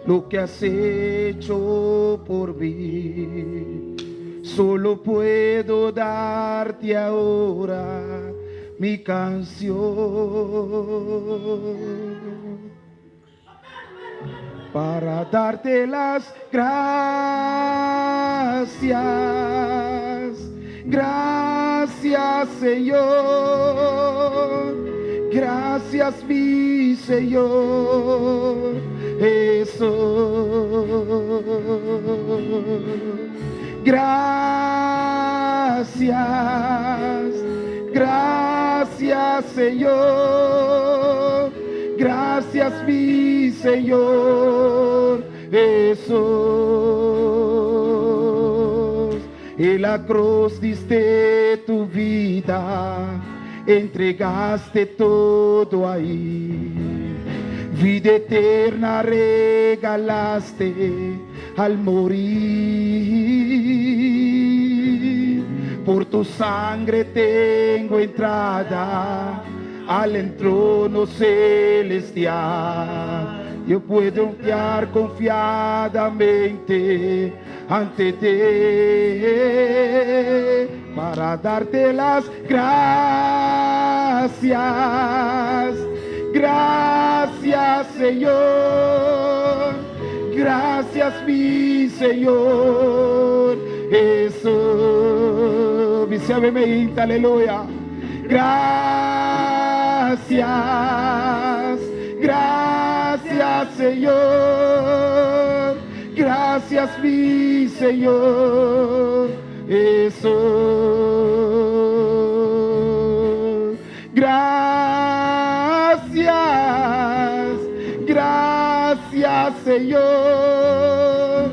lo que has hecho por mí. Solo puedo darte ahora mi canción para darte las gracias. Gracias, Señor. Gracias, mi Señor Jesús. Gracias, gracias, Señor. Gracias, mi Señor Jesús. En la cruz diste tu vida, entregaste todo ahí. Vida eterna regalaste al morir. Por tu sangre tengo entrada al trono celestial. Yo puedo confiar confiadamente ante ti para darte las gracias. Gracias, Señor. Gracias, mi Señor Jesús. Mi suavemente, aleluya. Gracias, gracias, Señor. Gracias, mi Señor Jesús. Gracias, gracias, Señor.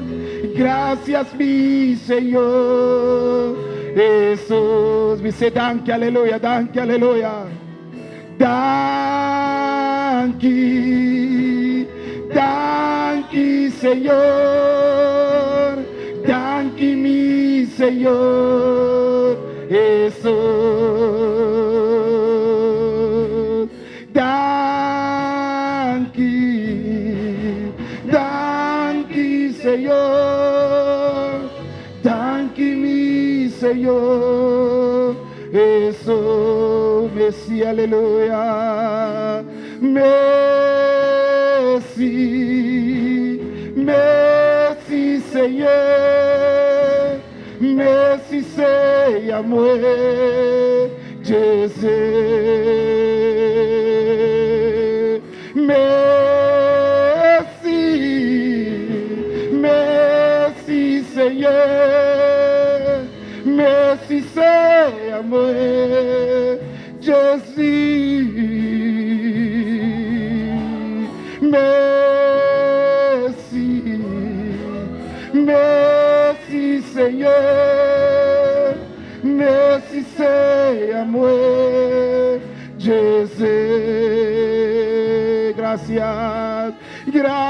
Gracias, mi Señor Jesús. Dice, danke, aleluya, danke, aleluya. Danke, danke, Señor. Danke, mi Señor Jesús. Danke, danke, Señor. Danke, mi Señor Jesús. Messi, aleluya. Messi, Messi, Señor. Messi, se llamó Jesús. Messi, Messi, Señor. Messi, se llamó Jesús. Messi, Messi, Señor. Messi, se llamó Jesús. Gracias, gracias,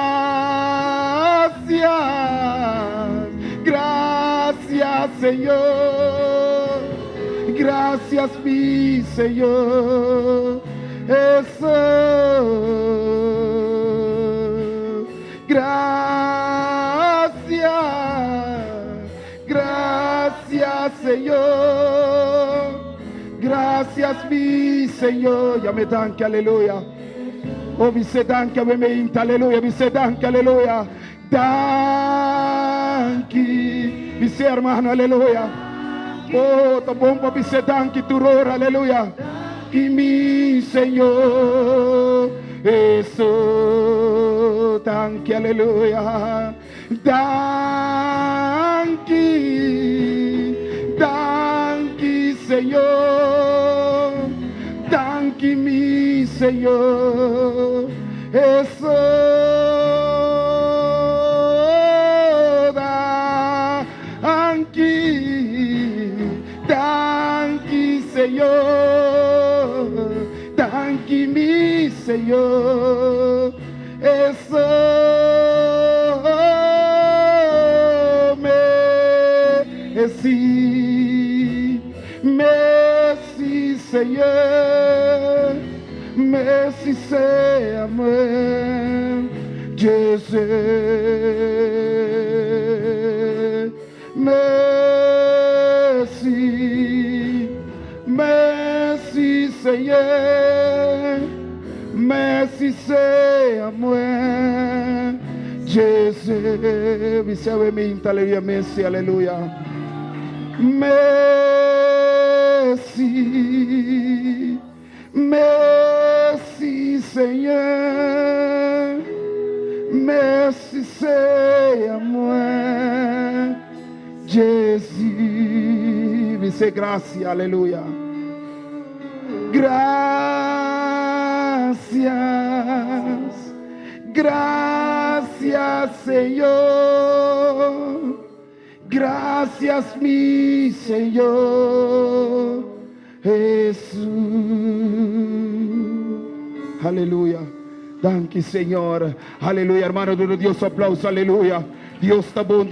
gracias, Señor. Gracias, mi Señor Jesús. Gracias, gracias, Señor. Gracias, mi Señor. Ya me danke, aleluya. Oh, vi se danke, me mente, aleluya. Vi se danke, aleluya. Danke, vi se hermano, aleluya. Oh, tu bomba, vi se danke, tu ror, aleluya. Y mi Señor Jesús, danke, aleluya. Danke, danke, Señor. Danke, mi Señor Jesús. Danke, danke, Señor. Danke, mi Señor Jesús. Messi, Messi, Señor. Messi, se amó Jésus. Merci, merci Seigneur, merci c'est à moi. Jésus, vi serve minta, alléluia, merci, alléluia. Merci, merci Seigneur, merci c'est à moi. Jésus, vi sei grazie, alléluia. Gracias, gracias Señor, gracias mi Señor Jesús. Aleluya. Danke Señor. Aleluya, hermano de Dios, aplauso, aleluya. Dios está bon,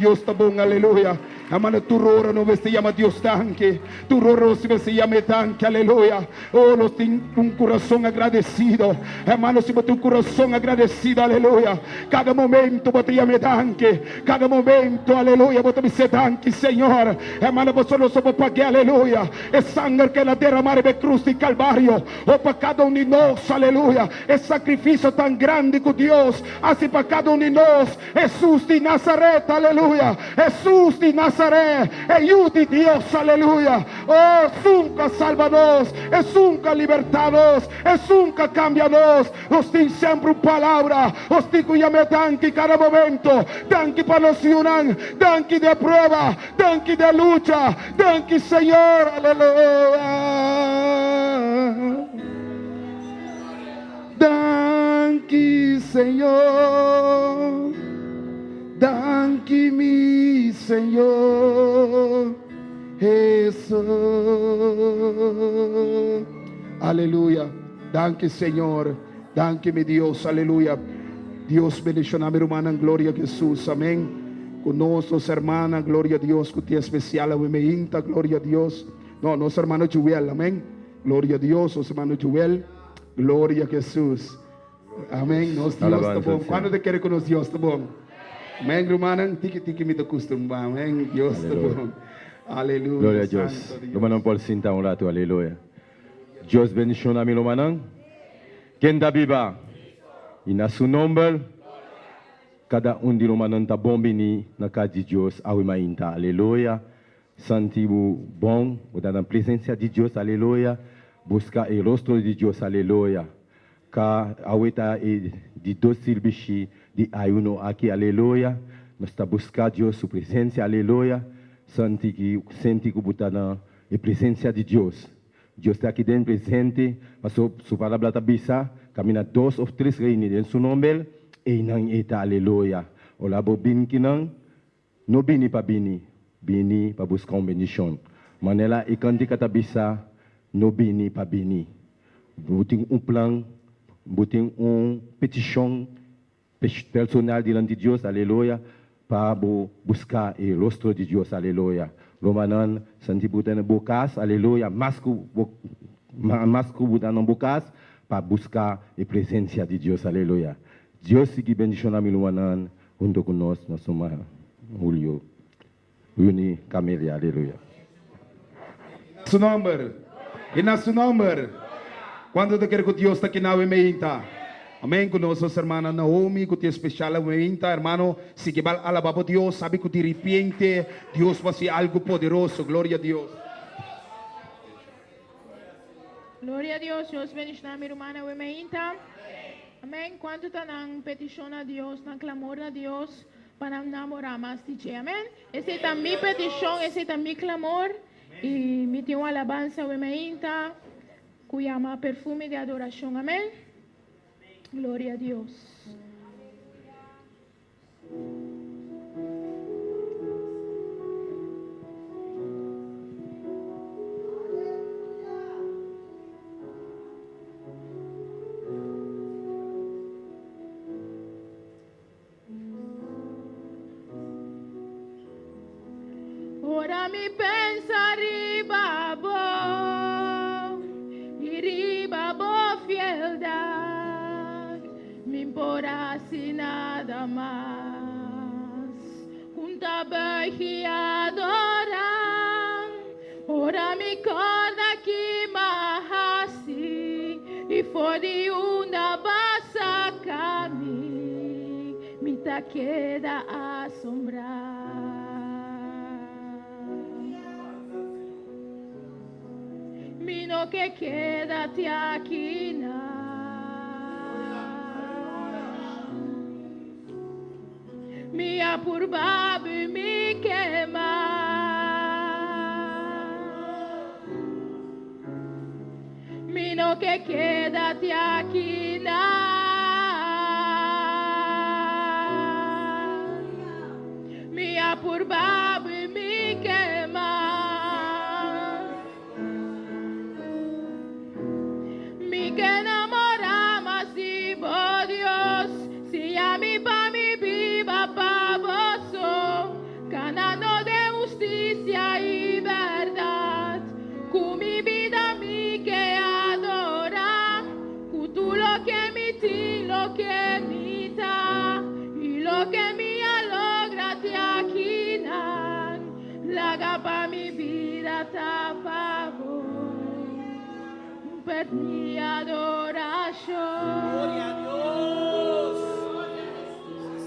aleluya. Hermano, tu roro no se llama Dios tanque, tu roro se llama tanque, aleluya. Oh, los tiene un corazón agradecido, hermano, si tiene un corazón agradecido, aleluya. Cada momento vos te llame tanque, cada momento, aleluya, vos te dice tanque, Señor. Hermano, vosotros somos para que, aleluya, es sangre que la derramar de cruz y calvario, oh, para cada uno de nosotros, aleluya. Es sacrificio tan grande que Dios hace para cada uno de nosotros. Jesús de Nazaret, aleluya. Jesús de Nazaret. Ayude Dios, aleluya. Oh, nunca salva-nos, nunca liberta-nos, nunca cambia-nos. Nos tem sempre uma palavra, nos tem que chamar tanque cada momento, tanque para nos unir, tanque de prova, tanque de luta, tanque Senhor, aleluia. Tanque Senhor, tanque mi Señor Jesús. Aleluya. Danke Señor. Danke mi Dios. Aleluya. Dios bendiga mi hermana en gloria a Jesús. Amén. Con nosotros hermana, gloria a Dios. Con tía especial, inta, gloria a Dios. No, nuestro hermano Joel. Amén. Gloria a Dios. Nuestro hermano Joel. Gloria a Jesús. Amén. Nos Dios está bom. ¿Cuándo te quiere con nos Dios está bom? Amén, hermano. Tiki me te costumba. Amén. Dios te bom. Aleluya. Gloria a Dios. Hermano Paul Sinta un rato. Aleluya. Dios bendiga a mi hermano. ¿Quién da viva? Y na su nombre, cada un de los hermanos está bom bini na casa de Dios. Awimainta. Aleluya. Santibu bom. Está na presencia de Dios. Aleluya. Busca el rostro de Dios. Aleluya. Ka aweta de dos silbishi de ayuno aqui, aleluia. Nós está buscando Deus, sua presença, aleluia. Senti que botar na presença de Deus. Deus está aqui dentro presente, mas sua palavra está bisa, camina 2 ou 3 reunidos em seu nome, e não está, aleluia. Olá, bobin que não bini para buscar uma bendição. Manela e candica está bisa, no bini para bini. Botem plan, botem petição personal diante de Deus, aleluia, para buscar o rosto de Deus, aleluia. Romanan, santi botar na bocas, aleluia, masco botar na bocas, para buscar a presença de Deus, aleluia. Deus siga bendicionando a Romanan, junto conosco, nós somos Julio, Uni Camelia, aleluia. Su nombre, e na su nombre, quando te quer que Deus está aqui na meinta. Amém. Com nossas irmãs Naomi, que é especial a meinta, hermano, se que vai alabar a Deus, sabe que de repente Deus vai ser algo poderoso. Glória a Deus. Glória a Deus. Deus bendiga a minha irmã meinta. Amém. Quanto está na petição a Deus, na clamor a Deus, para namorar mais de ti. Amém. Essa é também petição, esse é também clamor. E me tem uma alabança a meinta, que chama perfume de adoração. Amém. Gloria a Dios. Ora mi pensa ribabo, y ribabo fieldad. Mi importa y nada más. Junta y adoran, ora mi corda que mahasi, y fori una basa kami, mi ta queda asombrar. Mino que quédate aquí mi apurba mi quema mino que quédate aquí mi apurba mi quema mi que enamora más y oh Dios si a mi pa mi viva pa vos ganando de justicia y verdad con mi vida mi que adora con tú lo que mi ti lo que mi ta y lo que mi alogra te aquí la gapa mi vida ta favor per mi adoración. Gloria a Dios.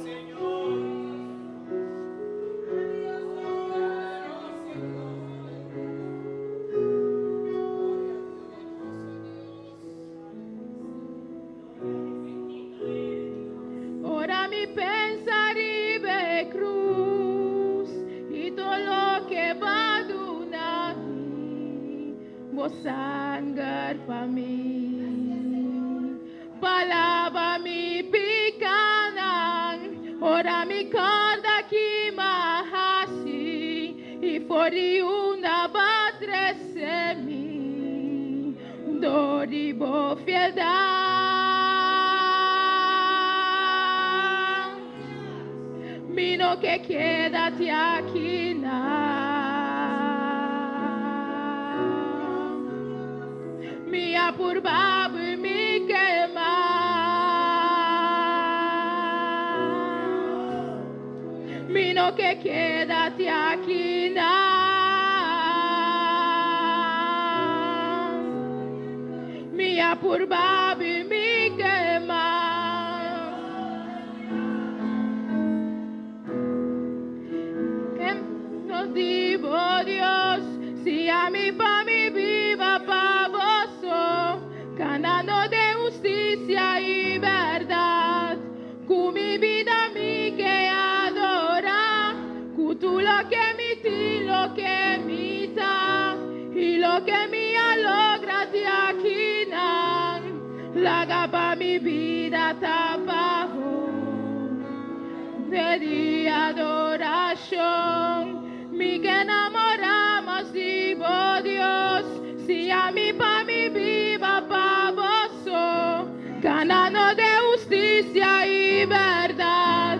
Señor. Ora mi pensar y ve cruz y todo lo que va a donar vos sangre pa' mí. Palabra mi picanan, ora mi corda que mahasi y fori una batrese mi, doribo fiedad. Mino que quédate aquí mi apurba mi quema mino que quédate aquí mi apurba mi quema que nos digo Dios si a mi pa mi viva pa vos ganando de justicia y verdad con mi vida mi que adora con tú lo que mi ti lo que mi ta y lo que mi alogra te aquí la gapa mi vida ta bajo de adoración mi que enamoramos y oh Dios si a mi pa mi viva pa vos ganando de justicia y verdad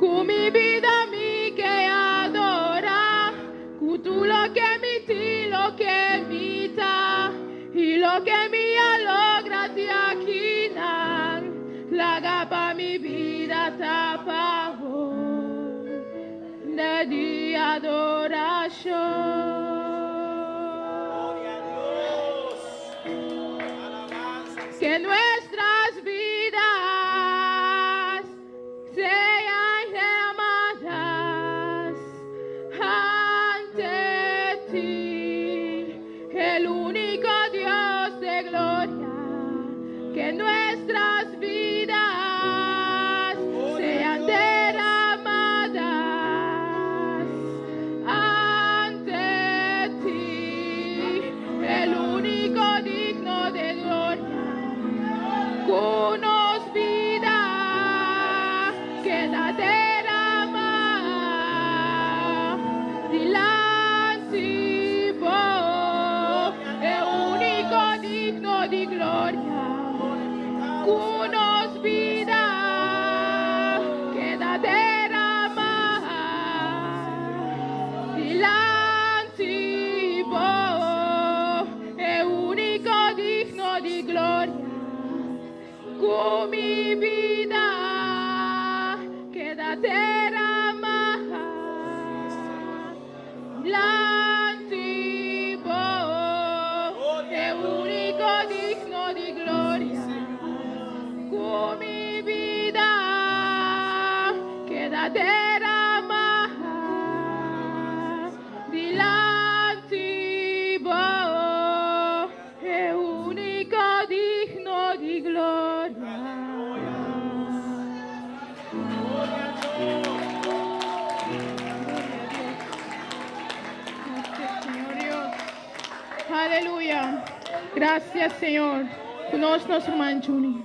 con mi vida mi que adora con tú lo que mi ti lo que mi ta y lo que mi alogra te aquí la gapa mi vida ta favor de adoración. Que nuestras vidas sean llamadas ante ti, el único Dios de gloria. Que nuestras vidas sean derramadas ante ti, el único digno de gloria. Unos vida que da derrama delante vos, el único digno de gloria. da terra maha, l'antibo è unico digno di gloria, come vida che da terra maha, di l'antibo è unico digno di gloria. Aleluya. Gracias, Señor. Conosco nosso irmão Juni.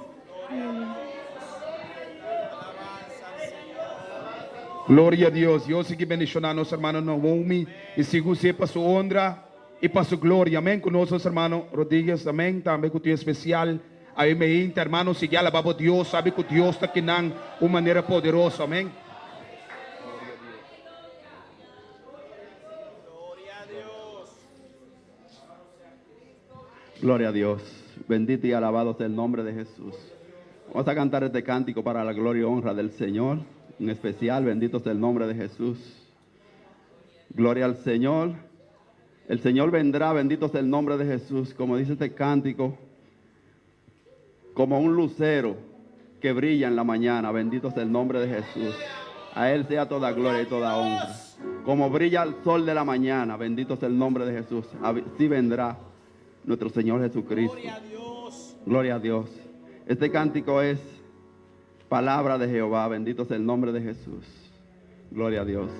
Glória a Deus. Eu sei que bendicionar nosso irmão Naomi e sigo ser para sua honra e para sua glória. Amém. Com nosso irmão Rodrigues. Amém. Também com o teu especial. Aí me inta, hermano, sigue alabando a Deus. Sabe que Deus está aqui de uma maneira poderosa. Amém. Gloria a Dios. Bendito y alabado sea el nombre de Jesús. Vamos a cantar este cántico para la gloria y honra del Señor. En especial, bendito sea el nombre de Jesús. Gloria al Señor. El Señor vendrá, bendito sea el nombre de Jesús. Como dice este cántico, como un lucero que brilla en la mañana. Bendito sea el nombre de Jesús. A Él sea toda gloria y toda honra. Como brilla el sol de la mañana. Bendito sea el nombre de Jesús. Así vendrá nuestro Señor Jesucristo. Gloria a Dios. Gloria a Dios. Este cántico es palabra de Jehová. Bendito sea el nombre de Jesús. Gloria a Dios.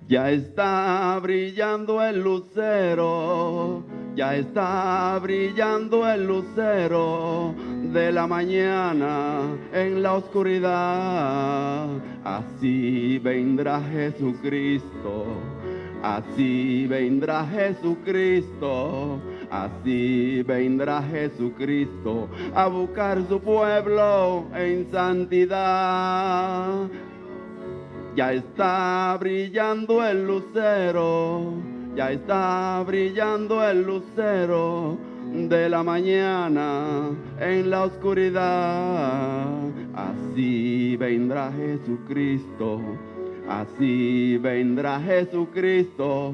Ya está brillando el lucero. Ya está brillando el lucero de la mañana en la oscuridad. Así vendrá Jesucristo. Así vendrá Jesucristo, así vendrá Jesucristo a buscar su pueblo en santidad. Ya está brillando el lucero, ya está brillando el lucero de la mañana en la oscuridad. Así vendrá Jesucristo. Así vendrá Jesucristo,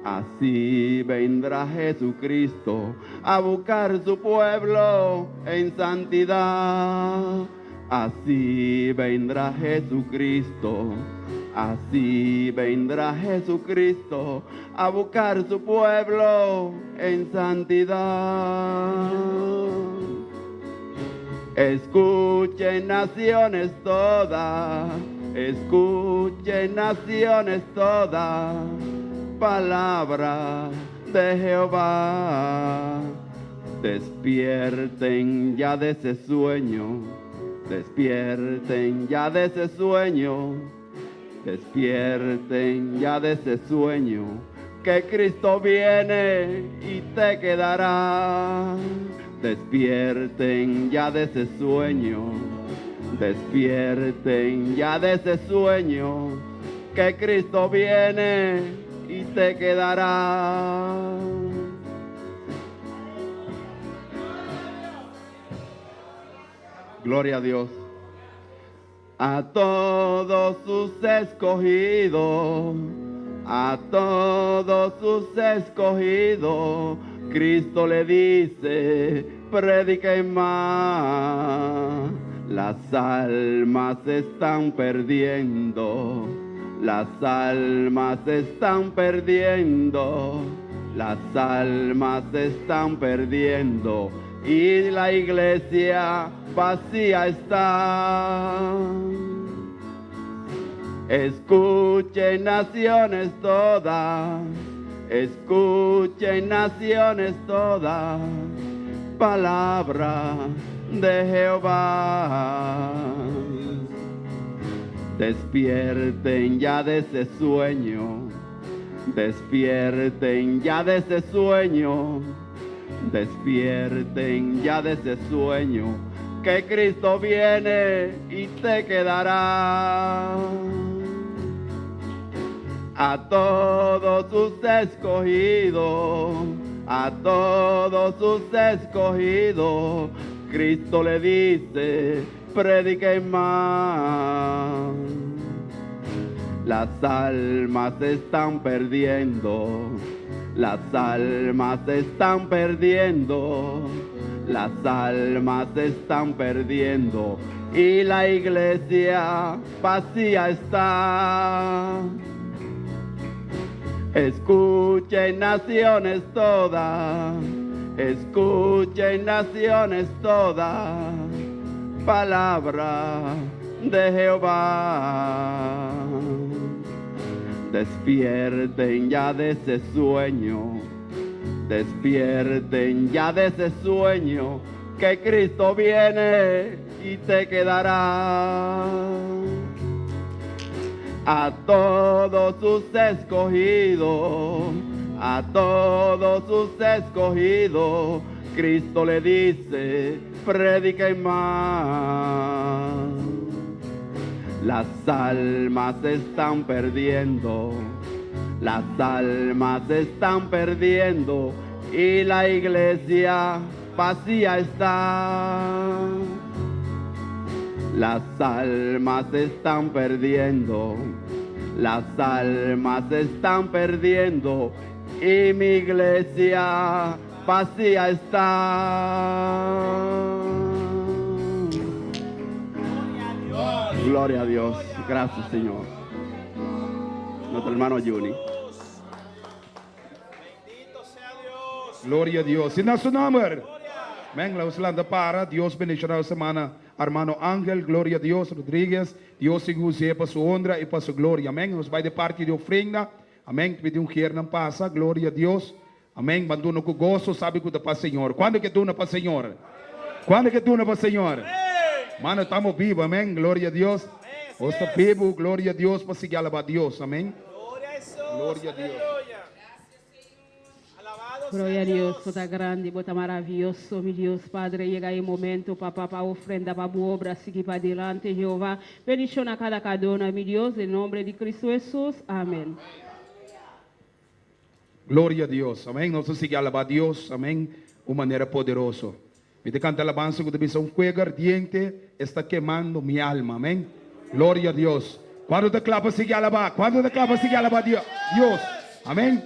así vendrá Jesucristo a buscar su pueblo en santidad. Así vendrá Jesucristo, así vendrá Jesucristo a buscar su pueblo en santidad. Escuchen naciones todas. Escuchen naciones todas, palabra de Jehová. Despierten ya de ese sueño, despierten ya de ese sueño, despierten ya de ese sueño, que Cristo viene y te quedará. Despierten ya de ese sueño. Despierten ya de ese sueño, que Cristo viene y te quedará. Gloria a Dios. A todos sus escogidos, a todos sus escogidos, Cristo le dice, prediquen más. Las almas se están perdiendo, las almas se están perdiendo, las almas se están perdiendo y la iglesia vacía está. Escuchen naciones todas, escuchen naciones todas, palabra de Jehová. Despierten ya de ese sueño, despierten ya de ese sueño, despierten ya de ese sueño, que Cristo viene y te quedará. A todos sus escogidos, a todos sus escogidos, Cristo le dice, prediquen más. Las almas se están perdiendo, las almas se están perdiendo, las almas se están perdiendo y la iglesia vacía está. Escuchen naciones todas, escuchen naciones todas, palabra de Jehová. Despierten ya de ese sueño, despierten ya de ese sueño, que Cristo viene y te quedará. A todos sus escogidos, a todos sus escogidos, Cristo le dice, prediquen más. Las almas se están perdiendo, las almas se están perdiendo y la iglesia vacía está. Las almas se están perdiendo, las almas se están perdiendo y mi iglesia vacía está. Gloria a Dios. Gracias, Señor. Nuestro hermano Juni. Bendito sea Dios. Gloria a Dios. En su nombre. Amén. La uslanda para. Dios bendicionar la semana. Hermano Ángel, gloria a Dios. Rodríguez. Dios se use para su honra y para su gloria. Amén. Nos va de parte de ofrenda. Amém. Pedir um quer não passa. Glória a Deus. Amém. Banduna com gosto. Sabe que para o Senhor. Quando que tu na para o Senhor? Quando que tu na para o Senhor? Mano, estamos vivos. Amém. Glória a Deus. Osta vivo. Glória a Deus. Para seguir a Deus. Amém. Gloria a Jesús. Gloria a Dios. Aleluya. Alabado Glória a sea Deus, Dios. bota grande, bota maravilhoso, meu Deus, Padre, chega aí momento, papá, para ofrenda, para boa obra, seguir para adelante, Jeová, bendición a cada cadona, meu Deus, em nome de Cristo Jesus, amém. Glória a Deus. Amém. Nós vamos seguir a Deus. Amém. De maneira poderosa. Me de canta alabanza que de un fuego ardiente está quemando mi alma. Amén. Gloria a Dios. Cuando te clapa sigue alabar. Cuando te clapa sigue alabar Dios. Amén.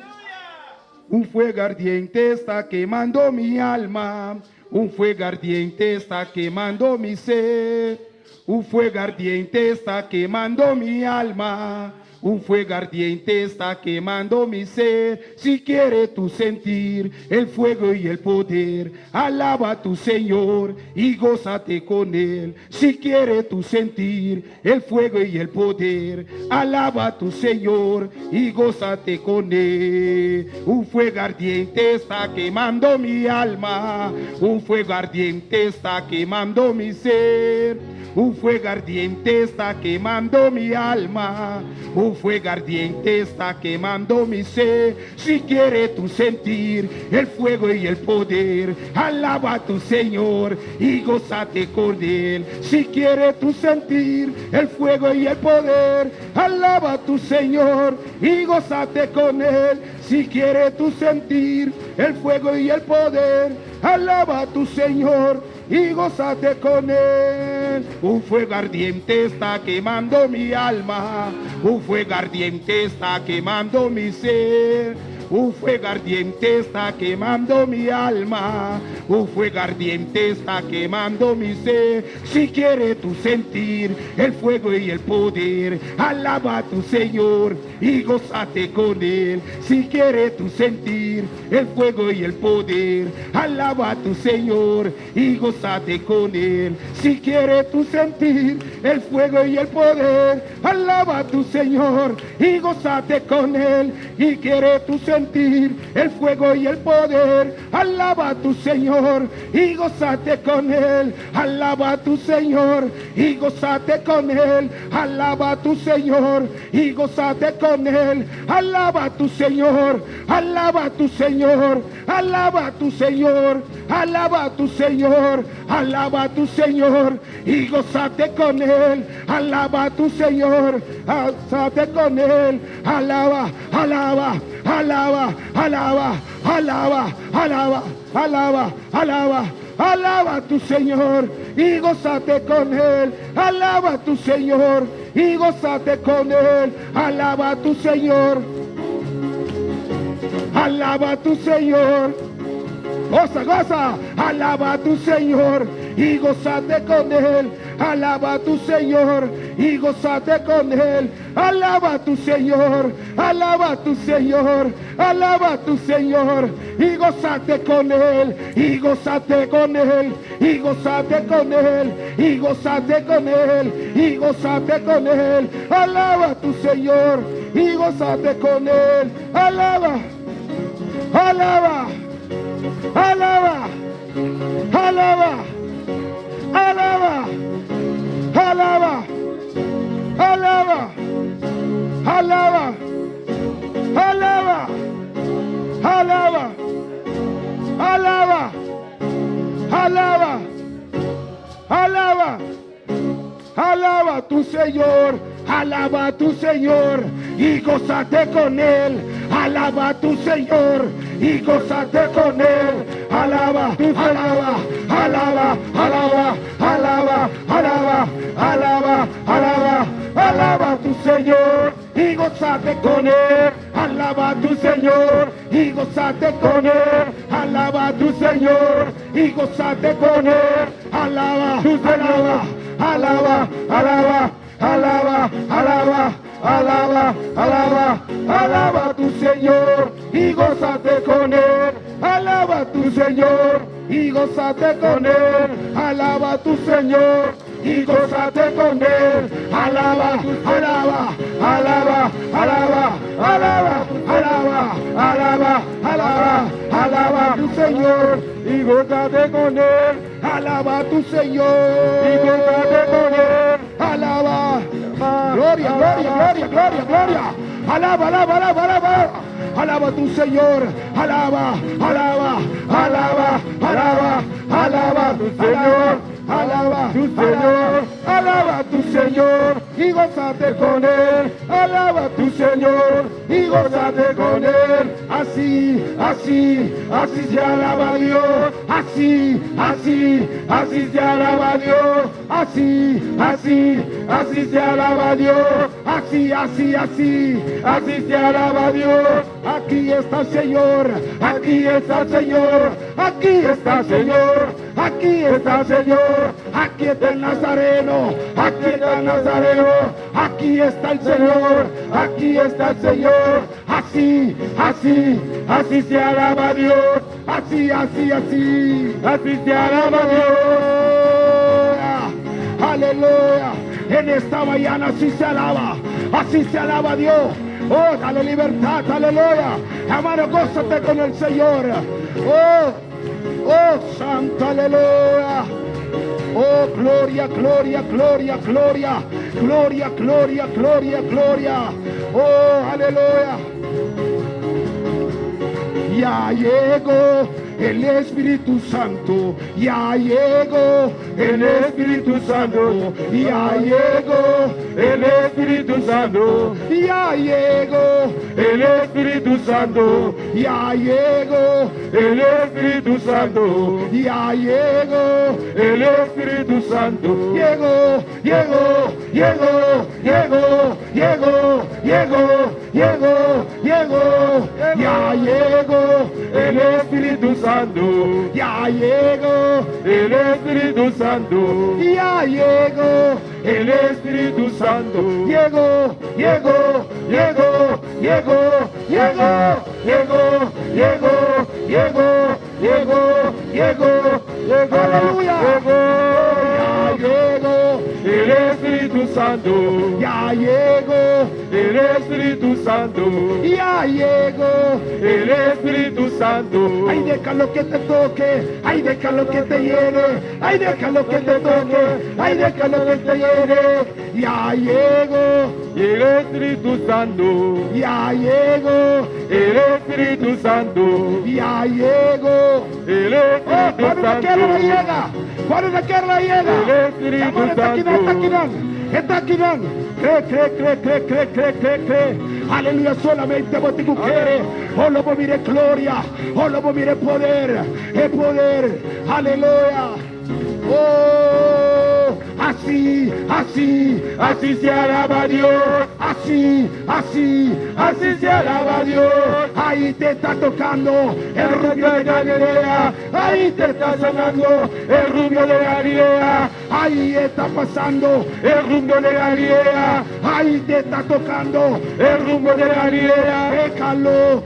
Un fuego ardiente está quemando mi alma. Un fuego ardiente está quemando mi ser. Un fuego ardiente está quemando mi alma. Un fuego ardiente está quemando mi ser. Si quieres tú sentir el fuego y el poder, alaba a tu Señor y gózate con Él. Si quieres tú sentir el fuego y el poder, alaba a tu Señor y gózate con Él. Un fuego ardiente está quemando mi alma. Un fuego ardiente está quemando mi ser. Un fuego ardiente está quemando mi alma. Un fuego ardiente está quemando mi ser. Si quieres tú sentir el fuego y el poder, alaba a tu Señor y gózate con Él. Si quieres tú sentir el fuego y el poder, alaba a tu Señor y gózate con Él. Si quieres tú sentir el fuego y el poder, alaba a tu Señor y gózate con Él. Un fuego ardiente está quemando mi alma. Un fuego ardiente está quemando mi ser. Un fuego ardiente está quemando mi alma. Un fuego ardiente está quemando mi ser. Si quieres tú sentir el fuego y el poder, alaba a tu Señor y gózate con Él. Si quieres tú sentir el fuego y el poder, alaba a tu Señor y gózate con Él. Si quieres tú sentir el fuego y el poder, alaba a tu Señor y gózate con Él. Y quieres tú sentir el fuego y el poder, alaba a tu Señor y gózate con Él. Alaba a tu Señor y gózate con Él. Alaba a tu Señor y gózate con Él. Alaba a tu Señor, alaba a tu Señor, alaba a tu Señor, alaba a tu Señor, alaba a tu Señor y gózate con Él. Alaba a tu Señor, gózate con Él. Alaba, alaba, alaba, alaba, alaba, alaba, alaba, alaba, alaba a tu Señor y gózate con Él. Alaba a tu Señor y gózate con Él. Alaba a tu Señor. Alaba a tu Señor. Goza, goza. Alaba a tu Señor y gózate con Él. Alaba a tu Señor y gózate con Él. Alaba a tu Señor. Alaba a tu Señor. Alaba a tu Señor y gózate con Él. Y gózate con Él. Y gózate con Él. Y gózate con Él. Y gózate con Él. Alaba a tu Señor y gózate con Él. Alaba. Alaba. Alaba. Alaba. Alaba. Alaba. Alaba. Alaba. Alaba. Alaba. Alaba. Alaba. Alaba. Alaba a tu Señor. Alaba a tu Señor y gózate con Él. Alaba a tu Señor y gózate con Él. Alaba, alaba, alaba, alaba, alaba, alaba, alaba, alaba, alaba a tu Señor y gózate con Él. Alaba a tu Señor y gózate con Él. Alaba a tu Señor y gózate con Él. Alaba, alaba, alaba, alaba. Alaba, alaba, alaba, alaba, alaba a tu Señor y gózate con Él. Alaba a tu Señor y gózate con Él. Alaba a tu Señor y gózate con Él. Alaba, alaba, alaba, alaba, alaba, alaba, alaba, alaba, alaba a tu Señor y gózate con Él. Alaba a tu Señor y gózate con Él. Alaba, gloria, gloria, gloria, gloria, gloria. Alaba, alaba, alaba, alaba. Alaba a tu Señor. Alaba, alaba, alaba, alaba, alaba a tu Señor. Alaba, tu Señor, alaba a tu Señor y gózate con Él. Alaba a tu Señor y gózate con Él. Así, así, así se alaba a Dios. Así, así, así se alaba a Dios. Así, así, así se alaba a Dios. Así, así, así, así se alaba a Dios. Aquí está el Señor, aquí está el Señor, aquí está el Señor, aquí está el Señor. Aquí está el Nazareno, aquí está el Nazareno, aquí está el Señor, aquí está el Señor. Así, así, así se alaba a Dios. Así, así, así, así se alaba a Dios. Aleluya. En esta mañana así se alaba a Dios. Oh, dale libertad, aleluya. Hermano, gózate con el Señor. Oh, santo, aleluya. Oh, gloria, gloria, gloria, gloria, gloria, gloria, gloria, gloria. Oh, aleluya. Ya llegó el Espíritu Santo, ya llegó el Espíritu Santo, ya llegó el Espíritu Santo, ya llegó el Espíritu Santo, ya llegó el Espíritu Santo, ya llegó el Espíritu Santo, llegó, llegó, llegó, llegó, llegó, llegó, llegó, llegó, ya llegó el Espíritu Santo. Ya llegó el Espíritu Santo, ya llegó el Espíritu Santo, llegó, llegó, llegó, llegó, llegó, llegó, llegó, llegó, llegó, llegó, llegó, aleluya, ya llegó el Espíritu Santo, ya llegó el Espíritu Santo, ya llegó el Espíritu Santo. Ay, déjalo que te toque, ay, déjalo que te llene, ay, déjalo que te toque, ay, déjalo que te llene. Ya llegó el Espíritu Santo, ya llegó el Espíritu Santo, ya llegó el Espíritu Santo. Cuando la llega, cuando la llega, el Espíritu Santo. Está aquí, man. Cree. Aleluya, solamente vos te quieres. Oh, lo mire gloria. Oh, lo mire poder. El poder. Aleluya. Oh, así se alaba a Dios, así se alaba a Dios. Ahí te está tocando el rubio de Galilea, ahí te está sonando el rubio de Galilea, ahí está pasando el rubio de Galilea, ahí te está tocando el rubio de Galilea. Déjalo,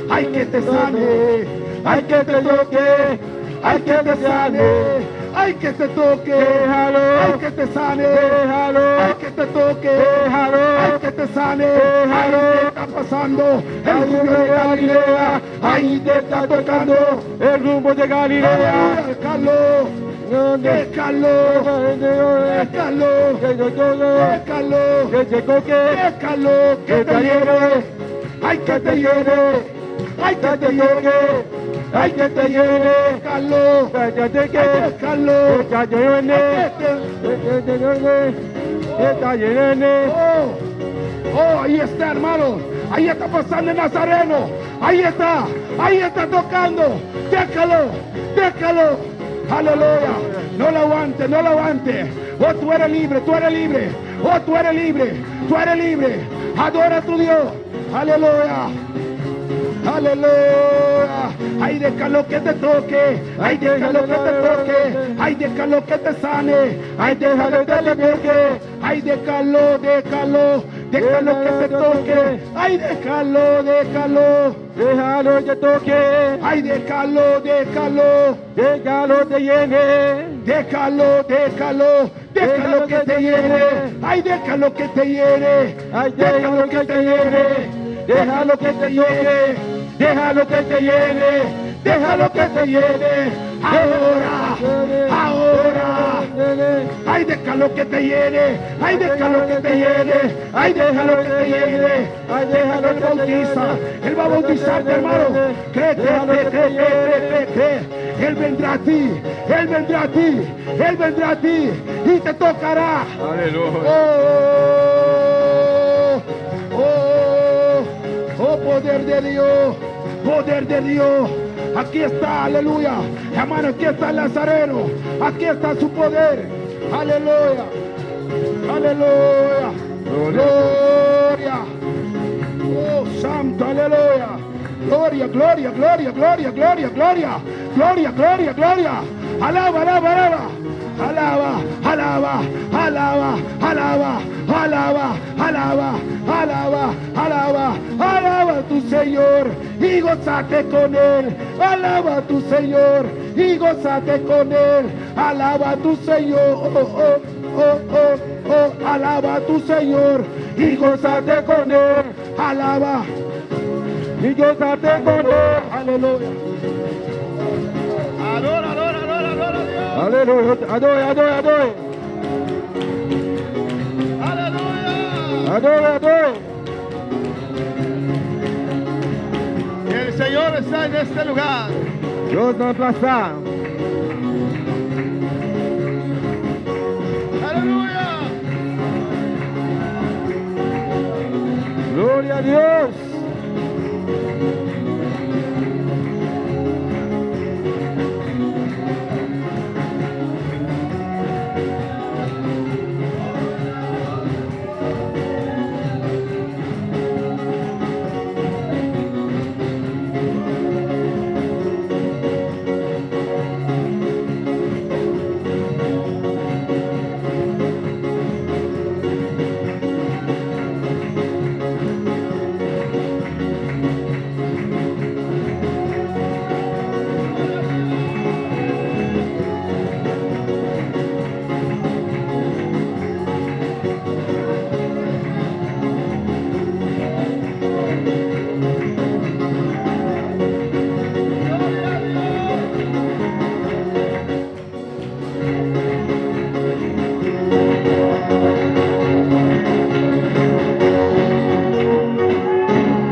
hay que te sane, hay que te toque. Hay que te sane, hay que te toque, déjalo, hay que te sane, déjalo, hay que te toque, déjalo, hay que te sane, déjalo. Ahí te está pasando el rumbo de Galilea, ahí te está tocando el rumbo de Galilea. Déjalo, déjalo, que te lleve, ay que te lleve, ay que te lleve. Ay, que te lleve, Carlos, cállate que Carlos, que te lleve, oh, ahí está, hermano, ahí está pasando el Nazareno, ahí está tocando, déjalo, aleluya, no lo aguante, oh, tú eres libre, adora a tu Dios, aleluya. Aleluya, ay déjalo que te toque, ay déjalo que te toque, ay déjalo que te sane, ay déjalo que te libere, ay déjalo que te toque, ay déjalo que toque, ay déjalo te llene, déjalo que te llene, ay déjalo que te llene, ay déjalo que te llene. Déjalo que te llene, déjalo que te llene, ahora, ay déjalo que te llene, ay déjalo que te llene, ay déjalo que te llene, ay déjalo que bautiza, él va a bautizarte, hermano, cree, él vendrá a ti, y te tocará, Aleluya. Oh, poder de Dios, aquí está, aleluya, hermano, aquí está el Nazareno, aquí está su poder, aleluya, gloria, oh, santo, aleluya, gloria, alaba a tu Señor y gózate con él, alaba a tu Señor y gózate con él, alaba a tu Señor, alaba a tu Señor y gózate con él, alaba y gózate con él, aleluya. Adora a Dios. Aleluya, adora. Aleluya. Adora. El Señor está en este lugar. Dios nos plaza. Aleluya. Gloria a Dios.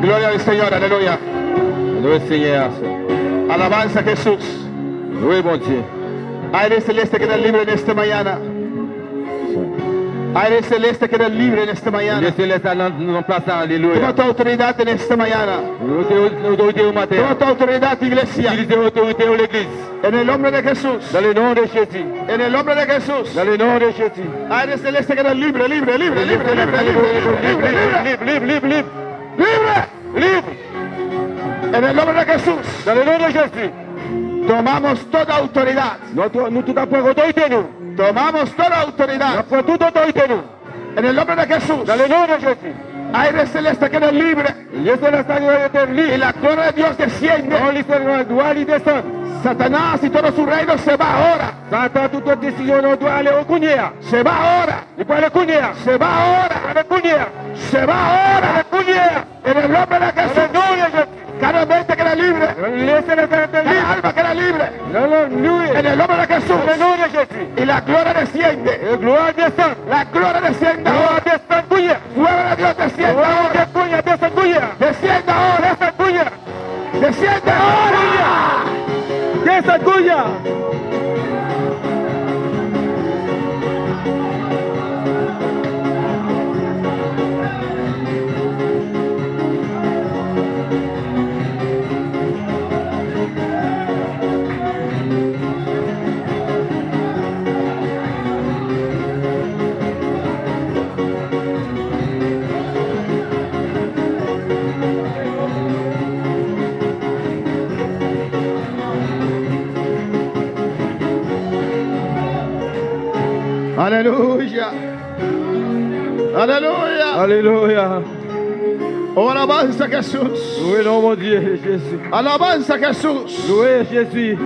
Gloria al Señor, aleluya. Loué Seigneur. Alabanza a Jesús. Loué bon Dieu. Aire celeste queda libre en esta mañana. Aire celeste que eres libre en esta Dieu mañana. céleste a nan place là, Toma alléluia. tu autoridad en esta mañana. Autorité au matin. Toma tu autoridad, iglesia. Utilisez l'autorité de l'église. En el nombre de Jesús. Dans le nom de Jésus. En el nombre de Jesús. Dans le nom de Jésus. Aire celeste que eres libre, libre, libre, libre, libre, libre, libre, libre, Libre. libre. En el nombre de Jesús. Dans le nom de Jésus. Tomamos toda autoridad. Nous tout avons autorité, nous. Tomamos toda Nous autoridad. avons toute autorité, nous. En el nombre de Jesús. Dans le nom de Jésus. Aire celeste que eres libre. Dieu céleste a été Y libre. la gloria de Dios desciende. On lui doit lui descendre. Satanás y todo su reino se va ahora. Satan, toute décision, on doit aller au Kounia. Se va ahora. Il peut aller Kounia. Se va ahora. Aller Kounia. Se va ahora. Kounia. En el nombre de Dans le Jesús. nom de Jésus. Cada mente que era libre. Laissez le faire Cada libre. alma que era libre. Alléluia. En el nombre de Dans le Jesús. nom de Jésus. Y la gloria desciende. Et gloire descend. La gloria desciende Gloire ahora. descend Kounia. Fuego de Dios desciende Gloire ahora. de Kounia, descend Kounia. Desciende ahora. Descend Kounia. Desciende ahora. Descend Kounia. Aleluya. Aleluya. Alléluia. Oh, alabanza a Jesús. Loué nom mon Dieu, Jésus. Alabanza a Jesús. Loué Jésus.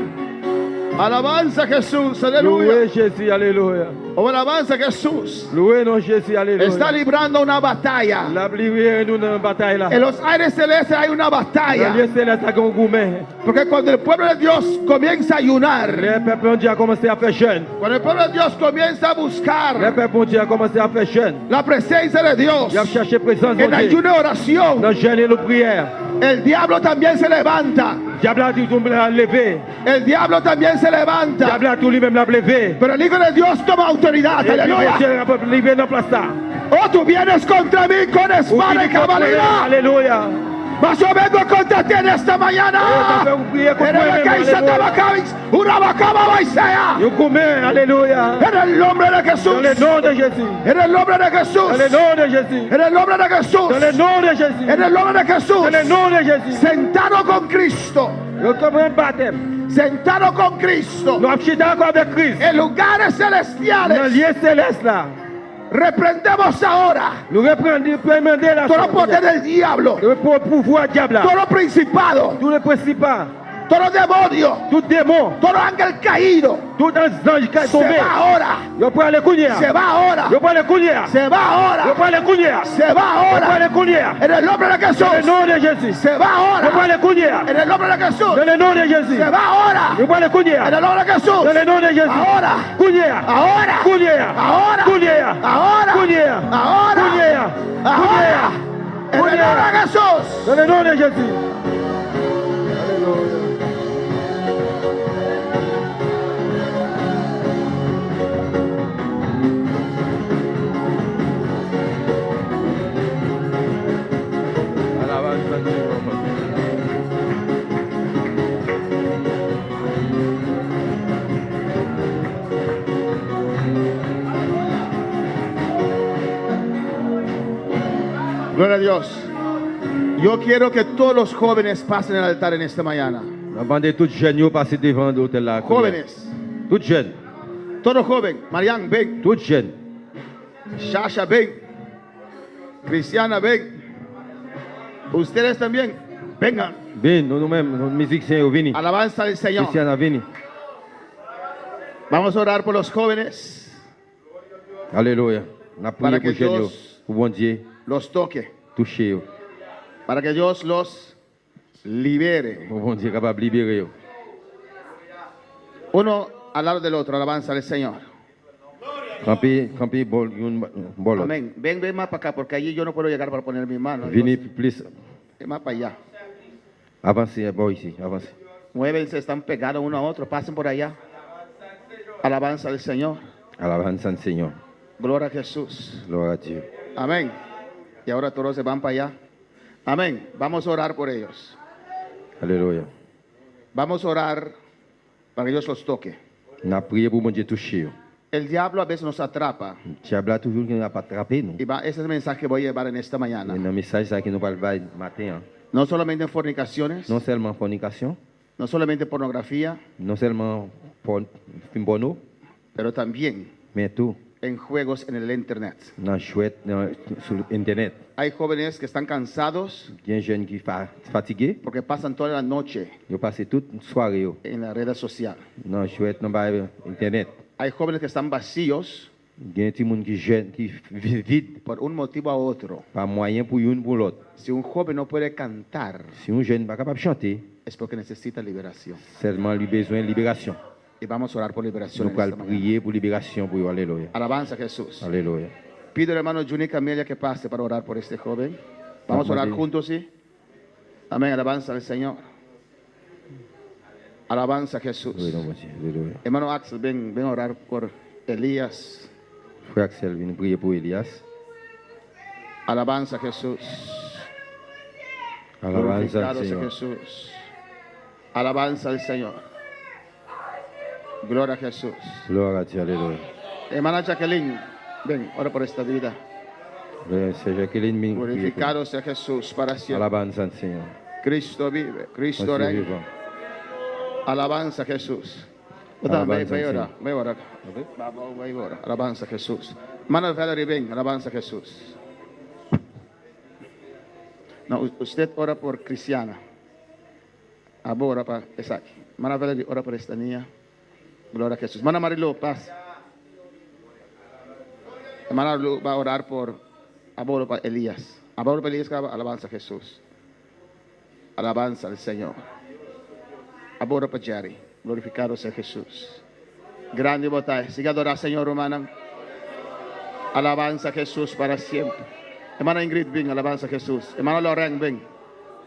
Alabanza a Jesús. Aleluya. Loué Jésus, alléluia. Oh, alabanza a Jesús. Loué nom Jésus, Está alléluia. librando una batalla. La livré nous dans la bataille là. En los aires celestes hay una Dans batalla. Dieu céleste a un gourmet. Porque cuando el pueblo de Dios comienza a ayunar, Le peuple de Dieu a commencé à faire jeûne. cuando el pueblo de Dios comienza a Le buscar peuple de Dieu a commencé à faire jeûne. la presencia de Dios Il a cherché présence de en Dieu. ayuno y oración, Dans jeûne et la prière. el diablo también se levanta. Diable a tout levé. El diablo también se levanta. Diable a tout lui-même l'a levé. Pero el Hijo de Dios toma autoridad. Et puis Aleluya. Dieu a livré dans place là. Oh, tú vienes contra mí con espada y caballería. Alléluia. Mas yo vengo contra ti en esta mañana. En el que hice tabacabis, una bacaba baisea. Yo gourmet, alléluia. En el nombre de Jesús. Dans le nom de Jésus. En el nombre de Jesús. Dans le nom de Jésus. En el nombre de Jesús. Dans le nom de Jésus. En el nombre de Jesús. Dans le nom de Jésus. Sentado con Cristo. Yo comprends baptême. Sentado con Cristo. Nous avons encore avec Christ. En lugares Dans le celestiales. lieu céleste là. Reprendemos ahora Nous reprenons la todo poder del diablo. le pouvoir diable là. Todo principado. Tous les principats, Todo demonio. tout démon, Todo ángel caído. tout ange qui est Se tombé. va ahora. Yo peux aller courir. Se va ahora. Yo peux aller courir. Se va Yo ahora. peux aller courir. Se va Yo peux ahora. aller courir. En el nombre de Dans le Jesús. nom de Jésus. Se va Yo peux ahora. aller courir. En el nombre de Jesús. Dans le nom de Jésus. Se va ahora. Yo peux aller courir. En el nombre de Jesús. Dans le nom de Jésus. Ahora. Courir. Ahora. Courir. Ahora. Courir. Ahora. Courir. Ahora. Courir. Ahora. En el Courir. nombre de Jesús. Dans le nom de Jésus. Alabanza al Señor. Gloria a Dios. Yo quiero que todos los jóvenes pasen al altar en esta mañana. Demandez toutes jeunes, yo passer devant l'hôtel là. Jóvenes. Toutes jeunes. Todo joven. Marian, ven. Toutes jeunes. Shasha, ven. Cristiana, ven. Ustedes también. Vengan. Vini, nous-mêmes, nos musiciens, vini. Alabanza al Señor. Christiana, vini. Vamos a orar por los jóvenes. Alléluia. On a Para prié que pour jeunes, Dios pour bon Dieu, los toque. toucher yo. Para que Dios los libere. Pour bon Dieu capable de libérer yo. Uno al lado del otro. Alabanza al Señor. Camper, bol, bol. Amén. Ven, ven más para acá porque allí yo no puedo llegar para poner mis manos. Vini plus. Ven más para allá. Avancez, bon ici, avancez. Muévense, están pegados uno a otro. Pasen por allá. Alabanza al Señor. Alabanza al Señor. Gloria a Jesús. Gloire à Dieu. Amén. Y ahora todos se van para allá. Amén. Vamos a orar por ellos. Alléluia. Vamos a orar para que Dios los toque. N'a prié pour mon Dieu toucher. El diablo a veces nos atrapa. Diable a toujours qui n'a pas attrapé nous. Y ese es el mensaje que voy a llevar en esta Et mañana. dans le message ça qui nous parle matin, hein. No solamente en fornicaciones, Non seulement fornication, no solamente en pornografía, non seulement film porno, pero también mais tout en juegos en el internet. dans chouette sur internet. Hay jóvenes que están cansados Il y a un jeune qui fatigué, porque pasan toda la noche il passé toute une soirée en las redes sociales. dans chouette dans internet. Hay jóvenes que están vacíos Il y a un petit monde qui jeune qui vide por un motivo a otro. pas moyen pour une pour l'autre. Si un joven no puede cantar, Si un jeune pas capable de chanter, es porque necesita liberación. seulement lui besoin de libération. Y vamos a orar por liberación. Nous en esta allons mañana. prier pour libération pour eux. Alléluia. Alabanza a Jesús. Alléluia. Pido al hermano Juni Camelia que pase para orar por este joven. Vamos a orar juntos, ¿sí? Amén. Alabanza al Señor. Alabanza a Jesús. Oui, non, monsieur. Alléluia. Hermano Axel, ven a orar por Elías. Frère Axel, viens prier pour Elias. Alabanza a Jesús. Alabanza al Glorificado sea Señor. Jesús. Alabanza al Señor. Gloria a Jesús. Gloire à Dieu. Alléluia. Hermana Jacqueline, ven, ora por esta vida. C'est Jacqueline, viens prier pour Glorificado sea Jesús para siempre. Alabanza al Señor. Cristo vive, Cristo Monsieur reina. vivant. Alabanza a Jesús. Alabanza Ve al ora, Señor. ve ora. Vamos, ve ora. Alabanza a Jesús. Hermana Valerie, ven, alabanza a Jesús. No, usted ora por Cristiana. Ora para Isaac. Hermana Valerie, ora por esta niña. Gloria a Jesús. Hermana Marilu, paz. Hermana Marilu va a orar por Aboro para Elías. Aboro para Elías, alabanza a Jesús. Alabanza al Señor. Aboro para Jerry. Glorificado sea Jesús. Grande batalla. Siga a adorar, Señor, hermana. Alabanza a Jesús para siempre. Hermana Ingrid, ven, alabanza a Jesús. Hermano Loren, ven.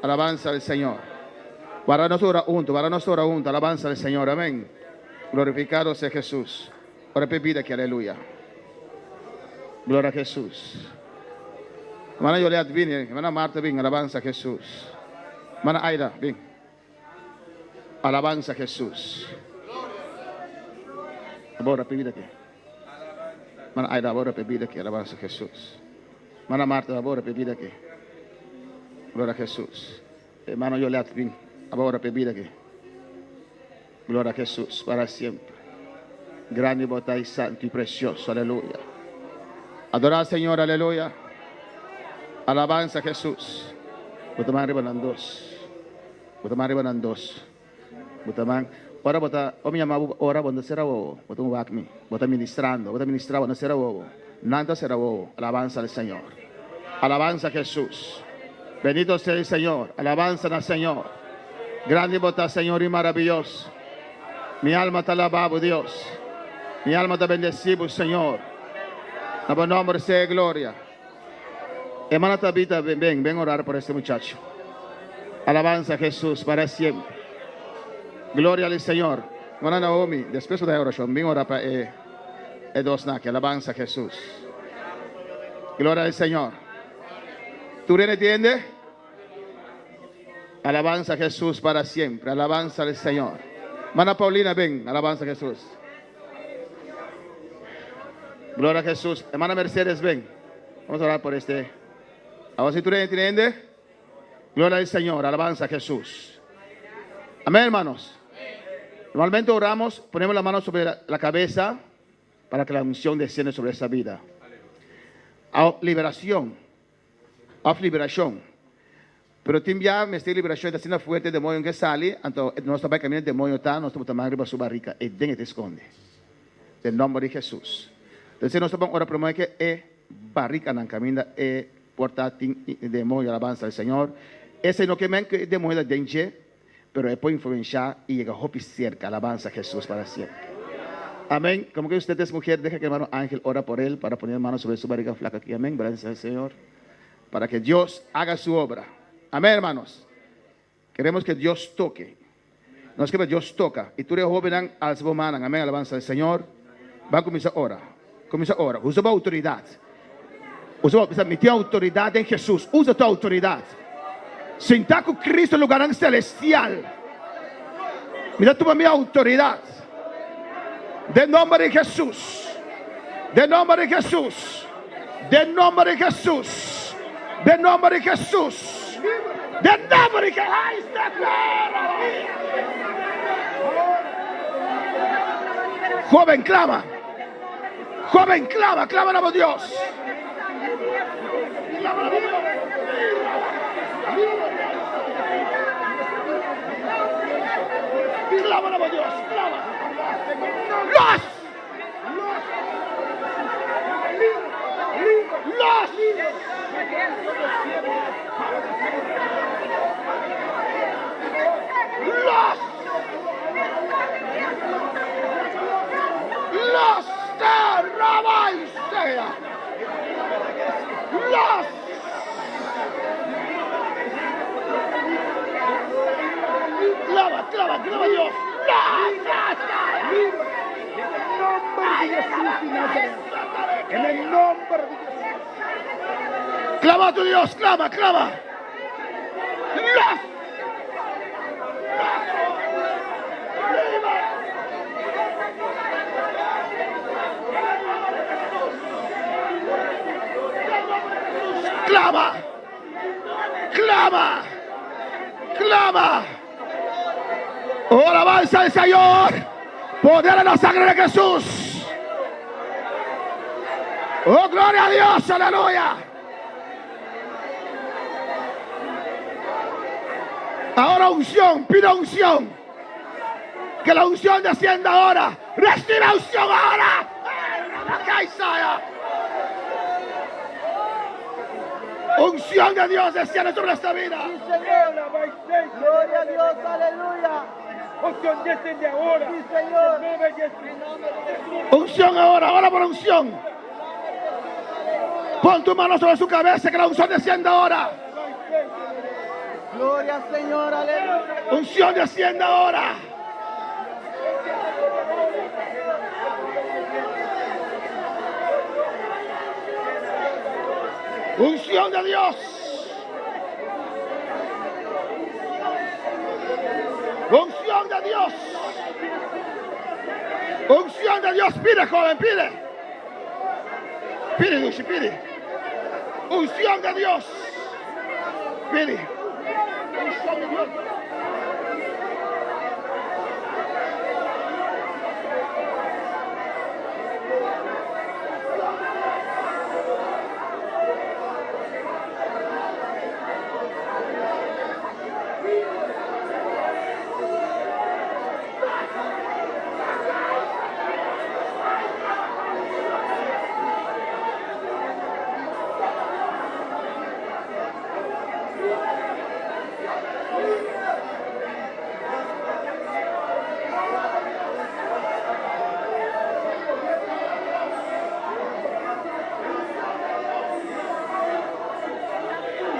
Alabanza al Señor. Para nosotros juntos, alabanza al Señor, amén. Glorificado sea Jesús. Ora per vida que aleluya. Gloria a Jesús. Hermana Yoliat, ven. Hermana Marta, ven, alabanza a Jesús. Hermana Aida, ven. Alabanza a Jesús. Ahora per vida que. Hermana Aida, ahora per vida que alabanza a Jesús. Hermana Marta, ahora per vida que. Gloria a Jesús. Hermano Yoliat, ven. Ahora per vida que. Gloria a Jesús para siempre. Grande y santo y precioso, aleluya. Adorar al Señor, aleluya. Alabanza a Jesús. Butaman ribanan dos. Butaman ribanan dos. Butaman. Ora bota, o minha mãe ora bota será o. Bota um bakmi. Bota ministrando no será o. Nada será o. Alabanza al Señor. Alabanza a Jesús. Bendito sea el Señor. Alabanza al Señor. Grande bota, Señor, y maravilloso. Mi alma te alababa, Dios. Mi alma te bendecibo, Señor. En buen nombre sea gloria. Hermana Tabita, ven a orar por este muchacho. Alabanza a Jesús para siempre. Gloria al Señor. Hermana Naomi, después de la oración, ven a orar para Edosnak. Alabanza a Jesús. Gloria al Señor. ¿Tú le entiendes? Alabanza a Jesús para siempre. Alabanza al Señor. Hermana Paulina, ven, alabanza a Jesús. Gloria a Jesús. Hermana Mercedes, ven. Vamos a orar por este. Ahora si tú le entiendes, gloria al Señor, alabanza a Jesús. Amén, hermanos. Normalmente oramos, ponemos la mano sobre la cabeza para que la unción descienda sobre esa vida. Liberación. Pero timbia esta liberación está siendo fuerte el demonio que sale, entonces nuestro pai camina el demonio está, nuestro tamaño arriba su barriga y den te esconde. En nombre de Jesús. Entonces nuestro pai ora por mí que barriga no camina porta el demonio alabanza al Señor. Ese no que men que el demonio da dente, pero después influenciar y llega a cerca, alabanza a Jesús para siempre. Amén. Como que usted es mujer, deja que el hermano Ángel ora por él para poner manos sobre su barriga flaca aquí. Amén. Gracias al Señor. Para que Dios haga su obra. Amén, hermanos. Queremos que Dios toque. No es que Dios toca. Y tú eres joven al manan. Amén, alabanza al Señor. Va a comenzar ahora. Comienza ahora. Usa tu autoridad. Me tiene autoridad en Jesús. Usa tu autoridad. Sentar con Cristo en lugar celestial. Mira tu mi autoridad. De nombre de Jesús. De nombre de Jesús. De nombre de Jesús. De nombre de Jesús. De nombre de Jesús. ¡Ay, está claro! Joven, clama. Joven, clama. Clama a Dios. Clama a Dios. Clama a Dios. Clama. ¡Los! ¡Los! ¡Los! ¡Los! ¡Rabay sea! ¡Los! ¡Clama, clama, clama Dios! En el nombre de Jesús. Clama a tu Dios, clama, clama. ¡Los! Clama, clama, clama. Oh, alabanza al Señor. Poder en la sangre de Jesús. Oh, gloria a Dios, aleluya. Ahora unción, pida unción. Que la unción descienda ahora. Recibe unción ahora. Unción de Dios desciende sobre esta vida. Gloria a Dios, aleluya. Unción desciende ahora. Sí, Señor. Unción ahora, ora por unción. Pon tu mano sobre su cabeza, que la unción descienda ahora. Gloria al Señor, aleluya. Unción descienda ahora. Unción de Dios. Unción de Dios. Unción de Dios. Pide, joven, pide. Pide, Lucy, pide. Unción de Dios. Pide. Unción de Dios.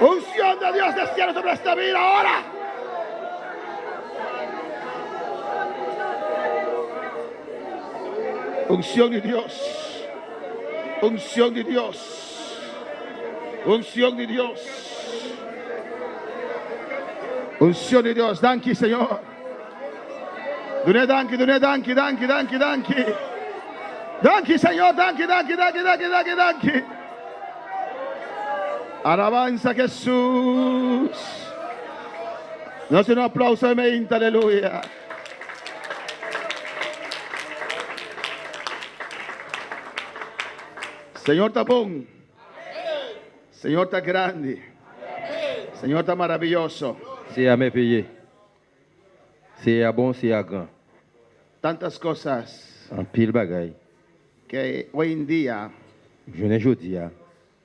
Unción de Dios desciende sobre esta vida ahora. Unción de Dios. Unción de Dios. Unción de Dios. Unción de Dios. Danke, Señor. Dune danke, dune danke, danke, danke, danke. Danke, Señor. Danke, danke, danke, danke, danke, danke. Alabanza a Jesús. No un aplauso de mente, aleluya. Señor está bom. Señor está grande. Señor está maravilloso. Sea merveilleux. Sea bon, sea grand. Tantas cosas En pile bagay. que hoy en día Je ne jodi a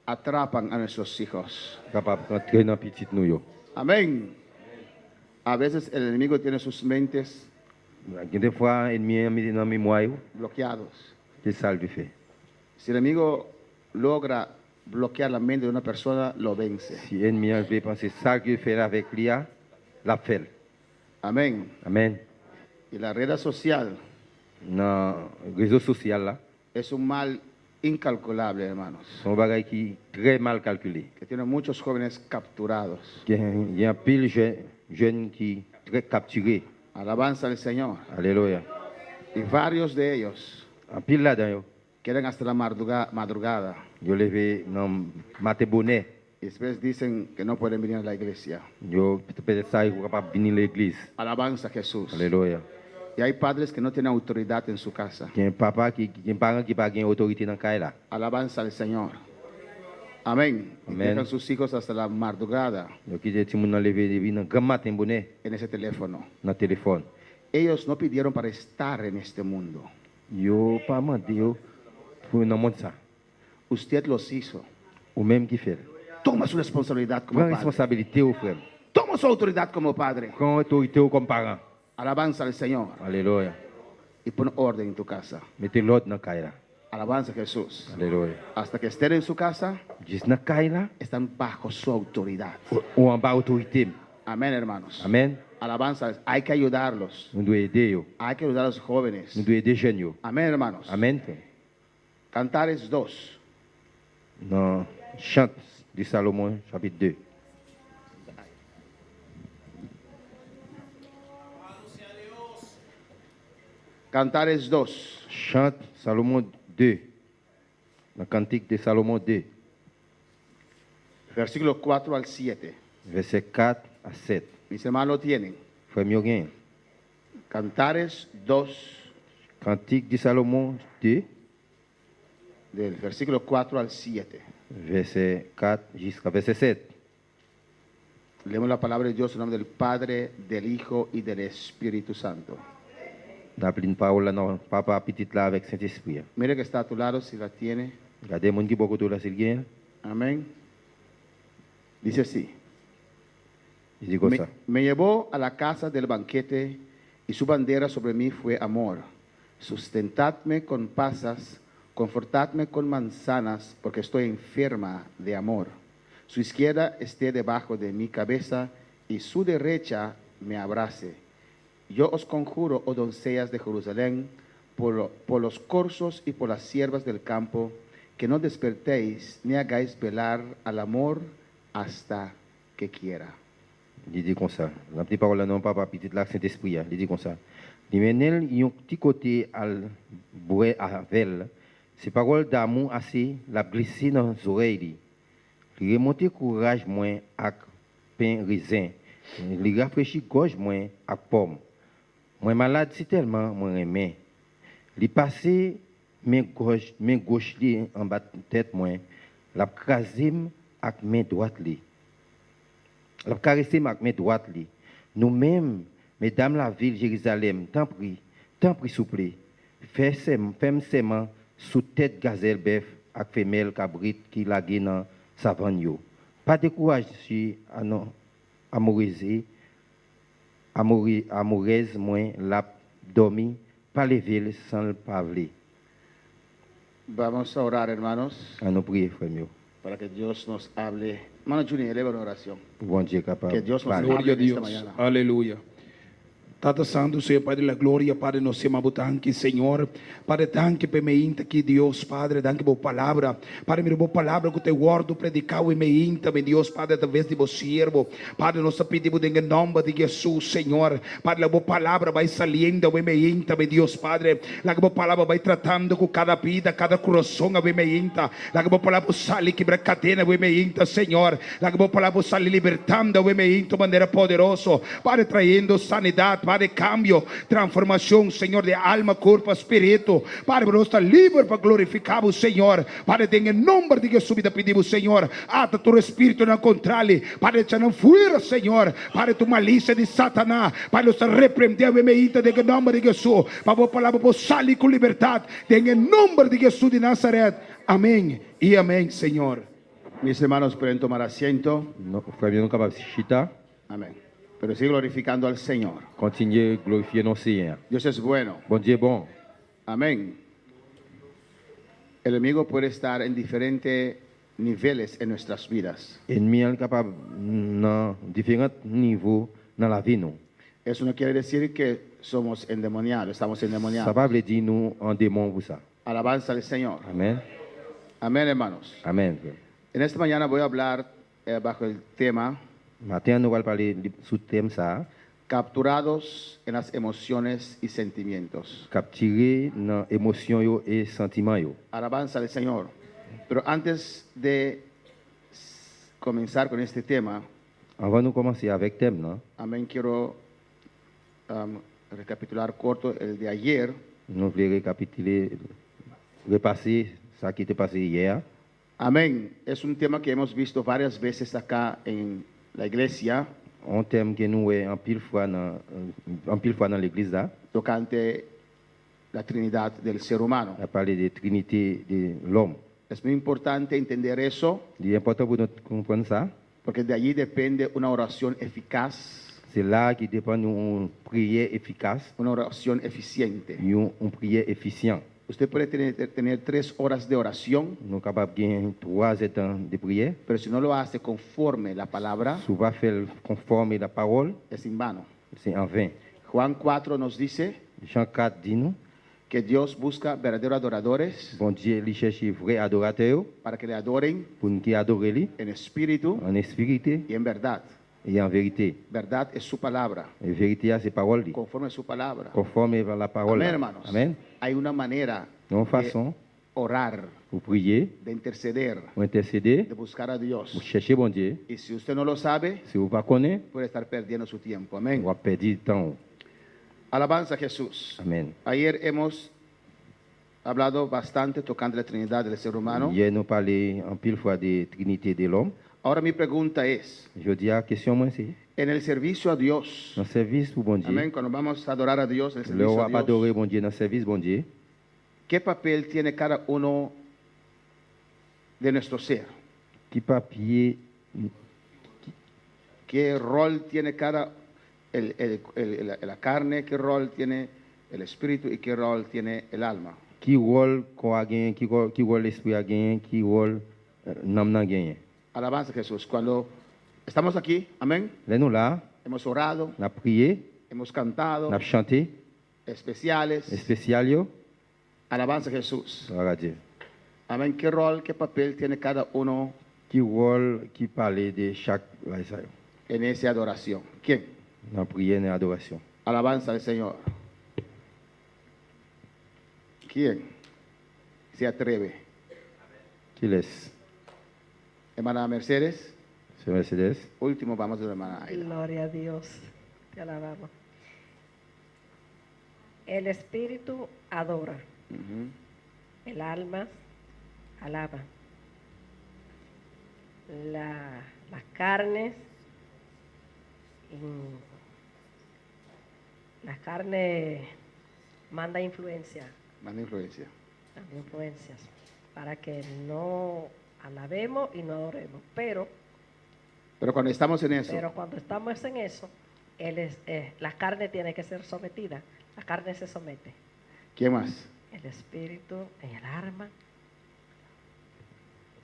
atrapan a nuestros hijos. capable rentrer dans petit nou yo. Amén. A veces el enemigo tiene sus mentes Gen des fois ennemi dans mémoire yo, bloqueados. c'est ça le fait. Si el enemigo logra bloquear la mente de una persona, lo vence. Si ennemi a veut penser ça que fait avec lui, la fait. Amén. Amen. Y la red social Dans réseau social là, es un mal incalculable, hermanos, Son bagay qui très mal calculé. que tiene muchos jóvenes capturados. Il y a un pile jeune qui très capturé. Alabanza al Señor. Alléluia. Y varios de ellos En pile là-dedans, quieren hasta la madrugada yo levé dans matin bonnet. y después dicen que no pueden venir a la iglesia. Yo peut-être ça, il faut pas venir à l'église. Alabanza a Jesús. Alléluia. Y hay padres que no tienen autoridad en su casa. Il y a un papa qui, il y a un parent qui n'a pas autorité dans le cas là. Alabanza al Señor. Amén. Y Amén. dejan sus hijos hasta la madrugada Yo qui dit, tout le monde levé depuis dans grand matin bonnet en ese teléfono. dans le téléphone. Ellos no pidieron para estar en este mundo. Yo pas demandé yo pour dans monde ça. Usted los hizo. Ou même qui fait. Toma su responsabilidad como Prends padre. responsabilité au frère. Toma su autoridad como padre. Prends autorité au comme parent. Alabanza al Señor. Alléluia. Y pon orden en tu casa. Mettez l'autre dans le cas là. Alabanza a Jesús. Alléluia. Hasta que estén en su casa, Juste dans le cas là, están bajo su autoridad. ou en bas autorité. Amén, hermanos. Amen. Alabanza. Hay que ayudarlos. Nous devons aider yo. Hay que ayudar a los jóvenes. Nous devons aider jeunes yo. Amén, hermanos. Amen. frère. Cantares 2. Dans Chant du Salomon, chapitre 2. Cantares 2. Chant Salomon 2. Dans le Cantique de Salomon 2, Versículo 4 al 7. verset 4 à 7. Mis hermanos lo tienen. Frère Mioguin, Cantares 2, Cantique de Salomon 2, del versículo 4 al 7. verset 4 jusqu'à verset 7. Leemos la palabra de Dios en nombre del Padre, del Hijo y del Espíritu Santo. Dans une parole, non, papa petit là avec Saint-Esprit. Mire que está a tu lado si la tiene. Regardez, mon qui beaucoup de la s'il Amén. Dice así. Il dit comme Me, ça. me llevó a la casa del banquete y su bandera sobre mí fue amor. Sustentadme con pasas, confortadme con manzanas, porque estoy enferma de amor. Su izquierda esté debajo de mi cabeza y su derecha me abrace. Yo os conjuro, oh doncellas de Jerusalén, por los corzos y por las siervas del campo, que no despertéis ni hagáis velar al amor hasta que quiera. Il dit comme ça. La petite parole, non, papa petit là, Saint-Esprit. Il dit comme ça. Il mène un petit côté à boire avec. Ces paroles d'amour assez, la glissée dans les oreilles. Il remonte courage moins avec pain raisin. Il rafraîchit gorge moins avec pomme. Moi malade, c'est tellement moi aimé. Il passe main gauche li en bas de tête moi. La crasé avec main droite li. La caresser avec main droite li. Nous-mêmes, mesdames la ville Jérusalem, tant pis, souple. Femme seulement sous tête gazelle bœuf avec femelle cabrit qui la dans savane yo. Pas de courage si amoureuse moins la dormi, pas lever sans le pavler. Vamos a orar, hermanos, À nous prier, frère mieux. para que Dios nos hable. Hermano Junior, eleva una oración. Bon Dieu capable. Que Dios nos parler. hable Gloria a en esta Dios. mañana. Aleluya. Tata Santo, Senhor Pai da glória, Padre, nós chamamos tanque, Senhor. Padre, tanque para meinta que Deus, Padre, tanque boa palavra. Padre, minha boa palavra que o teu word predicar e meinta, meu Deus, Padre, através de você, servo. Padre, nós pedimos em nome de Jesus, Senhor. Padre, a boa palavra vai saliendo e meinta, meu Deus, Padre. A boa palavra vai tratando com cada vida, cada coração, e meinta. A boa palavra sale quebra cadena, e meinta, Senhor. A boa palavra sale libertando, e meinta, de maneira poderosa. Padre, traindo sanidade, Padre, cambio, transformação, Senhor, de alma, corpo, espírito. Padre, nós está livre para glorificar o Senhor. Padre, em nome de Jesus, pedimos, Senhor, ata tu espírito na controle. Padre, já não fuera, Senhor. Padre, tu malícia de Satanás. Padre, nós repreendemos em nome de Jesus. Para a palavra possa sair com liberdade. Em nome de Jesus de Nazaret. Amém e amém, Senhor. Mis hermanos pueden tomar asiento. Non, frère mieux, nous capable de chita. Amén. Pero sigue glorificando al Señor. Continuez glorifier nos Seigneur. Dios es bueno. Bon Dieu bon. Amén. El enemigo puede estar en diferentes niveles en nuestras vidas. Ennemi est capable dans différents niveaux dans la vie nous. Eso no quiere decir que somos endemoniados, estamos Ça endemoniados. va veut dire nous en démon pour ça. Alabanza al Señor. Amen. Amén, hermanos. Amen. En esta mañana voy a hablar bajo el tema Matin, nous allons parler sous thème ça, capturados en las emociones y sentimientos. capturer dans émotion yo et sentiment yo. Alabanza al Señor. Pero antes de comenzar con este tema, Avant nous commencer avec thème, non? amén, quiero recapitular corto el de ayer. Nous voulons récapituler, repasser ça qui était passé hier. Amén. Es un tema que hemos visto varias veces acá en la iglesia, Un thème que nous avons en pile fois dans l'église là, tocante la Trinidad del ser humano. on a parlé de Trinité de l'homme. Es muy importante entender eso Il est important pour nous comprendre ça. porque de allí depende una oración eficaz, C'est là qui dépend d'une prière efficace, una oración eficiente. une prière efficiente. Usted puede tener 3 horas de oración, Nous sommes capables de gagner 3 temps de prière. pero si no lo hace conforme la palabra, Si on va faire conforme la parole, es en vano. c'est en vain. Juan 4 nos dice Jean 4 dit nous, que Dios busca verdaderos adoradores bon Dieu, il cherche vrai adorateur para que le adoren pour nous qui adorer lui en espíritu en esprit y en verdad. et en vérité. Verdad es su palabra, Et vérité, c'est parole lui, conforme a su palabra. conforme à la parole. Amén, hermanos. Amen. Hay una manera Une de façon orar, pour prier, de interceder, pour intercéder, de buscar a Dios. pour chercher bon Dieu. Y si usted no lo sabe, Si vous ne connaissez puede estar perdiendo su tiempo. pas, Amén. on va perdre du temps. Alabanza a Jesús. Amen. Ayer hemos hablado bastante tocante la Trinidad del ser humano. Hier, nous parlons en pile fois de Trinité de l'homme. Ahora mi pregunta es, Je dis la question, moi, c'est, en el servicio a Dios, dans le service pour bon Dieu, amén, cuando vamos a adorar a Dios, en el le servicio roi a va Dios, adorer bon Dieu dans le service bon Dieu. ¿qué papel tiene cada uno de nuestro ser? Qui papier, ¿Qué rol tiene cada, la carne, qué rol tiene el espíritu y qué rol tiene el alma? qui rôle qu'on a gagné, qui rôle l'esprit a gagné, qui rôle l'âme a gagné. Alabanza a Jesús. Cuando estamos aquí, amén, Là, nous là, hemos orado, on a prié, hemos cantado, on a chanté, especiales, spécial yo, alabanza a Jesús. on a dit. Amén. ¿Qué rol, qué papel tiene cada uno Qui rôle, qui parlait de chaque, là, ça, en esa adoración? ¿Quién? dans la prière et dans l'adoration. Alabanza al Señor. ¿Quién se atreve? Qui laisse? Hermana Mercedes. C'est Mercedes. Último, vamos a la hermana Aida. Gloria a Dios. Te alabamos. El espíritu adora, Ujú. el alma alaba. Las carnes, las carnes manda influencia, Manda influencia. manda influencias para que no alabemos y no adoremos. Pero Pero cuando estamos en eso, cuando estamos en eso, la carne tiene que ser sometida. La carne se somete. ¿quién más? El espíritu, el alma.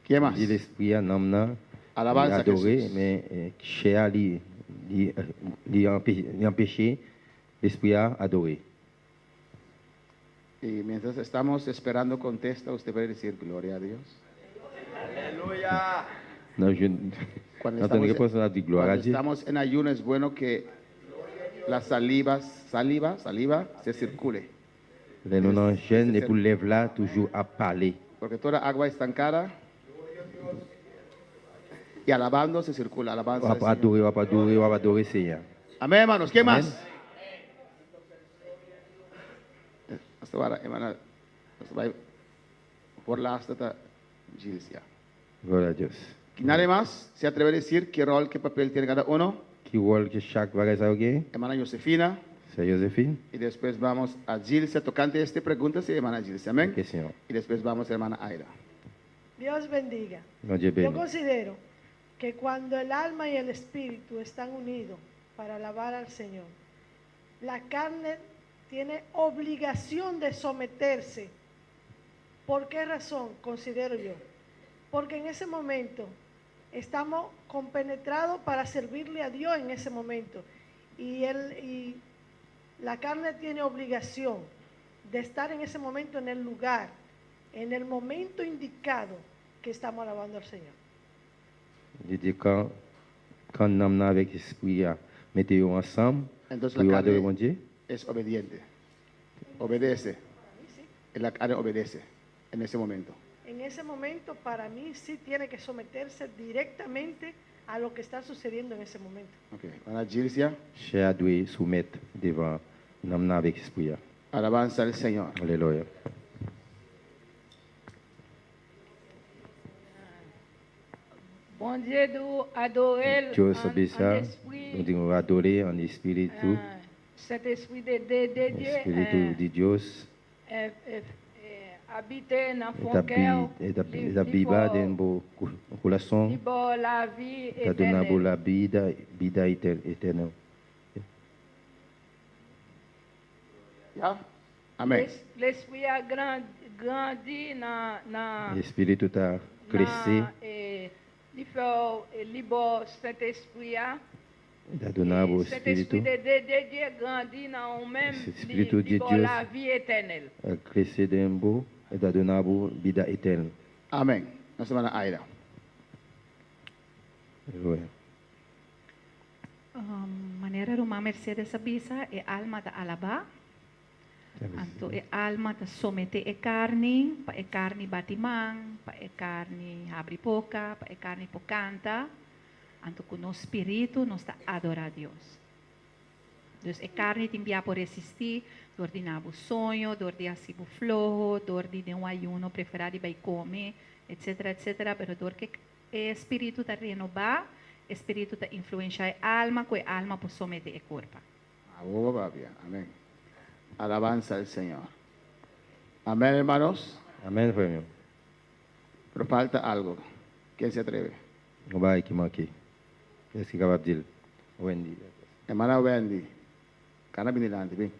¿Quién más? Dit l'esprit en l'âme, là, Alabanza a adorer, Jesús. mais cher lui empêcher l'esprit à adorer. Y mientras estamos esperando contesta, usted puede decir gloria a Dios. Non, je Cuando dans ton estamos, réponse, on a dit gloire à cuando Dieu. estamos en ayuno es bueno que la saliva se circule. Les non en jeûne, et pour lève là, toujours à parler. Porque toda agua estancada y alabando se circula. Alabanza On al va Señor. adorer, on va adorer, on va adorer Seigneur. Amén, hermanos. ¿Quién Amén. más? Hasta ahora, hermana, hasta vai por la hasta Gilcia. Gloire à Dieu. ¿Nadie más se atreve a decir qué rol, qué papel tiene cada uno? Qui rôle que chaque bagage a gagné? Hermana Josefina. C'est Joséphine. Y después vamos a Gilcia. Tocante esta pregunta, sí, hermana Gilcia. Amén. Question. Y después vamos a hermana Aida. Dios bendiga. Mon Dieu Yo béni. considero que cuando el alma y el espíritu están unidos para alabar al Señor, la carne tiene obligación de someterse. ¿Por qué razón? Considero yo. Porque en ese momento estamos compenetrados para servirle a Dios en ese momento. Y la carne tiene obligación de estar en ese momento en el lugar, en el momento indicado, que estamos alabando al Señor. Je dis quand nous sommes avec l'esprit, mettez-vous ensemble Entonces pour la adorer mon carne Dieu. es obediente. Obedece. La carne obedece en ese momento. En ese momento, para mí, sí tiene que someterse directamente a lo que está sucediendo en ese momento. Ok. Ana Gilcia, Cher doit soumettre devant nous sommes avec l'esprit. alabanza al Señor. Alléluia. Bon Dieu, nous adorer Dieu en s'obéissa, nous esprit, devons adorer en esprit, cet esprit de Dieu esprit de Dieu. habiter dans mon cœur, Établir dans mon coração, libre la vie donner éternelle. la vida éternelle. ¿Ya? Amén. L'esprit a grandi dans L'esprit tout a crescé, il fait libre cet esprit. donner au Cet esprit esprit de Dieu grandit dans nous-mêmes, Cet esprit de libre Dieu la vie éternelle. a crescé dans vous et donner vous vida éternelle. Amén. Nuestra hermana Aira. Alléluia. Maneira uma Mercedes avisa e alma da alaba. Anto e alma da somete e carne batimang, pa e carne abre boca, pa e carne pocanta. Anto com o espírito nós está adorar a Deus. Dus e carne te envia por resistir, dor de nabo sonho, dor de asibo flojo, dor de um ayuno preferado vai comer, etc, etc. Pero dor que e espírito está renovar, espírito está influenciar a alma, que a alma por someter e corpo. Amén. Alabanza al Señor. Amén, hermanos. Amém, frère. Pero falta algo. ¿Quién se atreve? On va qui manquer. Qu'est-ce qu'il est capable de dire? Wendy. Hermana Wendy. Cana delante, ven.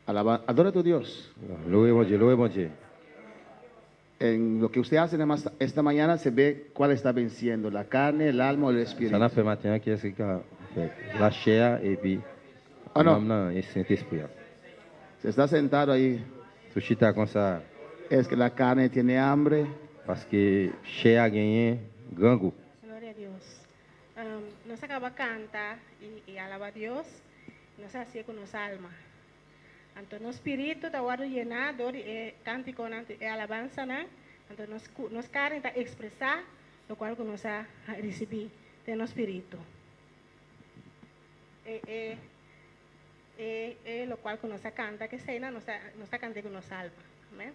Adora a tu Dios. Loué mon Dieu, loué mon Dieu. En lo que usted hace esta mañana se ve cuál está venciendo, la carne, el alma o el Ça espíritu. n'a fait matin, qu'est-ce qu'il a fait? La chair et puis Ah, non. l'âme et Saint-Esprit. Se está sentado ahí. Tout chita comme ça, Es que la carne tiene hambre. parce que chair a gagné grand goût. Gloria a Dios. Nos acaba canta y alaba a Dios, nos hace con nos alma. Anto no espíritu ta guardo llenado de cántico e alabanza na, anto nos carne ta expresar lo cual que nos ha recibido de no espíritu. Lo cual que nos canta que sei nos canta con nos alma. Amén.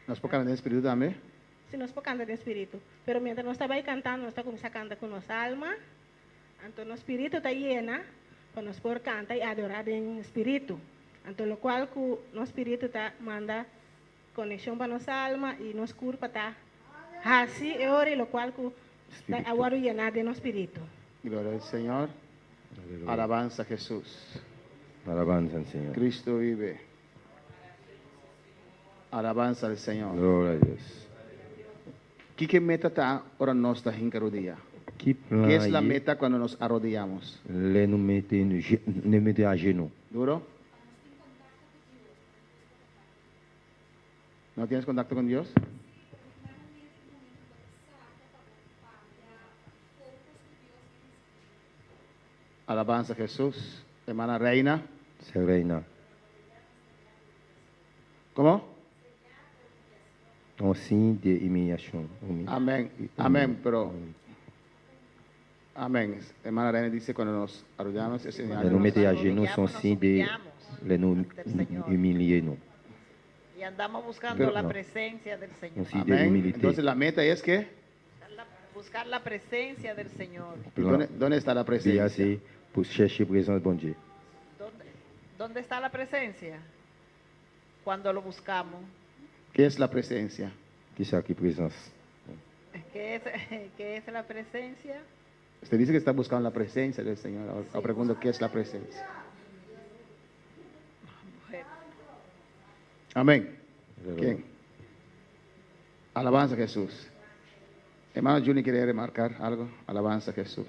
Nos puede cantar en espíritu también. Si nos puede cantar de espíritu, pero mientras nos estaba ahí cantando, nos está cantando con nos alma, entonces nuestro espíritu está llena, para nos poder cantar y adorar en espíritu. Entonces lo cual que nuestro espíritu está manda conexión para nuestra alma y nos curpa está así y ahora lo cual que está ahora llena de nuestro espíritu. Gloria al Señor. Alléluia. Alabanza a Jesús. Alabanza al Señor. Cristo vive. Alabanza al Señor. Gloria a Dios. ¿Qué meta está ahora nuestra rodilla? Qui plan ¿Qué es la y meta cuando nos arrodillamos? les nous mettez à genoux. ¿Duro? ¿No tienes contacto con Dios? Alabanza a Jesús. Hermana Reina. C'est reina. ¿Cómo? Un signe d'humiliation. Amén. Amén, pero... Amén. Hermana Reina dice cuando nos arrodillamos es señal. Les nous mettez à genoux sont signe de les nous humilier nous. Y andamos buscando Pero la no. presencia del Señor. Un signe de Amén. humilité. Entonces la meta es que... Buscar la presencia del Señor. ¿Dónde está la Bien, presencia? c'est pour chercher présence de bon Dieu. ¿Dónde está la presencia? Cuando lo buscamos. ¿Qué es la presencia? Qui c'est qui présence? ¿Qué es la presencia? Usted dice que está buscando la presencia del Señor. Ahora pregunto, ¿qué es la presencia? Amén. ¿Quién? Alabanza a Jesús. Hermano Juni, ¿quiere remarcar algo? Alabanza a Jesús.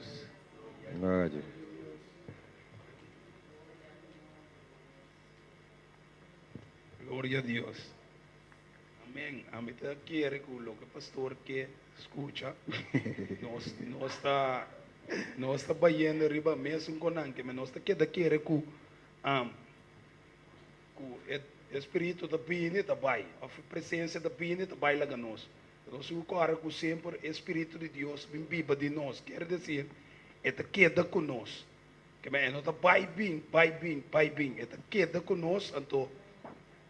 Gloria a Dieu. Gloria a Dios. Amén. A mí te quiere con lo que pastor que escucha, não está baiando arriba mesmo com que mas não está que daqui é com o espírito da pine tá vai, a presença da pine tá vai lá nós. Nós o cara com sempre o espírito de Deus vem viva de nós, quer dizer, está queda conosco. Que mas não está vai bem, está queda conosco, então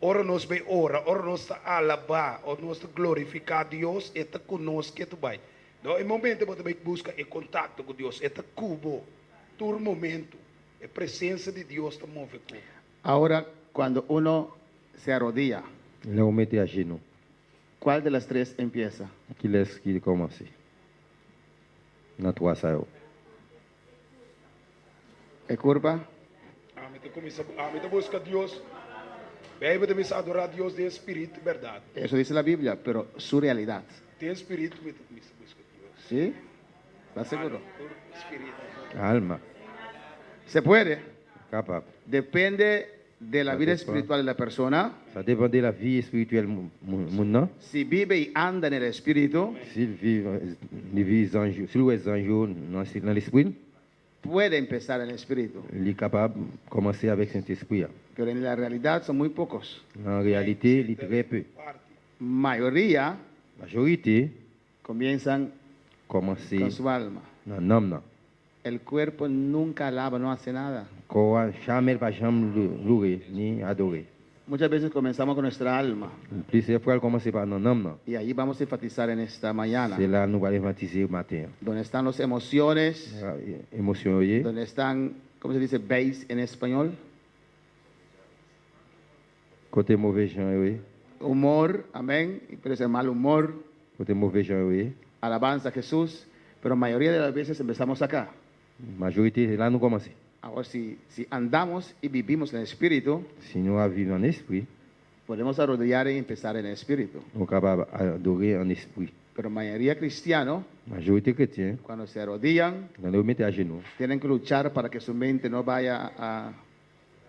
ora nós vai ora nós está alabar, ora nós está glorificar Deus, está conosco que tu vai. No, em momento você vai buscar o contato com Deus, está cubo, todo momento, a presença de Deus está move cubo. Ahora, cuando uno se arrodilla, Là, on mettait à genoux. ¿cuál de las tres empieza? Qui laisse qui commencer. Dans trois, ça y est. ¿Es curva? Te busca Deus. Bem, você vai adorar Deus de espírito e verdade. Eso dice la Biblia, pero su realidad. Tem espírito, você busca Deus. ¿Sí? ¿Estás seguro? Espírito. Alma. ¿Se puede? Capable. Depende de la Ça vida dépend. espiritual de la persona. Ça dépend de la vie spirituelle maintenant. Si vive y anda en el espíritu, S'il vit s'il est un jour dans l'esprit, puede empezar en el espíritu. il est capable de commencer avec Saint-Esprit. Pero en la realidad son muy pocos. En réalité, il est très peu. Mayoría La majorité comienzan commence con su alma. dans l'âme. El cuerpo nunca alaba, no hace nada. Corps jamais va jamais louer ni adorer. Muchas veces comenzamos con nuestra alma. Plusieurs fois, elle commence par dans l'âme. Y ahí vamos a enfatizar en esta mañana. C'est là nous allons baptiser matin. Donde están las emociones, Émotion, oui. donde están, ¿cómo se dice? Base en español. Côté mauvais gens, oui. Humor, amén. Y puede ser mal humor. Côté mauvais gens, oui. Alabanza a Jesús. Pero mayoría de las veces empezamos acá. Majorité, c'est là nous commençons. Ahora, si andamos y vivimos en el espíritu, Si nous vivons en esprit, podemos arrodillar y empezar en el espíritu. nous sommes capables d'adorer en esprit. Pero mayoría cristiano, Majorité chrétienne, cuando se arrodillan, nous nous mettons à genoux. tienen que luchar para que su mente no vaya a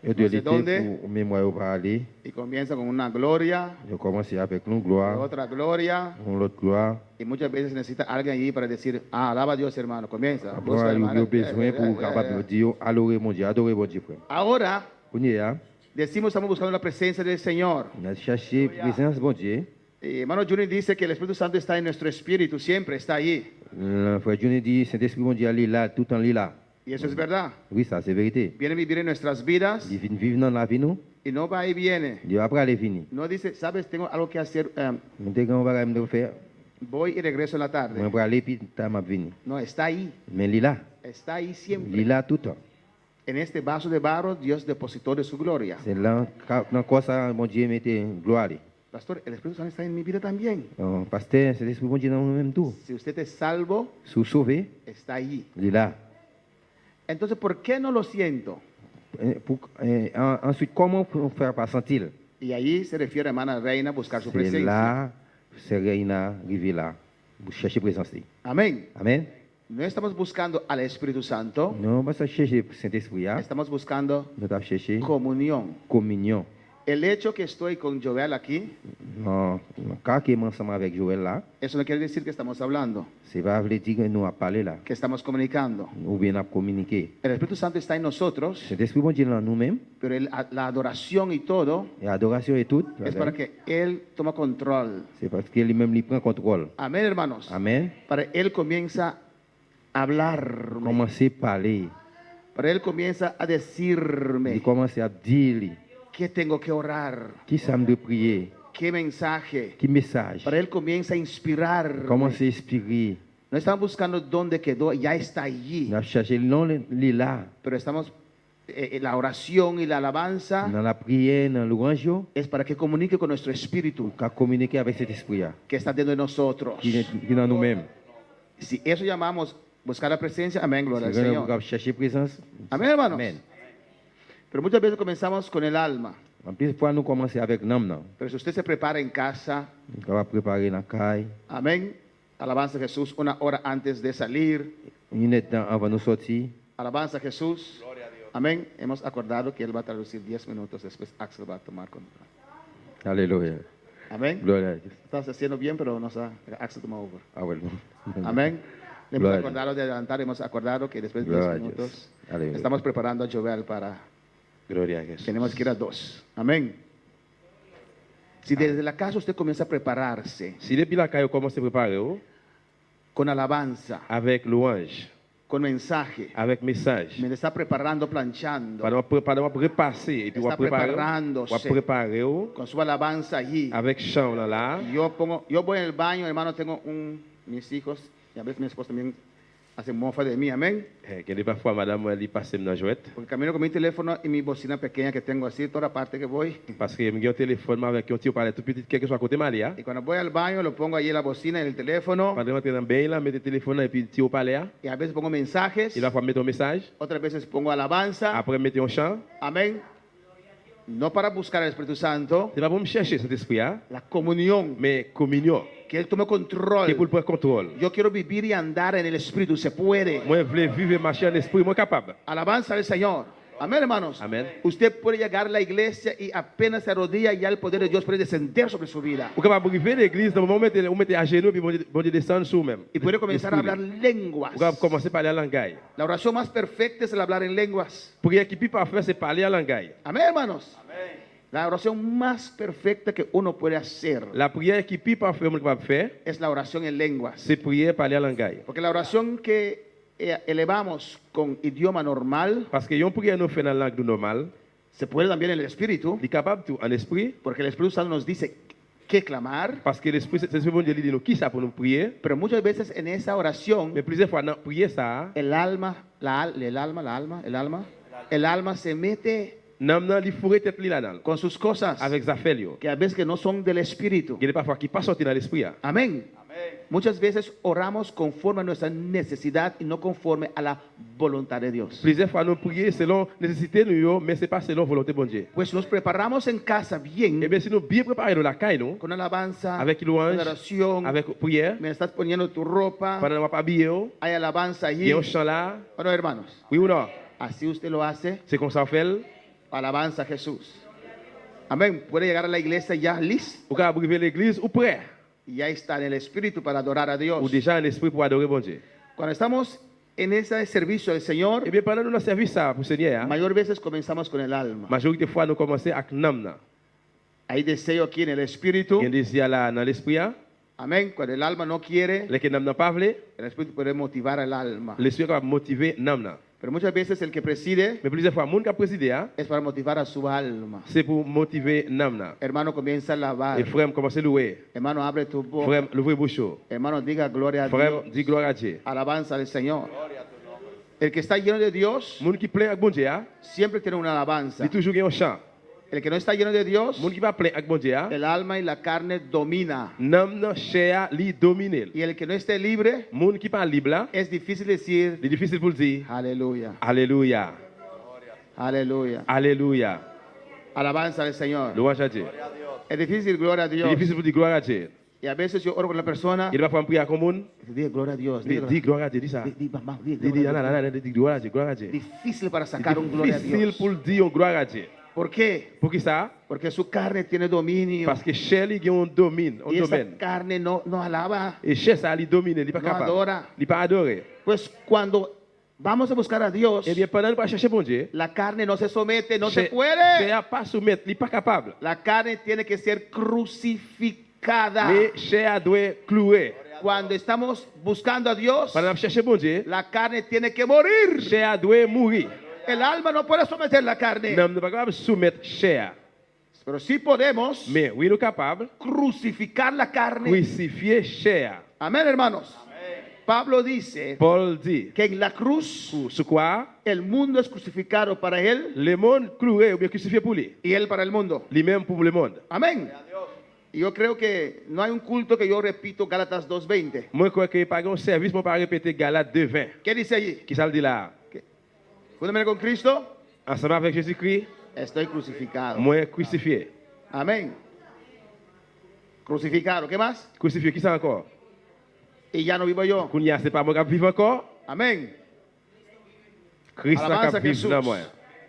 Et de no sé l'été dónde, pour mémoire parler, y comienza con una gloria, je commence avec une gloire, otra gloria, l'autre gloire. y muchas veces necesita alguien allí para decir, alaba a Dios, hermano, comienza. Après, busca, il y hermano. a besoin pour capable de dire, adorer mon Dieu, frère. Ahora On y est là, decimos, estamos buscando la presencia del Señor. on a cherché la présence de mon Dieu. Y hermano Juni dice que el Espíritu Santo está en nuestro espíritu, siempre está allí. Le frère Johnny dit, Saint-Esprit, mon Dieu, il est là, tout le temps il est là. Y eso es verdad. Oui, ça, c'est vérité. Viene a vivir en nuestras vidas Il vient vivre dans la vie, nous. y no va y viene. Dieu après, elle est finie. No dice, sabes, tengo algo que hacer, Maintenant, on va me faire, voy y regreso en la on tarde. va aller, puis tu m'as venu. No, está ahí, Mais il est là. está ahí Il est siempre. là tout le temps. En este vaso de barro, Dios depositó de su gloria. C'est là, dans quoi ça, mon Dieu, mettait gloire. Pastor, el Espíritu Santo está en mi vida también. Pasteur, Saint-Esprit, mon Dieu, dans nous-mêmes tout. Si usted es salvo, Sous sauvé, está allí. il est là. Entonces, ¿por qué no lo siento? Ensuite, comment faire pour sentir? Y allí se refiere, hermana Reina, a buscar su C'est presencia. là, c'est Reina, arrivé là, pour chercher présence. Amén. Amen. No estamos buscando al Espíritu Santo, Non, on va chercher Saint-Esprit, estamos buscando nous allons chercher comunión. communion. El hecho que estoy con Joel aquí, Non, quand on est ensemble avec Joël là, eso no quiere decir que estamos hablando, c'est pas veut dire que nous avons parlé là, que estamos comunicando. ou bien nous communiqué. El Espíritu Santo está en nosotros, Saint-Esprit, mon Dieu, dans nous-mêmes, pero la adoración y todo et l'adoration et tout, es para que Él toma control. c'est parce que lui-même, il prend contrôle. Amén, hermanos. Amen. Para Él comienza a hablarme. Commencer à parler. Para Él comienza a Il decirme commence à dire, qué tengo que orar, qui ça me de prier, qué mensaje. qui message, Para Él comienza a inspirar. comment s'inspirer. No estamos buscando dónde quedó, ya está allí. Nous avons cherché le nom, il est là. Pero estamos, la oración y la alabanza Dans la prière, dans l'orange, es para que comunique con nuestro espíritu qu'à communiquer avec cet esprit que está dentro de nosotros. qui est dans nous-mêmes. Si eso llamamos buscar la presencia, amén, gloria al Si nous Señor. avons cherché présence, Amén, hermanos. amen. Pero muchas veces comenzamos con el alma. En plus, fois, nous commençons avec l'âme. Non? Pero si usted se prepara en casa, On va préparer la caille. amén, alabanza a Jesús una hora antes de salir, Une temps avant de sortir. alabanza a Jesús, amén, hemos acordado que Él va a traducir 10 minutos después, Axel va a tomar control. Alléluia. Amén. Gloria a Dios. Estás haciendo bien, pero nos ha acceso over. Ah, bueno. Amén. Hemos Gloria a Dios. acordado de adelantar, hemos acordado que después de Gloria a 10 Dios. minutos Aleluya. estamos preparando a Jovel para... Gloria a Dios. Tenemos que ir a 2. Amén. Si desde la casa usted comienza a prepararse Si depuis la caille, commence à préparer, con alabanza, avec louange, con mensaje, avec message, me está preparando, planchando, para repasser, et puis on va está préparer, on va preparándose préparer, con su alabanza allí. avec chant là, Yo voy en el baño, hermano, tengo mis hijos, y a veces mi esposa también hace mofa de mí, amén. que parfois madame elle passe dans jouette, Porque camino con mi teléfono y mi bocina pequeña que tengo así, toda parte que voy. parce que j'ai un téléphone avec un petit parler tout petit, quelque soit à côté Malia. Y cuando voy al baño, lo pongo ahí en la bocina, en el teléfono. Pendant rentrer dans bain là, mettre le téléphone et puis petit au palais, Y a veces pongo mensajes, il va mettre un message, otras veces pongo alabanza. après mettre un chant. Amén. No para buscar al Espíritu Santo, C'est pas pour me chercher cet esprit, la comunión, mais communion, que Él tome control. qui pour le prendre contrôle. Yo quiero vivir y andar en el Espíritu, se puede. Moi, je veux vivre et marcher en esprit, moi capable. Alabanza al Señor. Amén, hermanos. Amen. Usted puede llegar a la iglesia y apenas se arrodilla y ya el poder de Dios puede descender sobre su vida. Ou capable de arriver à l'église, dans le moment où vous mettez à genoux, puis vous descendre sur vous-même. Y puede comenzar a hablar lenguas. Vous capable commencer à parler en langage. La oración más perfecta es el hablar en lenguas. Prière qui plus parfaite, c'est parler en langage. Amén, hermanos. La oración más perfecta que uno puede hacer La prière qui plus parfaite, on capable faire, es la oración en lenguas. c'est prier parler en langage. Porque la oración que elevamos con idioma normal Parce que yon prière nous fait dans la langue normale, se puede también en el espíritu, il est capable tout en esprit, porque el Espíritu Santo nos dice qué clamar, parce que l'esprit, c'est ce bon Dieu dit nous qui ça pour nous prier. pero muchas veces en esa oración Mais plusieurs fois dans prier ça, el alma se mete nam nan li fourré tête li là-dedans, con sus cosas avec affaires yo. que a veces que no son del espíritu. Il est parfois qui pas sorti dans l'esprit. Amén. Muchas veces oramos conforme a nuestra necesidad y no conforme a la voluntad de Dios. Plusieurs fois nous prier selon nécessité nous yo, mais c'est pas selon volonté bon Dieu. Pues nos preparamos en casa bien, Eh bien si nous bien préparés dans la caille nous, con alabanza, avec louange, con oración, avec prière, me estás poniendo tu ropa, pendant qu'on va habiller, hay alabanza il allí. y a un chant là, Bueno, hermanos, oui ou non? así usted lo hace, C'est comme ça on fait. alabanza a Jesús. Amén. Puede llegar a la iglesia ya listo Ou capable arriver à l'église ou prêt, y ya está en el espíritu para adorar a Dios. ou déjà en esprit pour adorer bon Dieu. Cuando estamos en ese servicio del Señor, Eh bien pendant notre service ça pour Seigneur, mayor veces comenzamos con el alma. majorité fois nous commencer avec namna. Hay deseo aquí en el espíritu. Il y a désir là dans l'esprit, Amén. Cuando el alma no quiere, les que namna pas vle, el espíritu puede motivar al alma. l'esprit capable motiver namna. Pero muchas veces el que preside Mais plusieurs fois monde qui présidé, es para motivar a su alma. c'est pour motiver namna. Hermano, comienza a alabar. Et frère commencer à louer. Hermano, abre tu boca. Frère, l'ouvrir bouche. Hermano, diga gloria a Frère, Dios. dis gloire à Dieu. Alabanza al Señor. El que está lleno de Dios Monde qui plein avec bon Dieu, siempre tiene una alabanza. il toujours gagne un chant. El que no está lleno de Dios, Monde qui va plein avec bon Dieu, el alma y la carne domina. namna chair li dominer. Y el que no esté libre, Monde qui pas libre là, es difícil decir c'est difficile pour le dire. aleluya, Alléluia. aleluya. Alléluia. Alabanza al Señor. Louange à Dieu. Es difícil, gloria a C'est Dios. difficile pour dire gloire à Dieu. Y a veces yo oro con la persona Il va faire prier comme monde. y digo gloria a Dios. Dis gloire à Dieu, dis ça. Mamá, di Dis gloria a Dios. dis gloire à Dieu, gloire à Dieu. Difícil para C'est sacar un gloria a difficile Dios. pour dire gloire à Dieu. ¿Por qué? Pour qui ça? Porque su carne tiene dominio. Parce que chair li gagne un domaine, un Y esa domaine. carne no alaba. Et chair ça li domine, il pas No capable. adora. Il pas adorer. Pues cuando vamos a buscar a Dios, Eh bien pendant nous pas chercher bon Dieu, la carne no se somete, no se chair puede. chair pas soumettre, il pas capable. La carne tiene que ser crucificada. Mais chair doit clouer. Cuando estamos buscando a Dios, Pendant nous chercher bon Dieu, la carne tiene que morir. chair doit mourir. El alma no puede someter la carne. Nous ne pas capable soumettre chair. Pero sí podemos Mais oui nous capable crucificar la carne. crucifier chair. Amén, hermanos. Pablo dice Paul dit, que en la cruz sur quoi el mundo es crucificado para él le monde cloué ou bien crucifié pour lui. y él para el mundo. Lui-même pour le monde. Amén. Y yo creo que no hay un culto que yo repito Gálatas 2:20. Moi, je crois que pas un service, moi, pas répéter Galates 2:20. ¿Qué dice allí? Qui ça le dit là? Júntame con Cristo, Ensemble avec Jésus-Christ, estoy crucificado. moi crucifié. Amén. Crucificado. ¿Qué más? Crucifié, qui ça encore? Y ya no vivo yo. Kounia, c'est pas moi qui vive encore. Amén. Christ Alabanza qui a Jesús. vive dans moi.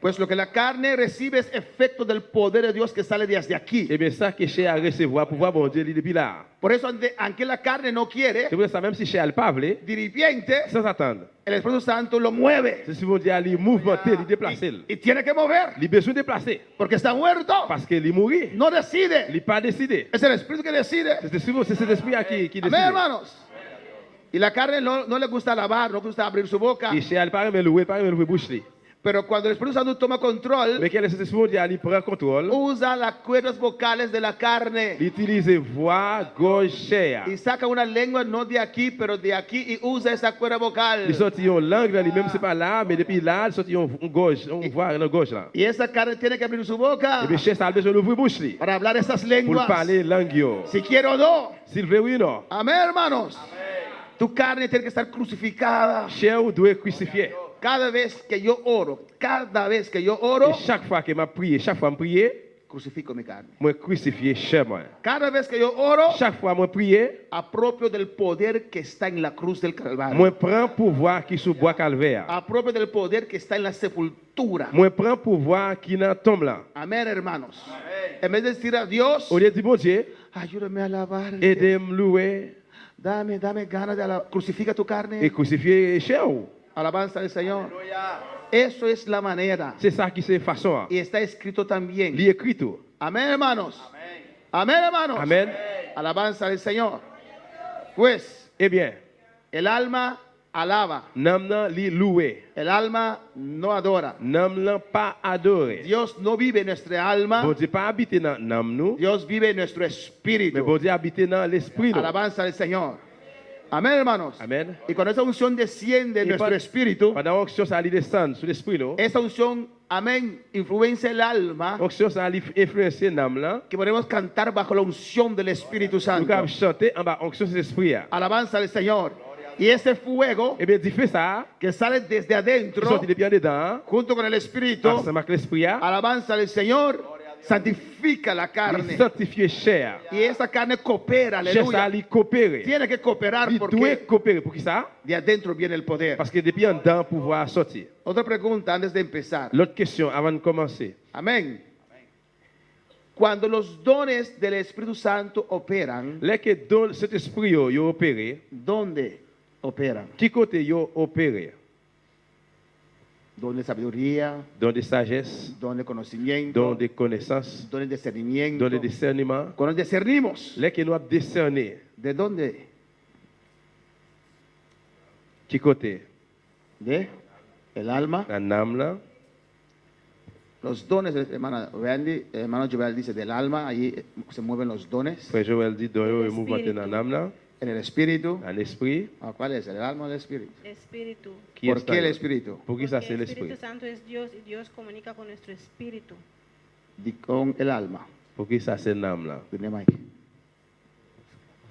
Pues lo que la carne recibe es efecto del poder de Dios que sale desde aquí. Eh bien, ça que chair a recevoir pouvoir bon Dieu li depuis là. Por eso, aunque la carne no quiere, C'est pour ça même si chair pas veut, de repente, sans attendre. el Espíritu Santo lo mueve C'est si bon Dieu li mouvementer, li déplacer. y tiene que mover Il besoin de déplacer porque está muerto. parce que li mourir. No decide. Il pas décidé. Es el Espíritu que decide. C'est cet esprit qui Amén, décide. hermanos. Y la carne no le gusta alabar, no le gusta abrir su boca. Et chair pas me louer, pas me louer bouche li. Pero cuando el Espíritu Santo toma control, Mais quel est cet esprit bon Dieu li prend contrôle. usa las cuerdas vocales de la carne Il utilise voix gauche chair. y saca una lengua no de aquí, pero de aquí y usa esa cuerda vocal. Il sorti une langue là, même c'est pas là, mais depuis là, il sorti une gauche, on voit dans gauche là. Y esa carne tiene que abrir su boca Et bien chair ça a besoin d'ouvrir bouche li para hablar esas pour lenguas. parler langue yo. Si quiero o no. S'il veut oui ou non. Amén, hermanos. Tu carne tiene que estar crucificada. Chair doit crucifier. Cada vez que yo oro, Et chaque fois que m'a prié, chaque fois me prier, crucifico mi carne. moi crucifier chair moi. Cada vez que yo oro, Chaque fois moi prier, apropio del poder que está en la cruz del Calvario. moi prends pouvoir qui sous bois calvaire. Apropio del poder que está en la sepultura. Moi prends pouvoir qui dans tombe là. Amén, hermanos. En vez de decir a Dios, Au lieu de dire bon Dieu, ayúdame a alabar. aidez-moi louer Dame ganas de alabar. Crucifica tu carne. et crucifier chair. Alabanza del Señor. Eso es la manera. C'est ça qui c'est façon. Y está escrito también. Li écrit tout. Amén, hermanos. Amén, hermanos. Amen. Alabanza del Señor. Pues, Eh bien, el alma alaba. nam nan li louer. El alma no adora. Nam nan pas adorer. Dios no vive en nuestra alma. Bon Dieu pas habiter dans nam nous, Dios vive en nuestro mais espíritu. bon Dieu habiter dans l'esprit nous. Alabanza del Señor. Amén, hermanos. Amen. Y cuando esa unción desciende en Y nuestro pa- espíritu, Pendant onction ça li descend sur l'esprit nous. esa unción, amén, influencia el alma, Onction ça li influencer nam là. que podemos cantar bajo la unción del Espíritu Nous Santo. capable chanter en bas onction cet esprit. Alabanza del Señor. Y ese fuego Eh bien, dit fait ça, que sale desde qui adentro, sorti depuis en dedans, junto con el Espíritu, ensemble avec l'esprit, alabanza del Señor, santifica la il carne. sanctifie chair. Y esa carne coopera, Chair ça aleluya. li coopérer. Tiene que cooperar Il doit porque coopérer pour qui ça? de adentro viene el poder. Parce que depuis en dedans pouvoir sortir. Otra pregunta antes de empezar. L'autre question avant de commencer. Amén. Cuando los dones del Espíritu Santo operan, Là que dans cet esprit yo opéré, ¿dónde operan? qui côté yo opéré? Don de sabiduría, Don de sagesse, don de conocimiento, don de connaissance, don de discernimiento. don de discernement. Cuando discernimos, Là que nous avons discerné, ¿de dónde? qui côté? De el alma. La âme là. Los dones, hermana Randy, hermano Joel dice del alma, allí se mueven los dones. Frère Joël dit don yo mouvement dans l'âme là, En el espíritu. en esprit. ¿Cuál es? ¿El alma o el espíritu? Espíritu. Qui ¿Por est qué el ça? espíritu? Pour qui ça Porque c'est el l'esprit? Espíritu Santo es Dios y Dios comunica con nuestro espíritu. Con el alma. Pour qui ça c'est l'âme là? Tiene Mike.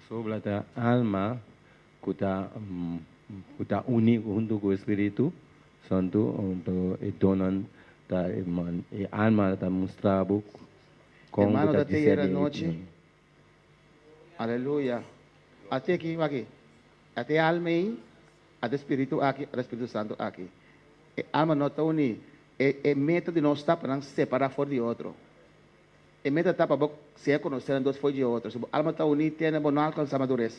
Sobre la alma kuta uni junto con el Espíritu Santo untuk donan ta alma ta mostrabo con Hermano, kuta date ayer anoche. Aleluya. Até aquí. Até alma aí, até espírito aqui, até Espírito Santo aqui. Alma não está unida. É meta de nós estar para separar fora de outro. É meta está para se conhecer dois fora de outro. Se a alma está unida, tem não alcança madurez.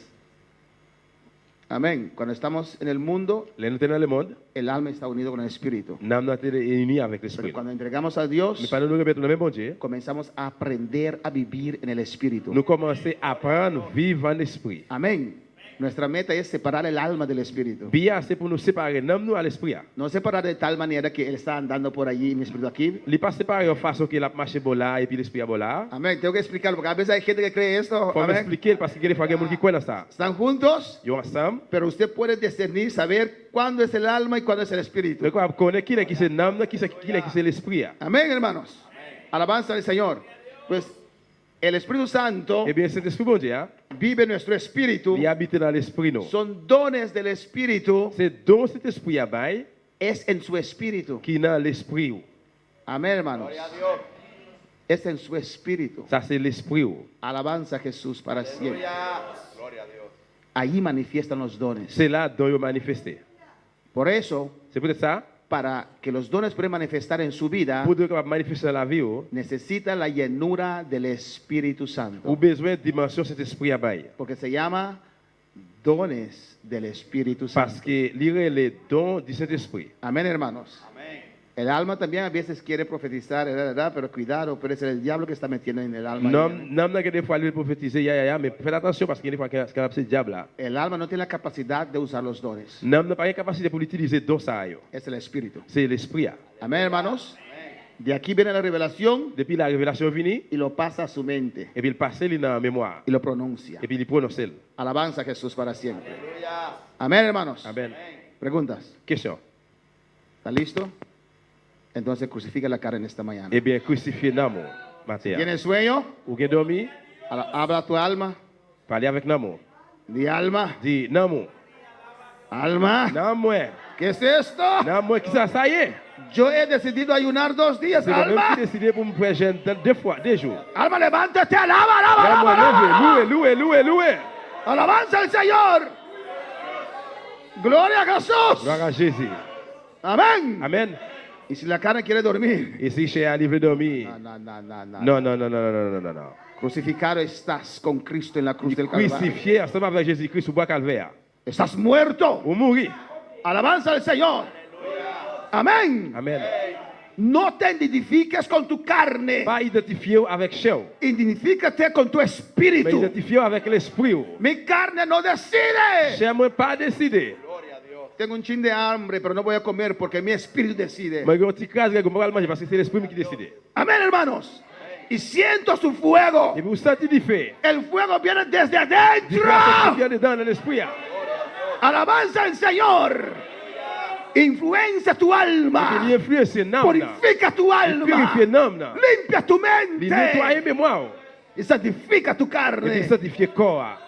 Amén. Cuando estamos en el mundo, el alma está unido con el espíritu. L'âme là est unie avec Pero l'esprit. cuando entregamos a Dios, Mais pas nous répétons le même bon Dieu. comenzamos a aprender a vivir en el espíritu. Nous commençons à apprendre à vivre en esprit. Amén. Nuestra meta es separar el alma del espíritu. Bien, c'est pour nous séparer l'âme nous à l'esprit. No separar de tal manera que él está andando por allí y mi espíritu aquí. Il pas séparer en façon qu'il a marché bon là et puis l'esprit a bon là. Amén. Tengo que explicarlo porque a veces hay gente que cree esto. Faut Amén. m'expliquer parce qu'il y a des fois qui croient dans ça. Están juntos, Ils ensemble. pero usted puede discernir, saber cuándo es el alma y cuándo es el espíritu. Mais quoi, connaître qui est qui c'est l'âme, qui c'est l'esprit. Amén, hermanos. Alabanza al Señor. Pues el Espíritu Santo Eh bien, cet esprit bon Dieu, vive en nuestro espíritu. il habite dans l'esprit nous. Son dones del espíritu. C'est dans cet esprit à bail Es en su espíritu. qui dans l'esprit. Amén, hermanos. Es en su espíritu. Ça c'est l'esprit. Alabanza a Jesús para siempre. Allí manifiestan los dones. C'est là dont il manifesté. Por eso, C'est peut-être ça. para que los dones puedan manifestar en su vida, pour de capable manifester la vie, necesita la llenura del Espíritu Santo. ou besoin de dimension cet esprit à bail. Porque se llama dones del Espíritu Parce Santo. que lire les dons du Saint-Esprit. Amén, hermanos. El alma también a veces quiere profetizar, ¿verdad? Pero cuidado, pero es el diablo que está metiendo en el alma. Non n'a que des fois il prophétiser mais faites attention parce qu'il y a des fois qu'il c'est diable là. El alma no tiene la capacidad de usar los dones. Non n'a pas la capacité pour utiliser dons ça yo. Es el Espíritu. C'est l'esprit. Amén, hermanos. De aquí viene la revelación Depuis la révélation venue, y lo pasa a su mente et puis il passe dans la mémoire, y lo pronuncia. et puis il prononce. Alabanza a Jesús para siempre. Amén, hermanos. Amen. Preguntas. Question. ¿Está listo? Entonces crucifica la carne esta mañana. Eh bien, crucifié l'amour, matin. ¿Tienes sueño? Ou bien dormi, Habla a tu alma. parlez avec l'amour. Di alma. Dis l'amour. Alma. L'amour. ¿Qué es esto? L'amour qui ça y est. Yo he decidido ayunar 2 días, C'est moi-même alma. qui ai décidé pour me faire jeûner 2 fois, 2 jours. Alma, levántate, alaba, alaba, L'amour, alaba, alaba. louez. Alabanza al Señor. Gloria a Jesús. Gloire à Jésus. Amén. Amen. Y si la carne quiere dormir. Et si j'ai arrivé dormir. Non. Crucificado estás con Cristo en la cruz del Calvario. Crucifié ensemble avec Jésus-Christ au bois calvaire. Estás muerto. Ou mourir. Alabanza al Señor. Amén. Amen. No te identifiques con tu carne. Pas identifié avec chair. Identifícate con tu Mais espíritu. identifié avec l'esprit. Mi carne no decide. Chair moi pas décidé. Tengo un chin de hambre, pero no voy a comer porque mi espíritu decide. Mais quand tu crases, je vais manger parce que c'est l'esprit qui décide. Amén, hermanos. Y siento su fuego. Et vous sentez du feu. El fuego viene desde Du adentro. feu qui vient dedans dans l'esprit. Alabanza al Señor. Influencia tu alma. Il influence l'âme. Purifica tu Il alma. purifie l'âme. Limpia tu Il nettoie mente. mémoire. Y santifica tu Et il carne. sanctifie corps.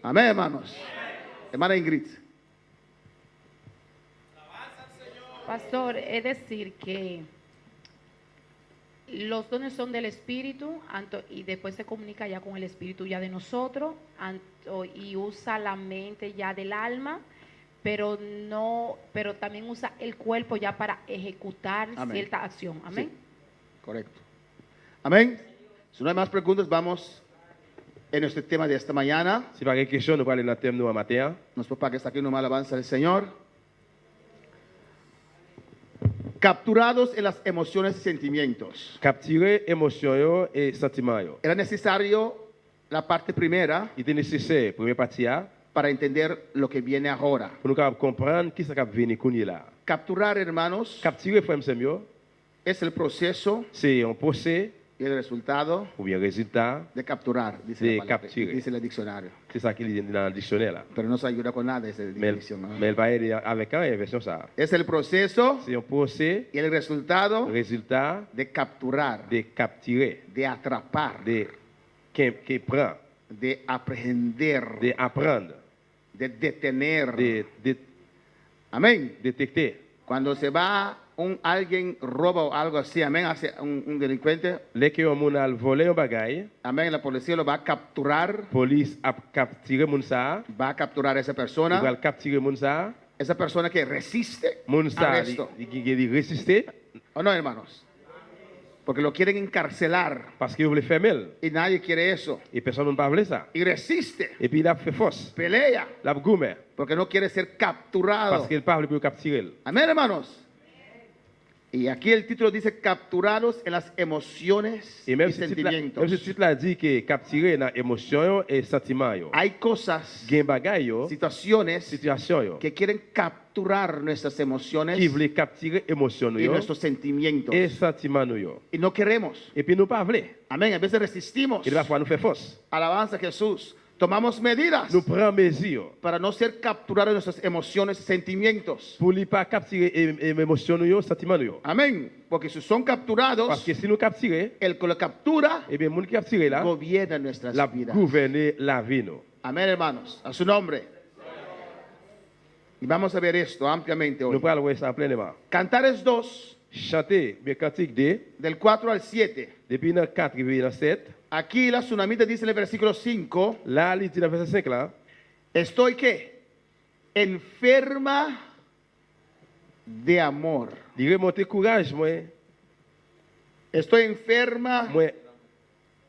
Amén, hermanos. Hermana Ingrid. Pastor, es decir que los dones son del Espíritu y después se comunica ya con el Espíritu ya de nosotros y usa la mente ya del alma, pero también usa el cuerpo ya para ejecutar Amén. cierta acción. Amén. Sí, correcto. Amén. Si no hay más preguntas, vamos en nuestro tema de esta mañana. Si pas de questions, nous parlons dans le thème de matin. Nuestro papá que está aquí, nomás alabanza del Señor. Capturados en las emociones y sentimientos. Capturer émotion et sentiment. Era necesario la parte primera Il était nécessaire, première partie, para entender lo que viene ahora. pour nous comprendre qui ça va venir là. Capturar, hermanos, Capturer, frère Samuel, es el proceso c'est un procès y el resultado ou bien résultat. de capturar, dice, De la palabra, capturer. dice el diccionario. C'est ça qu'il dit dans le dictionnaire là. Pero no se ayuda con nada esa Mais, definición, ¿no? mais elle va aider avec un version ça. Es el proceso C'est un procès, y el resultado résultat de capturar, de capturer, de atrapar, de qui prend, de aprehender, de apprendre, de detener. de Amén. détecter. Cuando se va alguien roba o algo así, amén, hace un delincuente, Dès que un monde a volé un bagage, amén, la policía lo va a capturar, police a capturé moun ça, va a capturar a esa il va persona, capturer moun ça, esa persona que resiste moun ça, arresto. il résister ¿O no, hermanos? Porque lo quieren encarcelar parce qu'il voulait faire mal. y nadie quiere eso. Et personne ne parle ça. Y resiste, Et puis il a fait force, pelea, la gourmet, porque no quiere ser parce capturado. qu'il parle pour capturer. Amén, hermanos. Y aquí el título dice capturados en las emociones Et y même si tu sentimientos. l'as dit que capturer dans émotion et sentiment yo. Hay cosas, Gen bagay yo, situaciones situation yo, que quieren capturar nuestras emociones qui voulait capturer émotion y yo nuestros sentimientos. et sentiment yo. Y no queremos. Et puis nous pas voulez. Amén. A veces resistimos. Et la fois nous fait force. Alabanza a Jesús. Tomamos medidas Nous prenons mesure para no ser capturados en nuestras emociones y sentimientos. pour ne pas capturer émotion yo, sentiment yo. Amén. Porque si son capturados, Parce que si nous capturer, el que lo captura eh bien moun qui capturer là, gobierna nuestras la vidas. gouverner la vie nous. Amén, hermanos. A su nombre. Y vamos a ver esto ampliamente hoy. Nous prenons voir ça pleinement. Cantares 2, Chanter mes cantiques del 4 al 7. depuis dans 4 et dans 7. Aquí la tsunamita dice en el versículo 5, Là, il dit dans verset 5 là, estoy ¿qué? Enferma de amor. Li remonte courage moi. Estoy enferma. Moi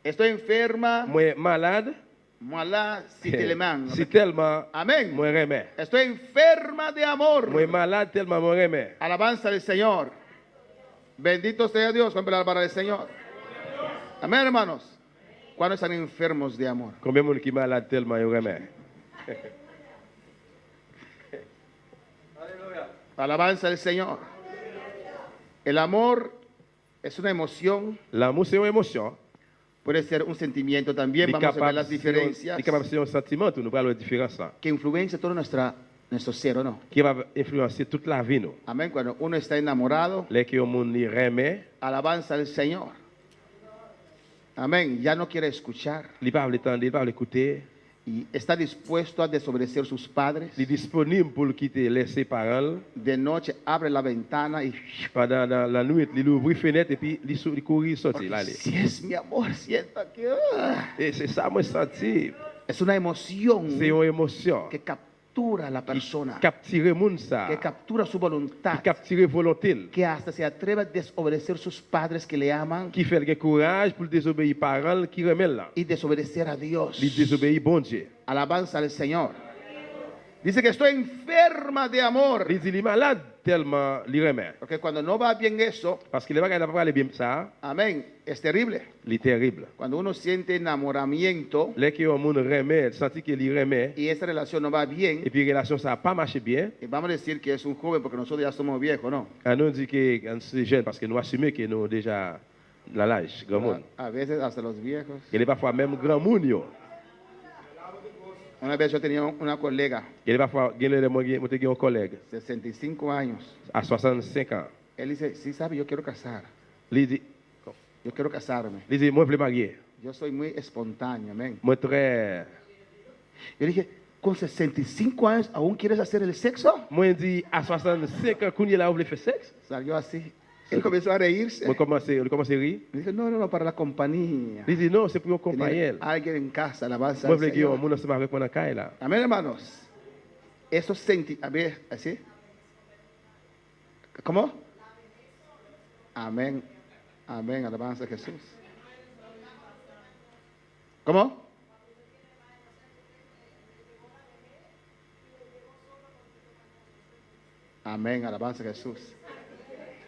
Estoy enferma. moi malade. Moi là, si tellement. Si tellement. Amén. Moi remè. Estoy enferma de amor. Moi malade tellement moi remè. Alabanza del Señor. Bendito sea Dios. Vamos a hablar para el Señor. Amén, hermanos. ¿Cuándo están enfermos de amor? Combien moun ki malade tellement yo remè? Alabanza del Señor. El amor es una emoción. L'amour c'est une émotion. Puede ser un sentimiento también. Vamos a ver las diferencias. Il capable de ser un sentiment, nous parlons de différence. Que influencia todo nuestro ser, ¿o no? Qui va influencer toute la vie nous. Amén. Cuando uno está enamorado. Les qui au monde li remè. Alabanza del Señor. Amén. Ya no quiere escuchar. Il pas l'étendre, il pas l'écouter. Y está dispuesto a desobedecer sus padres. Il est disponible pour le quitter, laisser parole. De noche abre la ventana y pendant la nuit, il ouvre la fenêtre et puis il courir sortir là. Si es mi amor, siento que et c'est ça moi senti. Es una emoción. C'est une émotion. Que captura a la persona. Capture moun ça. Que captura su voluntad. Capture volonté. Que hasta se atreve a desobedecer sus padres que le aman. Qui fait le courage pour désobéir parole qui remet là. Y desobedecer a Dios. Il désobéit bon Dieu. Alabanza al Señor. Dice que estoy enferma de amor. Il dit il est malade tellement il remet. Porque cuando no va bien eso. Parce que le bagage n'a pas bien ça. Amén. Es terrible. Il est terrible. Cuando uno siente enamoramiento. Les qui au monde remet, senti que il remet. Y esa relación no va bien. Et puis relation ça a pas marché bien. Y vamos a decir que es un joven porque nosotros ya somos viejos, ¿no? On dit que c'est jeune parce que nous assumons que nous déjà l'âge grand monde. A veces hasta los viejos. Il est parfois même grand monde yo. Una vez yo tenía una colega. Il est parfois un collègue. 65 años. À 65 ans. Él dice, sí sabe, yo quiero casar. Il dit, yo quiero casarme. Il dit, moi je veux marier. Yo soy muy espontáneo, amén. Moi très. Yo dije, con 65 años aún quieres hacer el sexo? Moi dit, à 65 ans, quand il a voulu faire sexe. Salió así. Él comenzó a reírse. Moi commencé a rire. Dije, no, para la compañía. Il dit, non, c'est pour un compagnon. Alguien en casa, alabanza Moi al je veux que Señor. un monde se marie pour la caille là. Amén, hermanos. Esos a ver, así. ¿Cómo? Amén. Amén, alabanza a Jesús. ¿Cómo? Amén, alabanza a Jesús.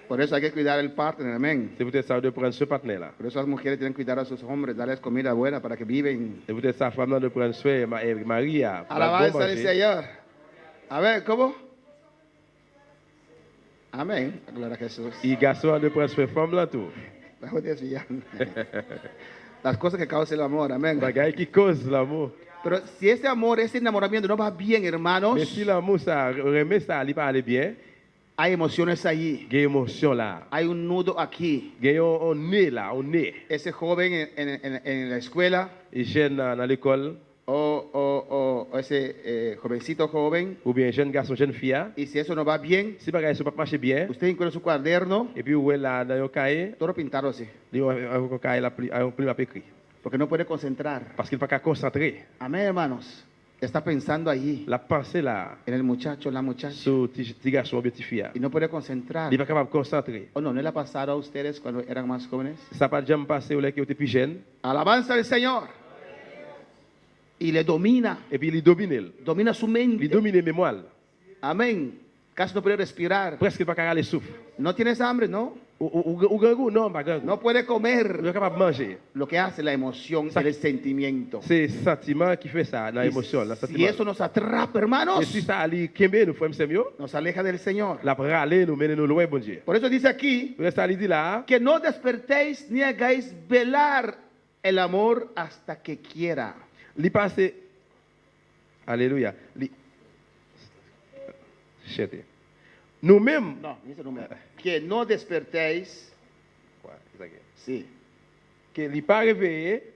Por eso hay que cuidar al partner, amén. C'est peut-être ça de prendre ce partenaire là. Por eso las mujeres tienen que cuidar a sus hombres, darles comida buena para que viven. C'est peut-être ça femme de prendre soin Maria. Alabanza al Señor. A ver, ¿cómo? Amén. Gloria a Jesús. Y garçon de prendre soin femme là tout. Estamos desviando. Las cosas que causan el amor, amén. Bagaille qui cause l'amour. Pero si ese amor, ese enamoramiento no va bien, hermanos. Mais si l'amour ça remet ça, il pas aller bien. Hay emociones allí. Hay emoción là. Hay un nudo aquí. Hay un nez là, un nez. Ese joven en la escuela. Y jeune dans l'école. O ese jovencito joven. Ou bien jeune garçon, jeune fille. Y si eso no va bien. Si bagaille ça pas marcher bien. Usted encuentra su cuaderno. Et puis ouais là dans un cahier. Todo pintado así. Un cahier là un plume à écrit. Porque no puede concentrar. Parce qu'il pas qu'à concentrer. Amén, hermanos. Está pensando allí. La pensée là. En el muchacho, la muchacha. Su petit garçon, petit fille. Y no puede concentrar. Il pas capable de concentrer. ¿O no le ha pasado a ustedes cuando eran más jóvenes? Ça pas jamais passé ou là qui était plus jeune. Alabanza al Señor. Y le domina. Et puis il domine. Domina su mente. Il domine mémoire. Amén. Casi no puede respirar. Presque pas capable de souffle. No tienes hambre, ¿no? Non, no puede comer. No capable de manger. Lo que hace la emoción es el sentimiento. C'est sentiment qui fait ça, la émotion, la sentiment. Si eso nos atrapa, hermanos. Et si ça ali kembe nous frères mieux, nos aleja del Señor. La rale nous mène nous loin bon Dieu. Por eso dice aquí que no despertéis ni hagáis velar el amor hasta que quiera. Li passe Alléluia. Li chete. Nous-mêmes. No, dice nous-mêmes. Que no despertéis. Sí. Que li pas réveillé.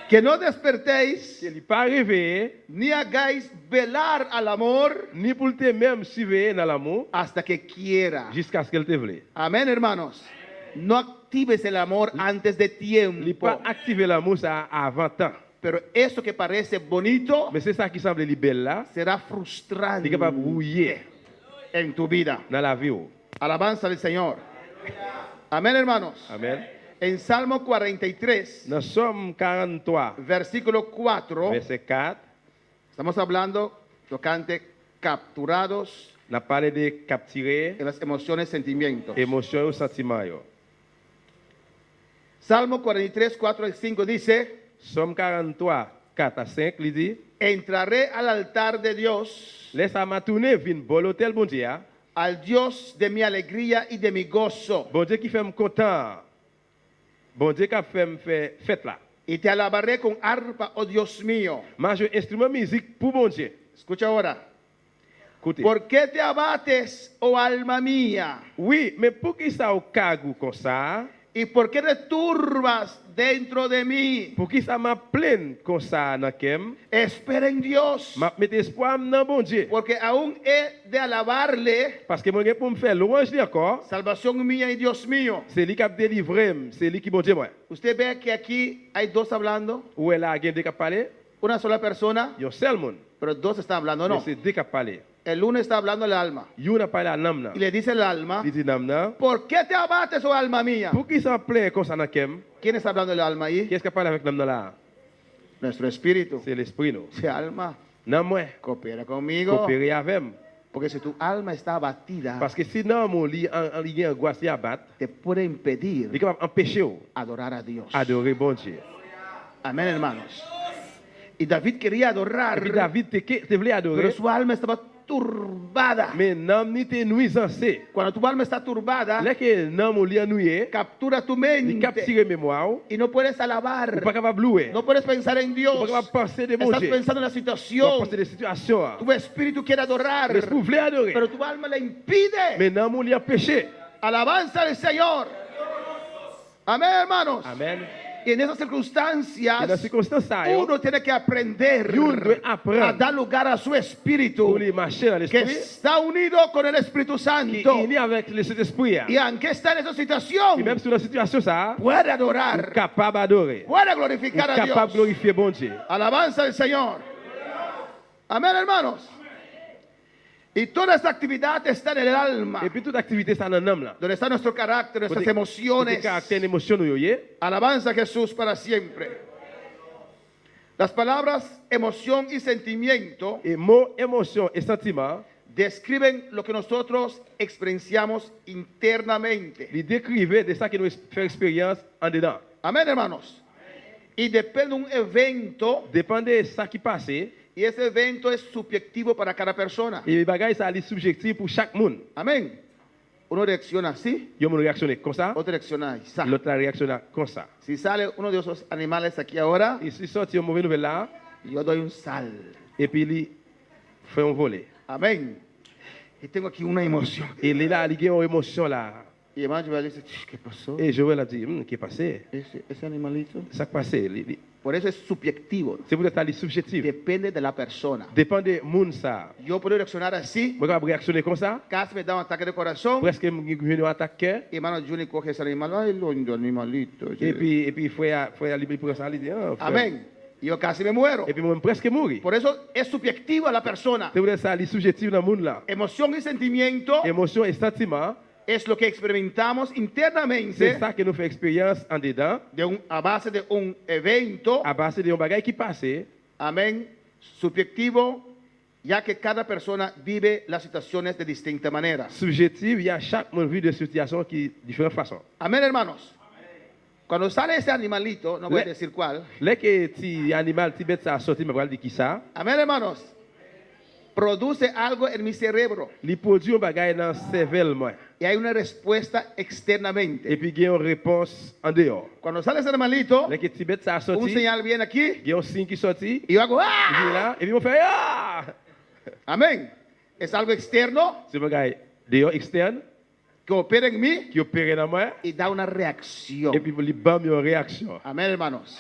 Que no despertéis. Que li pas réveillé. Ni hagáis velar al amor. Ni pour te même surveiller dans l'amour. Hasta que quiera. Jusqu'à ce qu'elle te vle. Amén, hermanos. No actives el amor antes de tiempo. Li pas activer l'amour ça avant temps. Pero eso que parece bonito Mais c'est ça qui semble libelle là. será frustrante Il est capable de rouiller en tu vida. dans la vie. Alabanza del Señor. Amén, hermanos. Amen. En Salmo 43, Dans Somme 43, versículo 4, verset 4, estamos hablando tocante capturados on a parlé de capturer en las emociones, sentimientos. émotion ou sentiment. Yo. Salmo 43, 4 y 5 dice, Somme 43, 4 à 5, il dit, entraré al altar de Dios, laisse-moi tourner, vin bon l'hôtel, bon Dieu. al Dios de mi alegría y de mi gozo, Bon Dieu qui fait me content. Bon Dieu qui fait me faire fête là. y te alabaré con arpa, oh Dios mío. Moi, je instrument musique pour bon Dieu. Escucha ahora. Écoutez. ¿Por qué te abates, oh alma mía? Oui, mais pour qui ça au cagou comme ça? ¿Y por qué te turbas dentro de mí? Pour qui ça m'a plein comme ça dans kem? Espera en Dios, M'a met espoir dans bon Dieu. porque aún he de alabarle, Parce que moi pour me faire louange li encore, salvación mía y Dios mío. c'est lui qui a délivré, c'est lui qui bon Dieu moi. Usted ve que aquí hay dos hablando, Où est là gen de qui parler? una sola persona, Yo seul monde. pero dos están hablando, Mais no. c'est deux qui parler. El uno está hablando al alma Yo n'a parlé à l'âme. y le dice el alma, Il dit l'âme. ¿por qué te abates, oh alma mía? Pour qui ça plein comme ça dans kem? ¿Quién está hablando del alma ahí? Qu'est-ce qui parle avec l'âme là? Nuestro espíritu. C'est l'esprit nous. Si alma, Non moi. coopera conmigo, Coopérer avec moi. porque si tu alma está abatida, Parce que sinon mon lit en ligne angoisse à battre, te puede impedir il est capable empêcher adorar a Dios. adorer bon Dieu. Amén, hermanos. Y David quería adorar, Et puis David te voulait pero adorer, su alma estaba turbada. mais n'am ni te nuisance. Cuando tu alma está turbada, Là que n'am mon lit ennuyé, captura tu il mente capture mémoire, y no puedes ou alabar, pas capable louer. no puedes pensar en Ou Dios. pas capable penser de bon Estás Dieu. pensando en la Ou situación. penser des situations. Tu espíritu quiere adorar, L'esprit voulait adorer, pero tu alma le impide. mais n'am mon lit empêché. Alabanza al Señor. Amén, hermanos. Amen. Y en esas Et dans circunstancias, ces circonstances, uno tiene que aprender Uno debe a aprender dar lugar a su espíritu, pour les marcher dans que l'esprit, está unido con el Espíritu qui Santo. est unis avec le Saint-Esprit. Y aunque está en esa Et situación, même sur la situation, ça, puede il est adorar, capable d'adorer. puede Il est glorificar a capable de Dios. glorifier bon Dieu. Alabanza al Señor. Amén, hermanos. Y toda esta actividad está en el alma, Et puis toute activité, ça dans l'âme là. donde está nuestro carácter, nuestras Côté emociones. caractère, émotion, nous y est. Alabanza a Jesús para siempre. Las palabras emoción y sentimiento Et mots, émotion et sentiment, describen lo que nosotros experienciamos internamente. il décrivait de ça qui nous fait expérience en dedans. Amén, hermanos. Y depende de un evento, Dépend de ça qui passe. y ese evento es subjetivo para cada persona. Et les bagages, ça est subjectif pour chaque monde. Amén. Uno reacciona así, Il y a une réaction comme ça, otro reacciona así. l'autre réaction comme ça. Si sale uno de esos animales aquí ahora, Et si sorti une mauvaise nouvelle là, yo doy un sal. et puis il fait un volet. Amén. Y tengo aquí una emoción. Et il est là, il y a une émotion là. Y hermano Joel dice, ¿qué pasó? Et Joël a dit, qu'est-ce qui est passé? Ese animalito. Ça qui est passé. Por eso es subjetivo. C'est pour être subjectif. Depende de la persona. Dépend de monde ça. Yo puedo reaccionar así, Moi, je vais réactionner comme ça. casi me da un ataque de corazón. Presque je vais attaquer. Y hermano Juni coge ese animal, ay, lindo animalito. Et puis, frère libre pour ça, il dit, ah, frère. Amén. Y yo casi me muero. Et puis, moi, presque mourir. Por eso es subjetivo a la persona. C'est pour ça, il est subjectif dans le monde là. Emoción y sentimiento Émotion et sentiment, es lo que experimentamos c'est internamente ça qui nous fait expérience en dedans, a base de un evento. à base de un bagage qui passe. Amén. Subjetivo, ya que cada persona vive las situaciones de distinta manera. Subjectif, il y a chaque monde vit des situations qui différentes façons. Amén, hermanos. Cuando sale ese animalito, no voy a decir cuál. Là que ti animal, ti bête ça sorti, mais voilà qui ça. Amén, hermanos. Produce algo en mi cerebro Il produit un bagage dans le cerveau moi. y hay una respuesta externamente. Et puis il y a une réponse en dehors. Cuando sale ese animalito, Là que ti bête ça un sorti, señal viene aquí il y a un signe qui sorti. y yo hago Il ¡ah! est là, et puis on fait ah! Amén. Es algo externo C'est un bagage dehors externe que opera en mí qui opère dans moi. y da una reacción. Et puis il bombe une réaction. Amén, hermanos.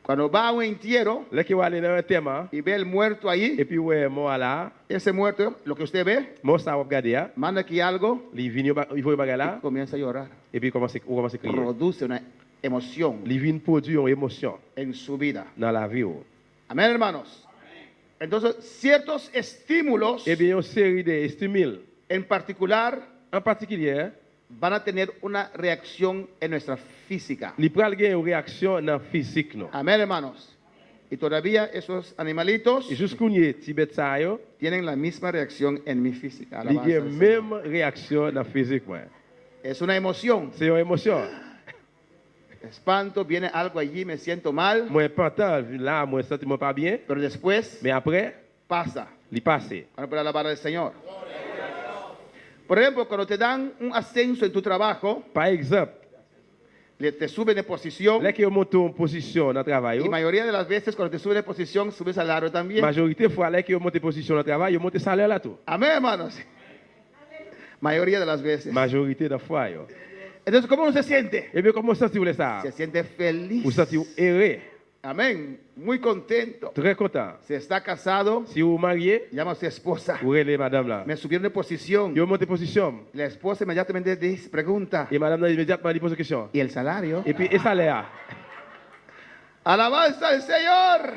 Cuando va a un entierro Là que va aller dans un thème, y ve el muerto ahí, et puis ouais, moi là, ese muerto, lo que usted ve, moi ça va regarder, manda aquí algo il vient il voit bagage y là, comienza a llorar. et puis il commence à crier. Produce una emoción li vin produit une émotion en su vida. dans la vie. Amén, hermanos. Entonces, ciertos estímulos Eh bien, une série de stimuli, en particular en particulier, van a tener una reacción en nuestra física. li pral gen une réaction dans physique non. Amén, hermanos. Y todavía esos animalitos Et jusqu'où y tibet sa yo, tienen la misma reacción en mi física. li Alabanza gen al Señor. même réaction dans physique moi. Es una emoción. C'est une émotion. Espanto, viene algo allí, me siento mal, Moi pantan là, moi sentiment pas bien, pero después mais après, pasa. li passe. Ahora para alabar al Señor. Por ejemplo, cuando te dan un ascenso en tu trabajo, Par exemple, te suben de posición. là que monte en position dans travail, Y mayoría de las veces cuando te suben de posición, subes salario también. majorité fois là que monte position dans travail, monte salaire là tout. Amén, hermanos. Mayoría de las veces. Majorité de fois yo. Entonces, ¿cómo uno se siente? Eh bien, comment sentez-vous ça? Se siente feliz. Vous sentez-vous heureux, Amén. Muy contento. très content. Se está casado, Si vous mariez, llama a su esposa. vous relevez madame là. Me subieron de posición. Yo monte position. La esposa inmediatamente pregunta, Et madame là immédiatement lui pose une question. ¿y el salario? Et puis, et salaire? Alabanza al Señor.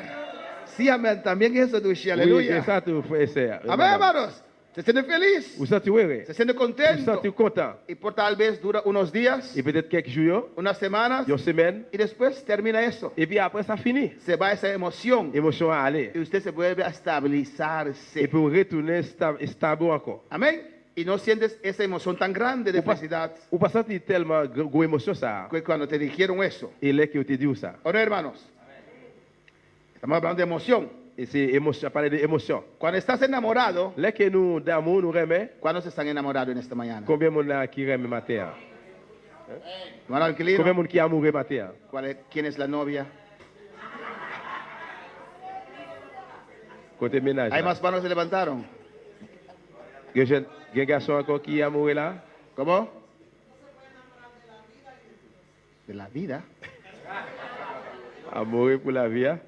Sí, amén. También eso, Dushi. Oui, Aleluya. c'est ça tout, frère, c'est. Amén, hermanos. Se siente feliz. Vous sentez heureux? Se siente Vous contento. sentez content? Y por tal vez dura unos días, Et peut-être quelques jours, unas semanas, une semaine, y después termina eso. et puis après ça finit. Se va esa emoción. Émotion à aller. Y usted se vuelve a Et estabilizarse. pour retourner stable encore. Amén. Y no sientes esa emoción tan grande de felicidad Ou pas sentir tellement gros émotion ça. que cuando te dijeron eso. Et là que te dit ça. ¿O no, hermanos? Estamos hablando de emoción. Et c'est émotion, parler de émotion. Cuando estás enamorado, Là que nous d'amour nous remet, ¿cuántos están enamorados en esta mañana? combien de monde là qui remet matin? Hermano Alquilino, Combien de monde qui amoureux matin? ¿quién es la novia? Côté ménage. Hay más manos se levantaron. Il y a un garçon encore qui est amoureux là? ¿Cómo? De la vida. Amoureux pour la vie. Hein?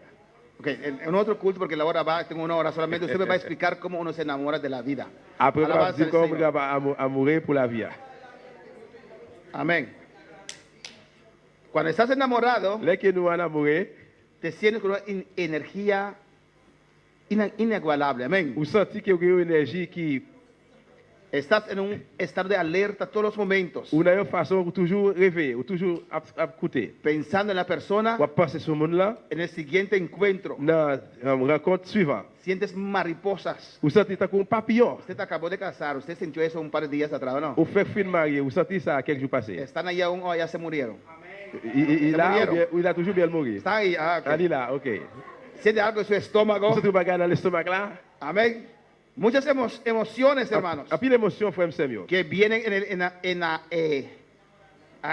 Ok, en otro culto, porque la hora va, tengo una hora solamente, usted me va a explicar cómo uno se enamora de la vida. Après, on va Alabanza dire al comment Señor. on va amoureux pour la vie. Hein? Amén. Cuando estás enamorado, Là que nous sommes amoureux, te sientes con una energía inigualable. Amén. vous sentez que vous avez une énergie qui, Estás en un estado de alerta todos los momentos, ou une façon, ou toujours rêver, ou toujours à écouter. pensando en la persona, Ou penser sur le monde là, en el siguiente encuentro. dans la rencontre suivante. Sientes mariposas. Vous sentez comme un papillon. Usted acabó de casar, usted sintió eso un par de días atrás, ¿o no? Ou fait fin marié, vous sentez ça quelques jours passés. Están ahí aún o ya se murieron. Il a, murieron. il a toujours bien mourir. Están ahí, ah, ok. Il est là, ok. Siente algo en su estómago. Vous sentez bagarre dans l'estomac là? Amén. Muchas emociones, hermanos, A puis l'émotion, frère Samuel, que vienen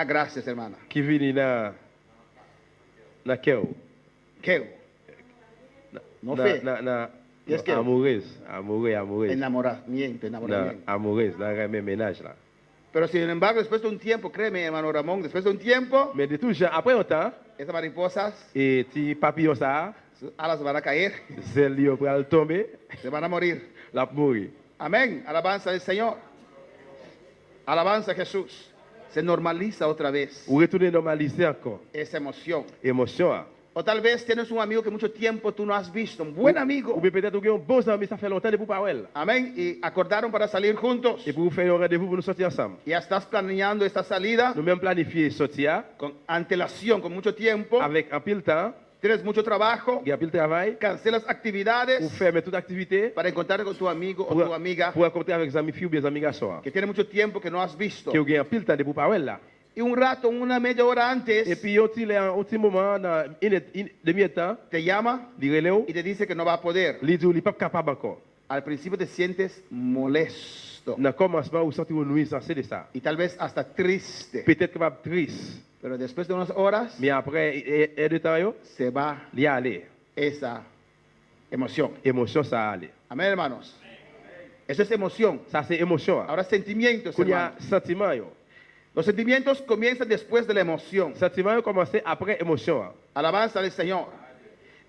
gracias, hermana. qui vient dans cœur. ¿Qué? No fe. ¿Y es qué? Amoureuse, amoureuse. Enamoramiento. Amoureuse, dans le même ménage là. Pero sin embargo, después de un tiempo, créeme, hermano Ramón, después de un tiempo, Mais de tout genre, après un temps, esas mariposas, et petit papillon ça, sus alas van a caer, c'est lui pour aller tomber, se van a morir. la mourir. Amén. Alabanza al Señor. Alabanza a Jesús. Se normaliza otra vez Ou retourner normaliser encore. esa emoción. Émotion. Hein. O tal vez tienes un amigo que mucho tiempo tú no has visto, un buen amigo. Ou bien peut-être que un bon ami, ça fait longtemps de vous parler. Amén. Y acordaron para salir juntos. Et pour vous faire un rendez-vous pour nous sortir ensemble. Ya estás planeando esta salida Nous même planifier sortir con antelación, con mucho tiempo. avec un pile temps, Tienes mucho trabajo. il y a pile travail, Cancelas actividades pour faire toute activité, para encontrar con tu amigo o tu amiga pour rencontrer avec des amis filles ou des amis garçons. que tiene mucho tiempo que no has visto. Que vous avez un pile temps de vous parler là. Y un rato, una media hora antes, Et puis, un petit moment, dans demi-temps, te llama il relève, y te dice que no va a poder. il dit, il n'est pas capable encore. Al principio te sientes molesto Dans le commencement, vous sentez une nuisance de ça. y tal vez hasta triste. Peut-être que va triste, Pero después de unas horas mais après, et de temps, se va il y a aller. esa emoción. Émotion, ça aller. Amén, hermanos. Eso es emoción. Ça, c'est émotion. Ahora sentimientos, Il y a hermanos. sentiment. Yo. Los sentimientos comienzan después de la emoción. Sentiment commence après émotion. Alabanza al Señor.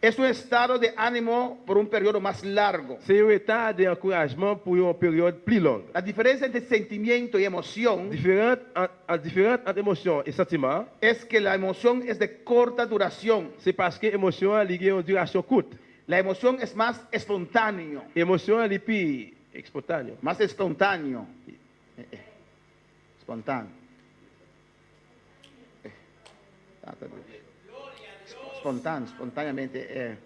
Es un estado de ánimo por un periodo más largo. C'est un état d'encouragement pour une période plus longue. La diferencia entre sentimiento y emoción Différente entre émotion et sentiment, es que la emoción es de corta duración. c'est parce que émotion a une duration courte. La emoción es más espontáneo. Émotion est plus spontanée. Más espontáneo. Espontáneo. Espontáneamente.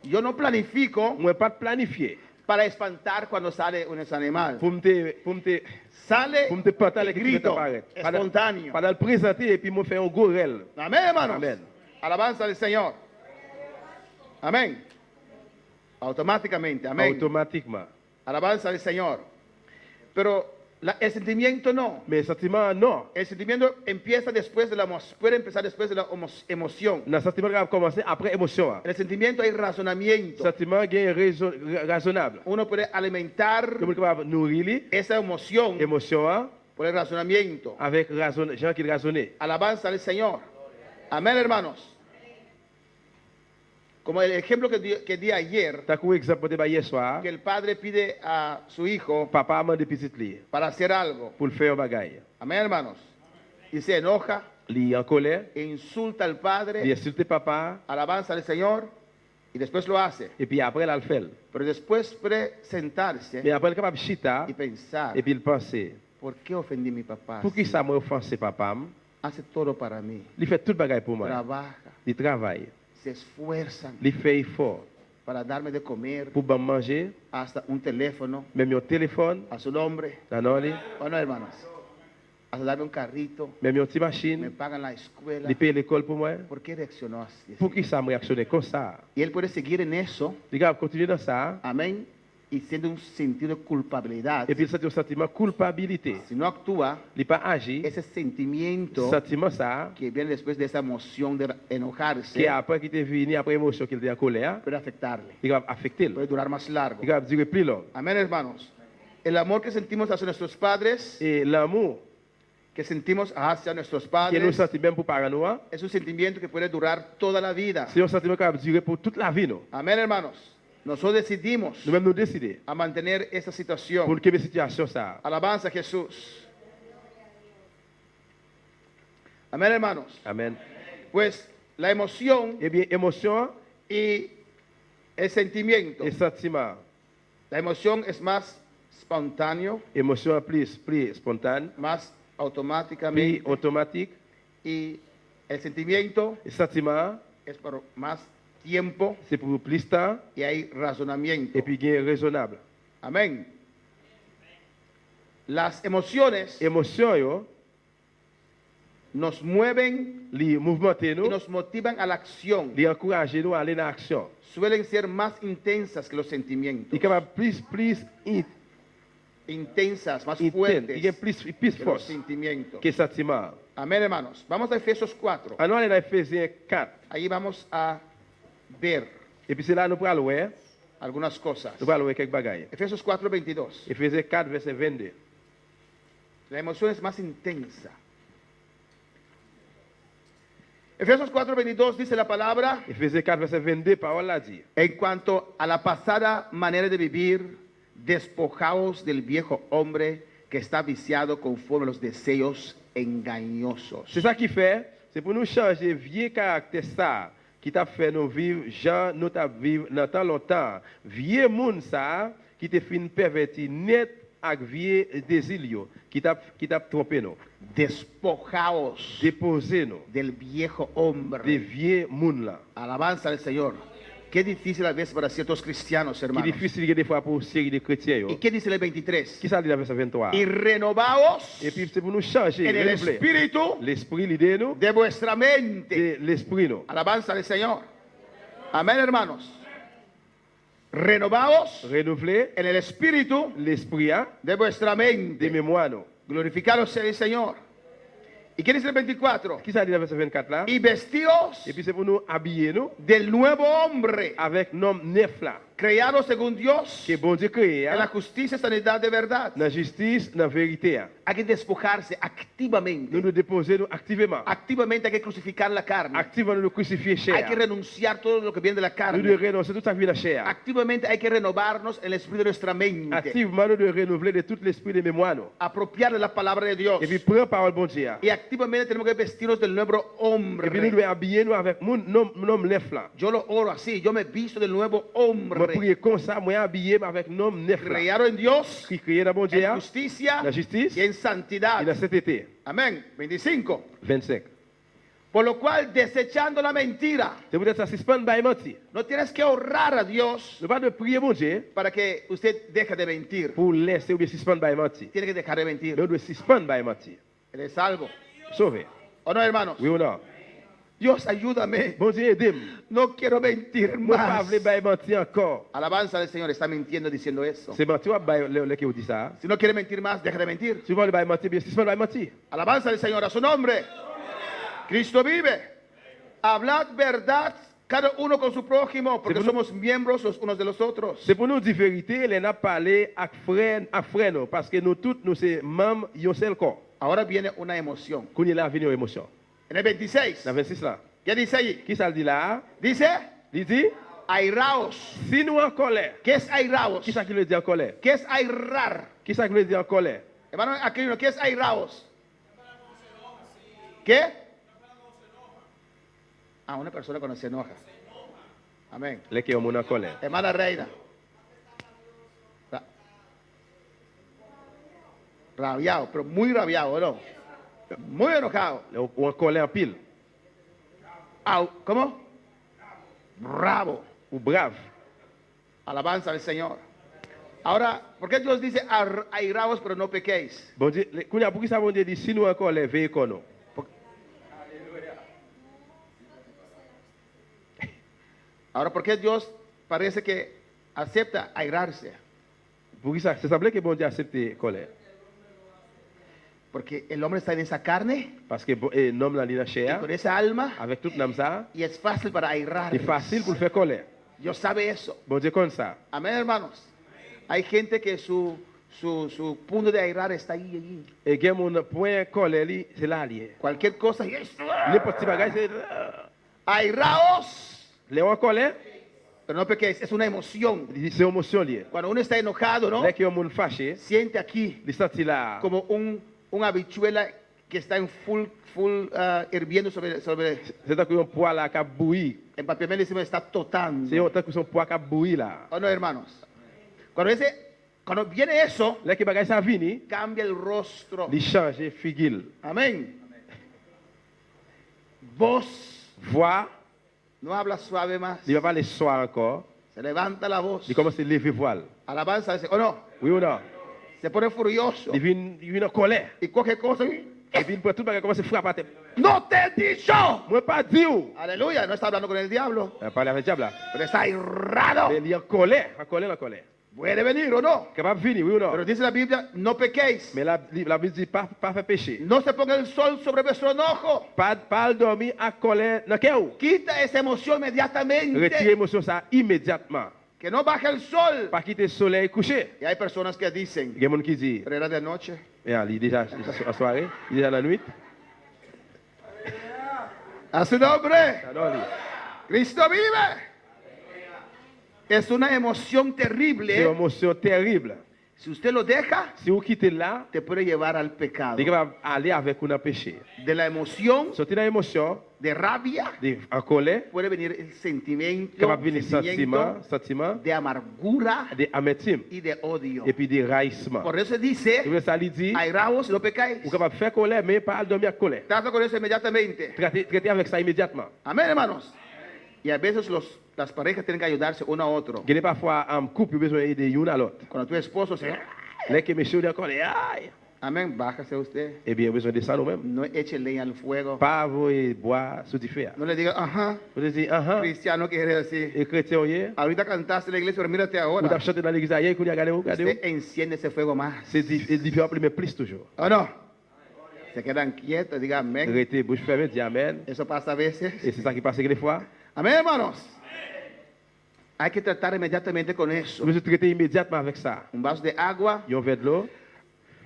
Yo no planifico para espantar cuando sale un animal. Sale y grito, espontáneo. Para le présenter et puis me faire un gorel. Amén, hermanos. Amén. Alabanza al Señor. Amén. Automáticamente, amén. Automatiquement. Alabanza al Señor. Pero el sentimiento no. Mais sentiment non. El sentimiento empieza después de la puede empezar después de la emoción. Le sentiment va commencer après émotion. En el sentimiento hay razonamiento. Sentiment est raisonnable. Uno puede alimentar Comme capable nourrir esa emoción émotion por el razonamiento. avec gens qui raisonnent. Alabanza al Señor. Amén, hermanos. Como el ejemplo que di ayer, T'as un exemple de hier soir. que el padre pide a su hijo Papa m'a de petit li para hacer algo. pour le faire bagaille. Amén, hermanos. Y se enoja, Li en colère, e insulta al li padre, insulte papa alabanza al Señor, y después lo hace. et puis après là le fait. Pero después puede sentarse Mais après il capable chita y pensar, et puis il penser, ¿por qué ofendí a mi papá? pour qui ça m'a offensé papa? Hace todo para mí. Il fait tout bagaille pour moi. Trabaja, Il travaille, se esfuerzan il fait effort para darme de comer, pour bien manger, hasta un teléfono même un téléphone, a su nombre. dans nos Bueno, hermanos, hasta darme un carrito, même une petite me machine, pagan la escuela. il paye l'école pour moi. ¿Por qué reaccionó así? Pour qui ça me réactionne comme ça? Y él puede seguir en eso, Il va continuer dans ça amén, y siendo un sentido de culpabilidad. et puis il a un sentiment de culpabilité. Si no actúa, Il pas agi, ese sentimiento sentiment ça que viene después de esa emoción de enojarse qui après qui est venu après émotion qu'il était en colère, puede afectarle, il va affecter. puede durar más largo. Il va durer plus long. Amén, hermanos. El amor que sentimos hacia nuestros padres, Et l'amour que sentimos hacia nuestros que nous padres, sentons même pour parents nous, es un sentimiento que puede durar toda la vida. c'est un sentiment qui va durer pour toute la vie. Nous Amén, hermanos. Nosotros decidimos même nous décider a mantener esta pour situación. quelle situation ça. Alabanza a Jesús. Amén, hermanos. Amen. Pues la emoción Eh bien, émotion y el sentimiento. et sentiment. La emoción es más espontáneo, Émotion plus spontanée, más plus automáticamente, automatique. y el sentimiento Et sentiment, es por más tiempo c'est pour plus temps y hay razonamiento. et puis gain raisonnable. Amén. Las emociones Émotion yo, nos mueven li mouvementer y nous, nos motivan a la acción. li encourager nous à aller dans l'action. Suelen ser más intensas que los sentimientos. Il est capable plus Intensas, más intense, fuertes il gain plus que los force sentimientos. que sentiment. Amén, hermanos. Vamos a Efesios 4. Alors, on est dans Ephésiens 4. Ahí vamos a ver Et puis c'est là nous pourrons voir, algunas cosas. nous pourrons voir quelques bagailles. Efesios 4, 22. Ephésiens 4, verset 22. La emoción es más intensa. Efesios 4, 22 dice la palabra, Ephésiens 4, verset 22, parole là dit. en cuanto a la pasada manera de vivir, despojaos del viejo hombre que está viciado conforme a los deseos engañosos. C'est ça qui fait, c'est pour nous changer vieux caractère ça, qui t'a fait nous vivre, Jean, nous t'a vivre dans tant longtemps. Vieux monde ça, qui t'a fait perverti net avec vieux désir, qui t'a trompé nous. Despojaos Déposer nous, del viejo hombre. des vieux monde là. Alabanza al Señor. Qué difícil a veces para ciertos cristianos, Qui est hermanos. difficile des fois pour une série de chrétiens. ¿Y qué dice el 23? Qui ça dit dans verset 23? Y renovaos Et puis c'est pour nous changer, en el renouveler. espíritu L'esprit l'idée nous, de vuestra mente. de l'esprit nous. Alabanza al Señor. Amén, hermanos. Renovaos Renouveler en el espíritu l'esprit hein, de vuestra de mente. mémoire nous. Glorificado sea el Señor. ¿Y qué dice el 24? Qui ça dit dans verset 24 là? Y vestíos Et puis c'est pour nous habiller nous del nuevo hombre, avec nom neuf là, creado según Dios, que bon Dieu créé, en la justicia y sanidad de verdad. dans la justice, dans la vérité. Hay que despojarse activamente. Nous nous déposer nous activement. Activamente hay que crucificar la carne. Activement nous crucifier chair. Hay que renunciar todo lo que viene de la Nous carne. devons renoncer tout ça qui vient de la chair. Activamente hay que renovarnos el espíritu de nuestra mente. Activement nous devons renouveler de tout l'esprit de mémoire. Apropiar de la palabra de Dios. Et puis prendre parole bon Dieu. Y activamente tenemos que vestirnos del nuevo hombre. Et puis nous devons habiller nous avec mon homme neuf là. Yo lo oro así, yo me visto del nuevo Moi hombre. prier comme ça, moi habiller avec homme neuf là. Creado en Dios, Qui créé dans bon Dieu, en justicia la justice y en et santidad. dans cet été. Amén. 25. 25. Por lo cual, desechando la mentira, C'est pour ça suspendre by menti. no tienes que honrar a Dios Nous pas de prier bon Dieu para que usted deje de mentir. pour laisser ou bien suspendre by menti. Tiene que dejar de mentir. Nous devons suspendre by menti. Él es salvo. Sauver. ¿O no, hermanos? Oui ou non? Dios, ayúdame. Bon Dieu aide-moi. No quiero mentir Moi pas más. vouloir by menti encore. Alabanza del Señor, está mintiendo diciendo eso. C'est menti ou by le qui vous dit ça? Si no quiere mentir más, deje de mentir. Si vous voulez by menti, bien suspendre by menti. Alabanza del Señor a su nombre. Cristo vive. Hablad verdad cada uno con su prójimo, porque somos miembros los unos de los otros. C'est pour nous dire vérité, les n'a parlé à frère nous, parce que nous tous nous sommes membres d'un seul corps. Ahora viene una emoción. Qu'on y a venu une émotion. En el 26. Dans 26 là. ¿Qué dice allí? Qui ça le dit là? Dice, Il dit, airaos. si nous en colère. ¿Qué es airaos? Qui ça qui le dit en colère? ¿Qué es airar? Qui ça qui le dit en colère? Hermano Aquilino, ¿qué es airaos? ¿Qué? Ah, una persona cuando se enoja. Amén. Les qui ont en colère. Hermana Reina. Rabiado, pero muy rabiado, ¿no? Muy enojado. Ou en colère en pile. ¿Cómo? Bravo. Ou brave. Alabanza al Señor. Ahora, ¿por qué Dios dice airaos pero no pequéis? Bon Dieu, pour qui ça bon Dieu dit si nous en colère, veillez qu'on nous. Ahora, ¿por qué Dios parece que acepta airarse? Pour qui ça? C'est semblé que bon Dieu accepte colère. Porque el hombre está en esa carne, Parce que l'homme dans la y chair, con esa alma, avec toute l'âme ça, y es fácil para airar. c'est facile pour faire colère. Dios sabe eso. Bon Dieu comme ça. Amén, hermanos. Hay gente que su punto de airar está allí. Et que mon point colère, c'est là lié. Cualquier cosa. N'importe petit bagage, c'est Airaos, les en colère, pero no pequéis. Es una emoción. c'est une émotion liée. Cuando uno está enojado, ¿no? Là qui ont fâché, Siente aquí il sentit là como una habichuela que está en full hirviendo sobre. c'est tant que un poids là qui a bouilli. En papiamento decimos está totando. C'est tant que son poids qui a bouilli là. ¿O no, hermanos? Cuando viene eso, Là qui bagage ça vini, cambia el rostro. il change figure. Amén. Voz Voix, no habla suave más. il va pas les soir encore. Se levanta la voz. Il commence à lever voile. Alabanza. ¿O no? Oui ou non? Se pone furioso. Il vient en colère. Y coge cosas. Et puis il prend tout bagage commence à frapper à tête. No te he dicho. Moi pas dit ou. Aleluya. No está hablando con el diablo. Parler avec le diable là. Pero está airrado. Mais il est en colère, en colère, en colère. Puede venir o no. Capable de venir, oui ou non? Pero dice la Biblia, no pequéis. Mais la Bible dit pas faire péché. No se ponga el sol sobre vuestro enojo. Pas dormir à colère dans cœur. Quita esa emoción inmediatamente. Retire l'émotion ça immédiatement. Que no baje el sol. Pas quitter le soleil couché. Y hay personas que dicen, Il y a des gens qui disent, pero era de noche. il est déjà en soirée, il est déjà la nuit. A su nombre. Alors, Cristo vive. Es una emoción c'est une terrible. émotion terrible. Si usted lo deja, Si vous quittez là, te puede llevar al pecado. il va aller avec un péché. De la emoción, Sortir dans l'émotion, de rabia, en colère, puede venir el sentimiento, capable de venir sentiment, de amargura d'amertume, y de odio. et puis de raillissement. Por eso Et dice, puis ça lui dit, airaos, no pecáis. vous êtes capable de faire colère, mais pas dormir à colère. Trata con eso inmediatamente. Traitez avec ça immédiatement. Amén, hermanos. Y a veces las parejas tienen que ayudarse uno a otro. Il y a parfois un couple qui a besoin d'aider l'un à l'autre. Cuando tu esposo se... Là que monsieur est en colère, aïe. Amén, bájase usted. Eh bien, besoin de ça nous-mêmes. No eche leña al fuego. Pas vous boire sous du feu. No le diga, ajá, Vous dites, cristiano que eres así. et chrétien, oui. Ahorita cantaste en la iglesia, pero mírate Vous ahora. avez chanté dans l'église ailleurs, vous regardez, Usted enciende ese fuego más. c'est différent, mais plus toujours. ¿O no? Se quedan quietos, diga amén. Arrêtez, bouche fermée, dis Amen. Eso pasa a veces. Et c'est ça qui passe quelques fois. Amén, hermanos. Hay que tratar inmediatamente con eso. Vous devez traiter immédiatement avec ça. Un vaso de agua Un verre de l'eau,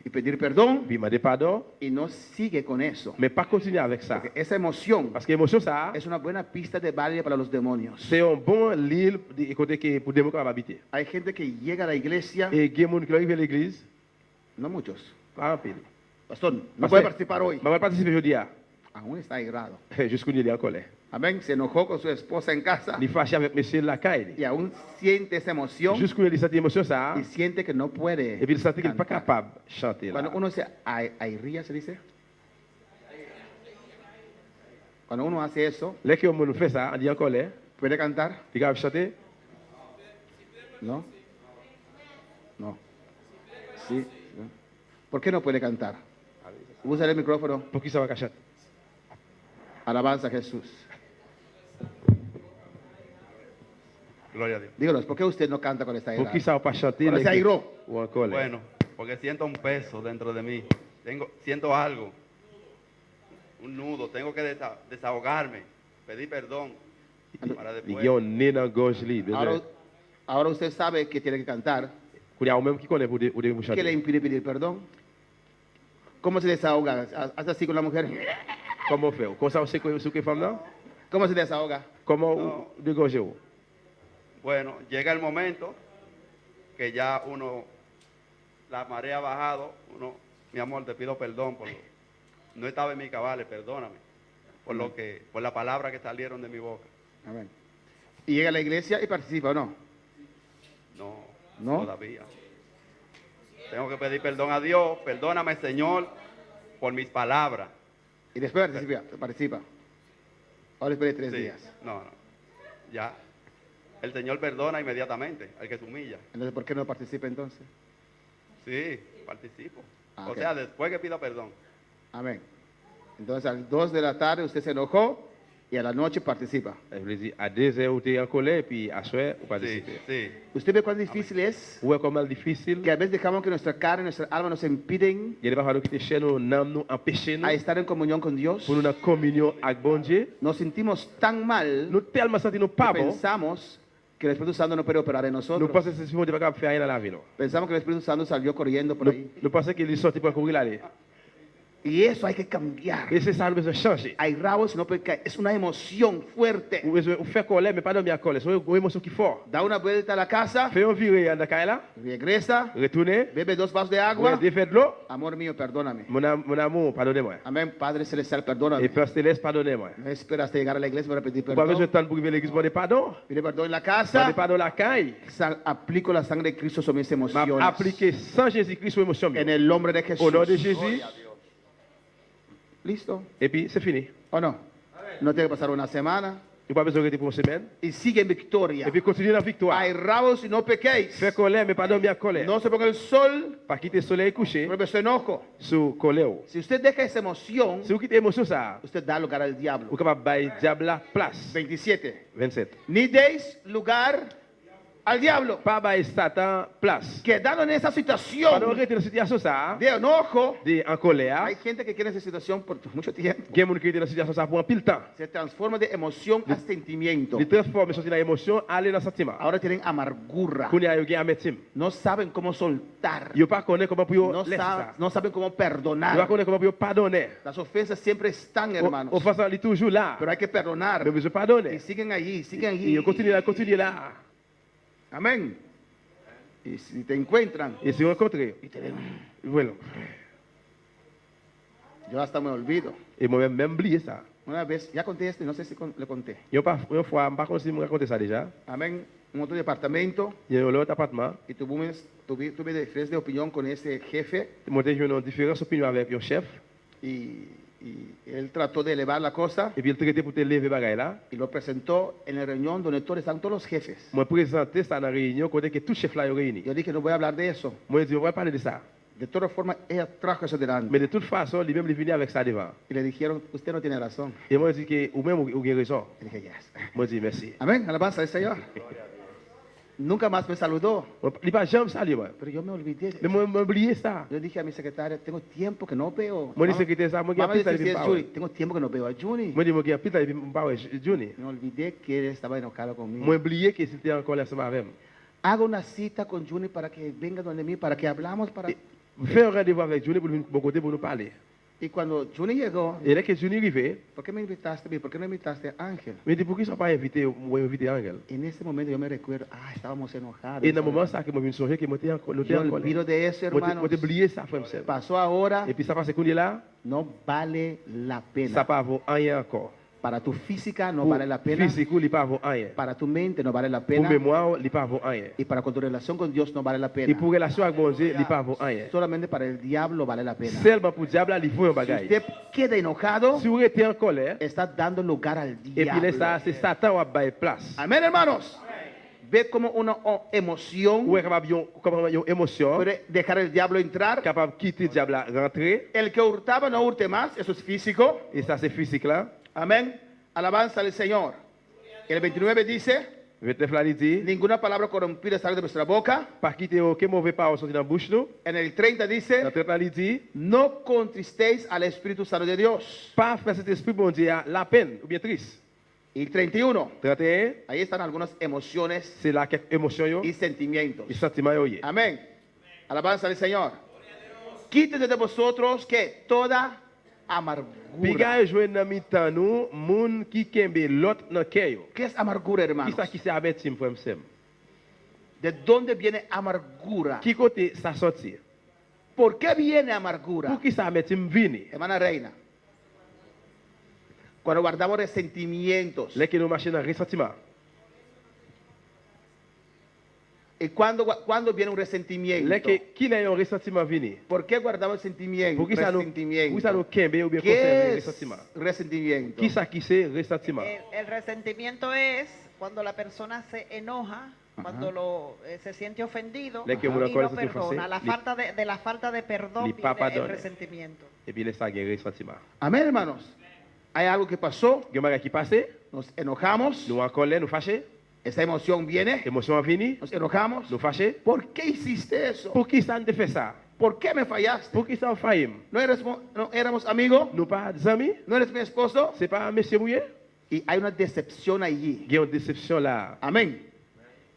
y pedir perdón puis demander pardon, y no sigue con eso. mais pas continuer avec ça. Porque esa emoción Parce que l'émotion, ça, es una buena pista de baile para los demonios. c'est un bon lieu côté pour des démons qui habiter. Hay gente que llega a la iglesia, Et il y a des gens qui arrivent à l'église, no muchos. pas en pile. Pastor, no Parce puede que- participar hoy. Mais on va participer aujourd'hui. Aún está airado. Jusqu'où il est en colère. Amén. Se enojó con su esposa en casa Il est fâché avec monsieur la caille. y aún siente esa emoción Jusqu'où il a cette émotion, ça, y siente que no puede. et puis il sentit qu'il n'est pas cantar. capable de chanter. Cuando Là. uno se airría, se dice. Cuando uno hace eso, Là que on fait ça, on dit en colère, ¿puede cantar? il est capable de chanter. No. No. Sí. ¿No? ¿Por qué no puede cantar? Usa el micrófono. Pour qui ça va chanter? Alabanza a Jesús. Gloria a Dios. Díganos, ¿por qué usted no canta con esta Pour edad? qui ça va pas chanter? Ahora là, se que- airó. Ou en colère. Bueno, porque siento un peso dentro de mí. Siento algo. Un nudo. Tengo que desahogarme. Pedir perdón. Para Il después. y a un nez dans la gorge libre. Ahora usted sabe que tiene que cantar. Il y a un même qui connaît pour ¿Qué le chanter. impide pedir perdón? ¿Cómo se desahoga? ¿Hace así con la mujer? Comment faire? Comment ça, c'est quoi que femme là? ¿Cómo se desahoga? Comment dégorger? Bueno, llega el momento que ya la marea ha bajado. Mi amor, te pido perdón no estaba en mi cabales, perdóname. Por la palabra que salieron de mi boca. Amén. ¿Y llega a la iglesia y participa o no? No, todavía. Tengo que pedir perdón a Dios. Perdóname, Señor, por mis palabras. Y después participa. Ahora después de 3 Sí, días. no. Ya. El Señor perdona inmediatamente al que se humilla. Entonces, ¿por qué no participa entonces? Sí, participo. Ah, o ok. sea, después que pida perdón. Amén. Entonces, a las 2 de la tarde usted se enojó y a la noche participa. Je veux dire, à 2 heures, tu es en colère, puis à soir, vous participez. Sí. ¿Usted ve cuán difícil es? Ouais, comment difficile. Que a veces dejamos que nuestra carne, nuestra alma nos impiden Il y a des parfois qui te chaînent, nous empêchent a estar en comunión con Dios. pour nous en communion avec bon Dieu. Nos sentimos tan mal Nous tellement sentimos pas que bon. pensamos que el Espíritu Santo no puede operar en Nous nosotros. pensons que c'est pas capable de faire rien dans la vie. non. Pensamos que el Espíritu Santo salió corriendo por ahí. Nous pensons qu'il est sorti pour courir là. Y eso hay que cambiar. Et c'est ça, nous devons changer. Hay rabos, no puede caer. Es una emoción fuerte. Ou faire colère, mais pas dormir à colère. C'est une émotion qui est forte. Da una vuelta a la casa, Fais un viré dans la caille là, regresa, retourner, bebe 2 vasos de ouais, agua. défait de l'eau. Amor mío, perdóname. Mon amour, pardonnez-moi. Amén, Padre Celestial, Et perdóname. Père Céleste, pardonnez-moi. No esperas hasta llegar a la iglesia para pedir Vous pas besoin de perdón. temps pour arriver à l'église pour demander pardon. Pide perdón en la Demander casa. pardon à la caille. Aplico la sangre de Cristo sobre mis M'a emociones. appliqué sans Jésus-Christ aux émotions. En el nombre de Jesús. Au nom de Jésus. Listo. Et puis, c'est fini. ¿O no? No tiene que pasar una semana. Il n'y a pas besoin de rester pour une semaine. Y sigue en victoria. Et puis, continue la victoire. Hay rabos y no pequéis. Fais colère, mais pas dormir à colère. No se ponga el sol Pas quitter le soleil couché por su enojo. sous colère. Si usted deja esa emoción, Si vous quittez l'émotion, ça, usted da lugar al diablo. vous êtes capable de bailler diable la place. 27. 27. Ni deis lugar al diablo. Pas bailler Satan place. Quedando en esa Pas de situación rester dans cette situation, ça, de enojo, en colère. hay gente que quiere esa situación por mucho tiempo. Il y a des gens qui étaient dans cette situation, ça pour un pile temps. Se transforma de emoción a sentimiento. Ils transforment sortir dans l'émotion, aller dans le sentiment. Ahora tienen amargura. Qu'on y a eu amertume. No saben cómo soltar. Ils ne connaissent pas comment pour No, laisser ça. no saben cómo Ils ne perdonar. connaissent pas comment pour pardonner. Las ofensas siempre están, hermanos. Offense, elle est toujours là. Pero hay que perdonar. Mais besoin Y pardonner. siguen allí, siguen Et allí. on continue là. Amén. Y si te encuentran, Et si on rencontre, y te ven, voilà. yo hasta me olvido. Et moi-même, même oublié ça. Una vez, ya conté esto y no sé si le conté. Une fois, je ne sais pas si je raconté ça déjà. Amén. Un otro departamento Il y a un autre appartement. y tuve diferencias de opinión con ese jefe Moi, j'ai une différence d'opinion avec un chef. y él trató de elevar la cosa Et puis, il traité pour te lever bagaille là. y lo presentó en la reunión donde están todos los jefes. Moi, présenté ça dans la réunion, côté que tout chef là est réuni. Yo dije, no voy a hablar de eso. Moi, je dis, on va parler de ça. De todas formas, ella trajo eso delante. Mais de toute façon, lui-même, il est venu avec ça devant. Y le dijeron, usted no tiene razón. Et moi, je dis que, ou même, ou avez raison. Y dije, yes. Moi, je dis merci. Amén, alabanza al Señor. Nunca más me saludó. Il va jamais saluer moi. Pero yo me olvidé. Mais moi oublié ça. Yo dije a mi secretaria, tengo tiempo que no veo. Moi dis secrétaire ça, moi qui a Vamos a pita decir si de es pas. Juni. Tengo tiempo que no veo a Juni. Moi dis moi qui a pita de pas Juni. Me olvidé que él estaba enojado conmigo. Moi oublié que c'était encore là ensemble avec. Hago una cita con Juni para que venga donde mí, para que hablamos, para... Fais un rendez-vous avec Juni pour venir de mon côté pour nous parler. Y cuando Juni llegó, Et là que Juni arrivé, ¿por qué me invitaste a mí? ¿Por qué no invitaste a Ángel? me dit pourquoi ils sont pas invités, moi invité Angel. En ese momento yo me recuerdo, estábamos enojados. Et dans le moment ça que moi vinn songer que moi était encore Yo olvido de eso, hermanos. Moi oublié ça frère Michel. Pasó ahora, Et puis ça passe qu'on est là, no vale la pena. ça pas vaut rien encore. Para tu física no Pour vale la pena. physique, il pas vaut rien. Para tu mente no vale la Pour pena. mémoire, il pas vaut rien. Y para con tu relación con Dios no vale la Et pena. pour relation avec bon Dieu, il pas vaut rien. Solamente para el diablo vale la pena. Seulement pour diable, il faut un Si bagage. usted queda enojado, Si vous êtes en colère, está dando lugar al et puis là, diablo. c'est Satan qui va place. Amén, hermanos. Ve como una emoción Ou est capable comme une émotion, puede dejar el diablo entrar. capable de quitter le diable à rentrer, El que hurtaba no hurte más, eso es físico. et ça c'est physique là. Amén. Alabanza al Señor. El 29 dice, 29 là, il dit, ninguna palabra corrompida sale de vuestra boca. pas quitter aucun mauvais parole sorti dans la bouche nous. En el 30 Dans dice, 30 là, il dit, no contristéis al Espíritu Santo de Dios. pas faire cet esprit bon Dieu à la peine ou bien triste. Y 31, 31, ahí están algunas emociones c'est là quelques émotions yo, y sentimientos. et sentiments yo. y est. Amén. Alabanza al Señor. Quítense de vosotros que toda Puis amargura. gars jouer dans mi-temps nous, moun qui kembe l'autre dans cœur yo. ¿Qué es amargura, Qui hermanos? ça qui c'est averti frère Michel? ¿De dónde viene amargura? Qui côté ça sorti? ¿Por qué viene amargura? Pour qui ça averti vini? Hermana Reina, cuando guardamos resentimientos, Là que nous marchons dans ressentiment. ¿y cuándo viene un resentimiento? Là que qui n'a un ressentiment vini? ¿Por qué guardamos sentimiento? Pour qui ça nous kembe ou bien ¿Qué conserver es ressentiment? resentimiento? Qui ça qui c'est ressentiment? El resentimiento es cuando la persona se enoja, cuando se siente ofendido Le que y uno no conoce perdona. francés, La falta de la falta de perdón li pas viene el pardonne. resentimiento. Et puis là ça un ressentiment. Amén, hermanos. Hay algo que pasó, Il y a un bagage qui passé, nos enojamos, nous en colère, nous fâchés, esa emoción viene, émotion vini, nos enojamos. nous fâchés. ¿Por qué hiciste eso? Pour qui ça ne fait ça? ¿Por qué me fallaste? Pour qui ça faillim? ¿No éramos amigos? Nous pas des amis? ¿No eres mi esposo? C'est pas monsieur Mouye? Y hay una decepción allí. Il y a une déception là. Amén.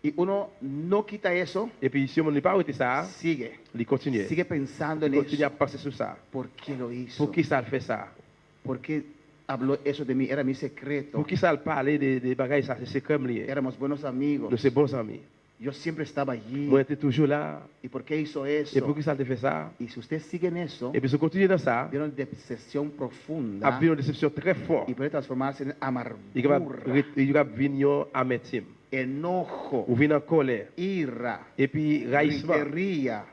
Y uno no quita eso, Et puis si on n'a pas arrêté ça, sigue. il continue. Sigue pensando en Il continue à eso. penser sur ça. ¿Por qué lo hizo? Pour qui ça fait ça? ¿Por qué habló eso de mí? Era mi secreto. Pour qui ça parle des bagages ça? C'est comme lié. Éramos buenos amigos. Nous sommes bons amis. Yo siempre estaba allí. Moi, j'étais toujours là. ¿Y por qué hizo Et eso? pour qui ça te fait ça? Y si usted sigue en eso, Et puis si on continue dans ça, viene una decepción il profunda y a une déception très forte. y puede transformarse en Il y a amargura, une amertume. enojo, Ou vient en colère. ira, Et puis raillissement. gritería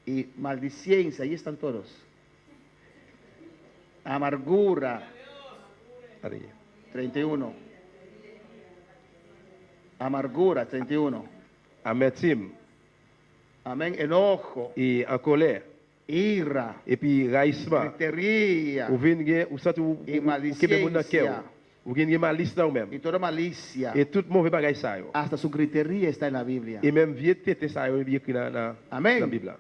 y maldicencia. Ahí están todos. Amargura. Allez. 31. Amargura, 31. Amertume. Amén. Enojo, Et en colère. ira, Et puis raillissement. gritería Ou vient ou sent ou y kebe moun dans cœur. maldicencia Ou vient malice dans ou même. y toda malicia. Et tout mauvais bagage ça yo. Hasta su gritería está en la Biblia. Et même vieux tête ça yo bien écrit dans la Amén. Bible.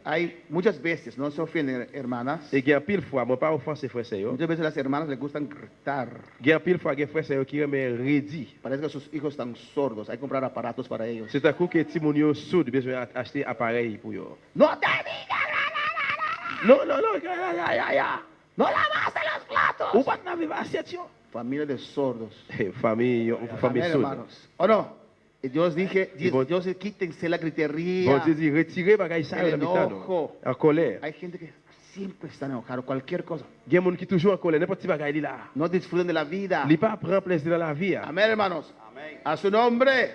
Hay muchas veces, no se ofenden, hermanas. Et il y a pile fois, moi pas offenser frère c'est yo. Muchas veces las hermanas les gustan gritar. Il y a pile fois que frère c'est yo qui remet rédit. Parece que sus hijos están sordos. Hay que comprar aparatos para ellos. C'est un coup que Timon yo sourd besoin acheter appareil pour yo. No te digas. Non, ya. No lavaste los platos. Ou pas dans vivre assiette yo. Familia de sordos. Famille, famille Amén, sourde. hermanos. ¿O no? Y Dios dije, Y bon- Dios quítense la Bon gritería. Dieu dit retirer bagage ça El dans mi-temps. enojo. En colère. Hay gente que siempre están enojados, cualquier cosa. Il y a des gens qui toujours en colère, n'importe petit bagage là. No disfruten de la vida. Il pas prend plaisir dans la vie. Amén, hermanos. A su nombre.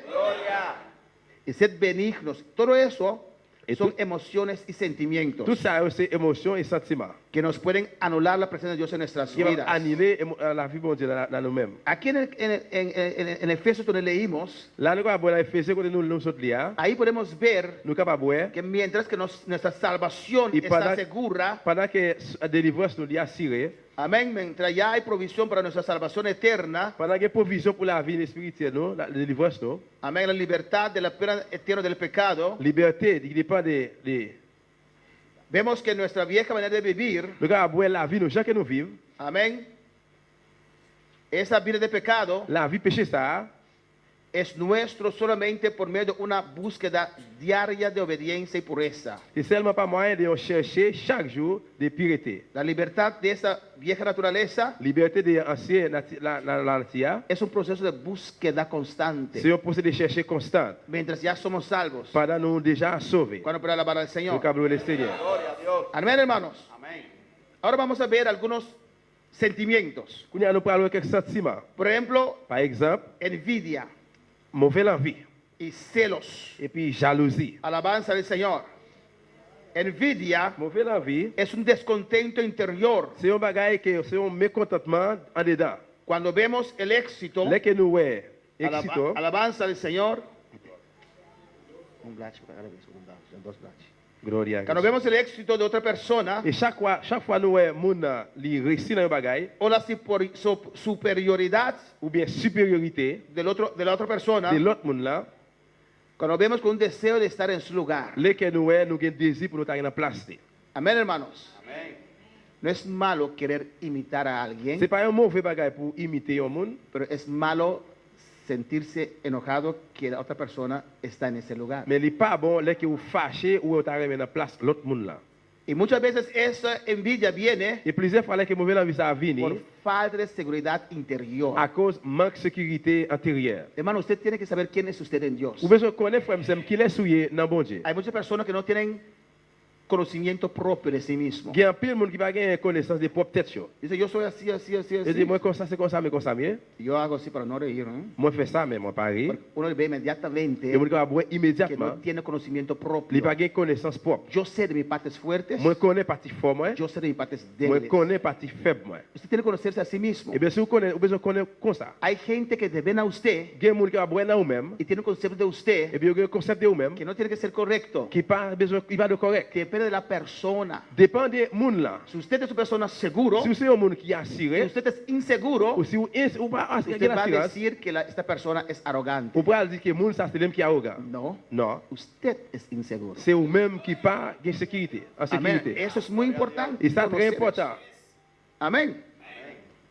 Y sed benignos. Todo eso son emociones y sentimientos. Tout ça c'est émotion et sentiment. que nos pueden anular la presencia de Dios en nuestras qui va vidas. annuler la vie de Dieu dans nous-mêmes. Aquí en Efesios donde leímos, Là, nous avons la Ephésiens côté nous sommes là. ahí podemos ver Nous capables voir que mientras que nuestra salvación y está segura, pendant que la délivrance nous est assurée, amén, mientras ya hay provisión para nuestra salvación eterna, pendant qu'il y a provision pour la vie spirituelle, nous, la délivrance, nous, amén, la libertad de la pena eterna del pecado, liberté qui dépend de vemos que nuestra vieja manera de vivir, nous capables voir la vie nous, chaque que nous vivons, amén, esa vida de pecado la vie péché ça, es nuestro solamente por medio de una búsqueda diaria de obediencia y pureza. c'est seulement pas moyen de chercher chaque jour de pureté. La libertad de esa vieja naturaleza Liberté de l'ancien la nature, es un proceso de búsqueda constante. c'est un processus de chercher constant. Mientras ya somos salvos, Pendant nous déjà sauvés, cuando para alabar al nous Señor. capables le Seigneur. Amén, hermanos. Ahora vamos a ver algunos sentimientos. Nous allons parler de quelques sentiments. Por ejemplo, Par exemple, envidia mauvaise envie y celos. et puis jalousie. Alabanza del Señor. Envidia Mauvaise envie, es un descontento interior. c'est un bagage que c'est un mécontentement en dedans. Cuando vemos el éxito, Dès que nous voyons excito, alabanza del Señor. gloria. Cuando vemos el éxito de otra persona Et chaque fois nous voyons moun li réussit dans un bagage o la superioridad ou bien supériorité de la otra persona, de l'autre monde là, cuando vemos con un deseo de estar en su lugar. les que nous voyons nous avons désir pour nous estar en place. Amén, hermanos. No es malo querer imitar a alguien, C'est pas un mauvais bagage pour imiter un monde, pero es malo sentirse enojado que la otra persona está en ese lugar. mais il n'est pas bon les que vous fâchez ou vous estar en place l'autre monde là. Y muchas veces esa envidia viene Et plusieurs fois les que mauvais envie ça vient por falta de seguridad interior. à cause manque de sécurité intérieure. Hermano, usted tiene que saber quién es usted en Dios. Ou besoin connaître frère m'sem qui est souillé dans bon Dieu. Hay muchas personas que no tienen conocimiento propio de sí mismo. Il y a un pile monde qui pas gagne connaissance de propre tête. Dice, yo soy así, así, así, Et así. dit moi comme ça c'est comme ça mais comme ça mieux. Yo hago así para no reír, ¿no? Moi fais ça mais moi pas rire. Uno ve inmediatamente Et moi capable que no immédiatement. tiene conocimiento Il propio. pas gagne connaissance propre. Yo sé de mis partes fuertes, Moi connais partie fort moi. yo sé de mis partes Moi débiles. connais partie faible moi. Usted tiene que conocerse a sí mismo. Et bien si vous connaissez, vous besoin connaître comme ça. Hay gente que te ven a usted Gagne monde qui va boire dans vous-même y tiene un concepto de usted et puis un concept de vous-même que no tiene que ser correcto, qui pas besoin il va de correct. que depende de la persona. Dépend des monde là. Si usted es una persona seguro, Si vous êtes un monde qui est si assuré usted es inseguro, ou si vous ou pas usted va a assurance, decir que esta persona es arrogante. vous pouvez dire que monde ça c'est l'homme qui est arrogant. No, Non, usted es inseguro. c'est vous-même qui pas de sécurité, en Amén. sécurité. Eso es muy importante. Et ça très conocer important. eso. Amén.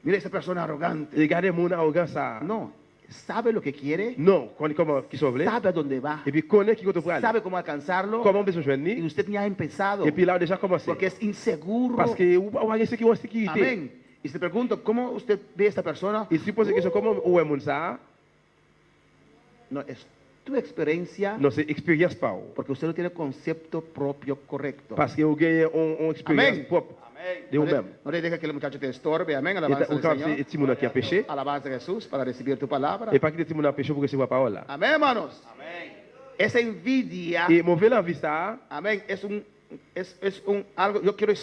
Mira esa persona arrogante. Regardez mon arrogant ça. No, sabe lo que quiere, Non, comment qui sauve sabe a dónde va, et puis connaît qui compte pour aller. sabe cómo alcanzarlo, Comment besoin joindre y usted ni ha empezado et puis là on a déjà commencé. porque es inseguro. Parce que vous avez sécurité. Amén. Y se pregunta, ¿cómo usted ve a esta persona? Et si pose question comment où est mon ça? No, es tu experiencia Non, c'est expérience pas. porque usted no tiene concepto propio correcto. Parce que vous gagnez une expérience Amén. propre de No vous-même. no le deja que el muchacho te estorbe. Amén. Et Alabanza au al cas Señor. c'est petit monde qui a péché Alabanza a Jesús para recibir tu palabra. et pas que petit monde a péché pour recevoir la parole là. Amén, hermanos. Esa envidia, Et mauvais envie ça, amén, es un algo, yo quiero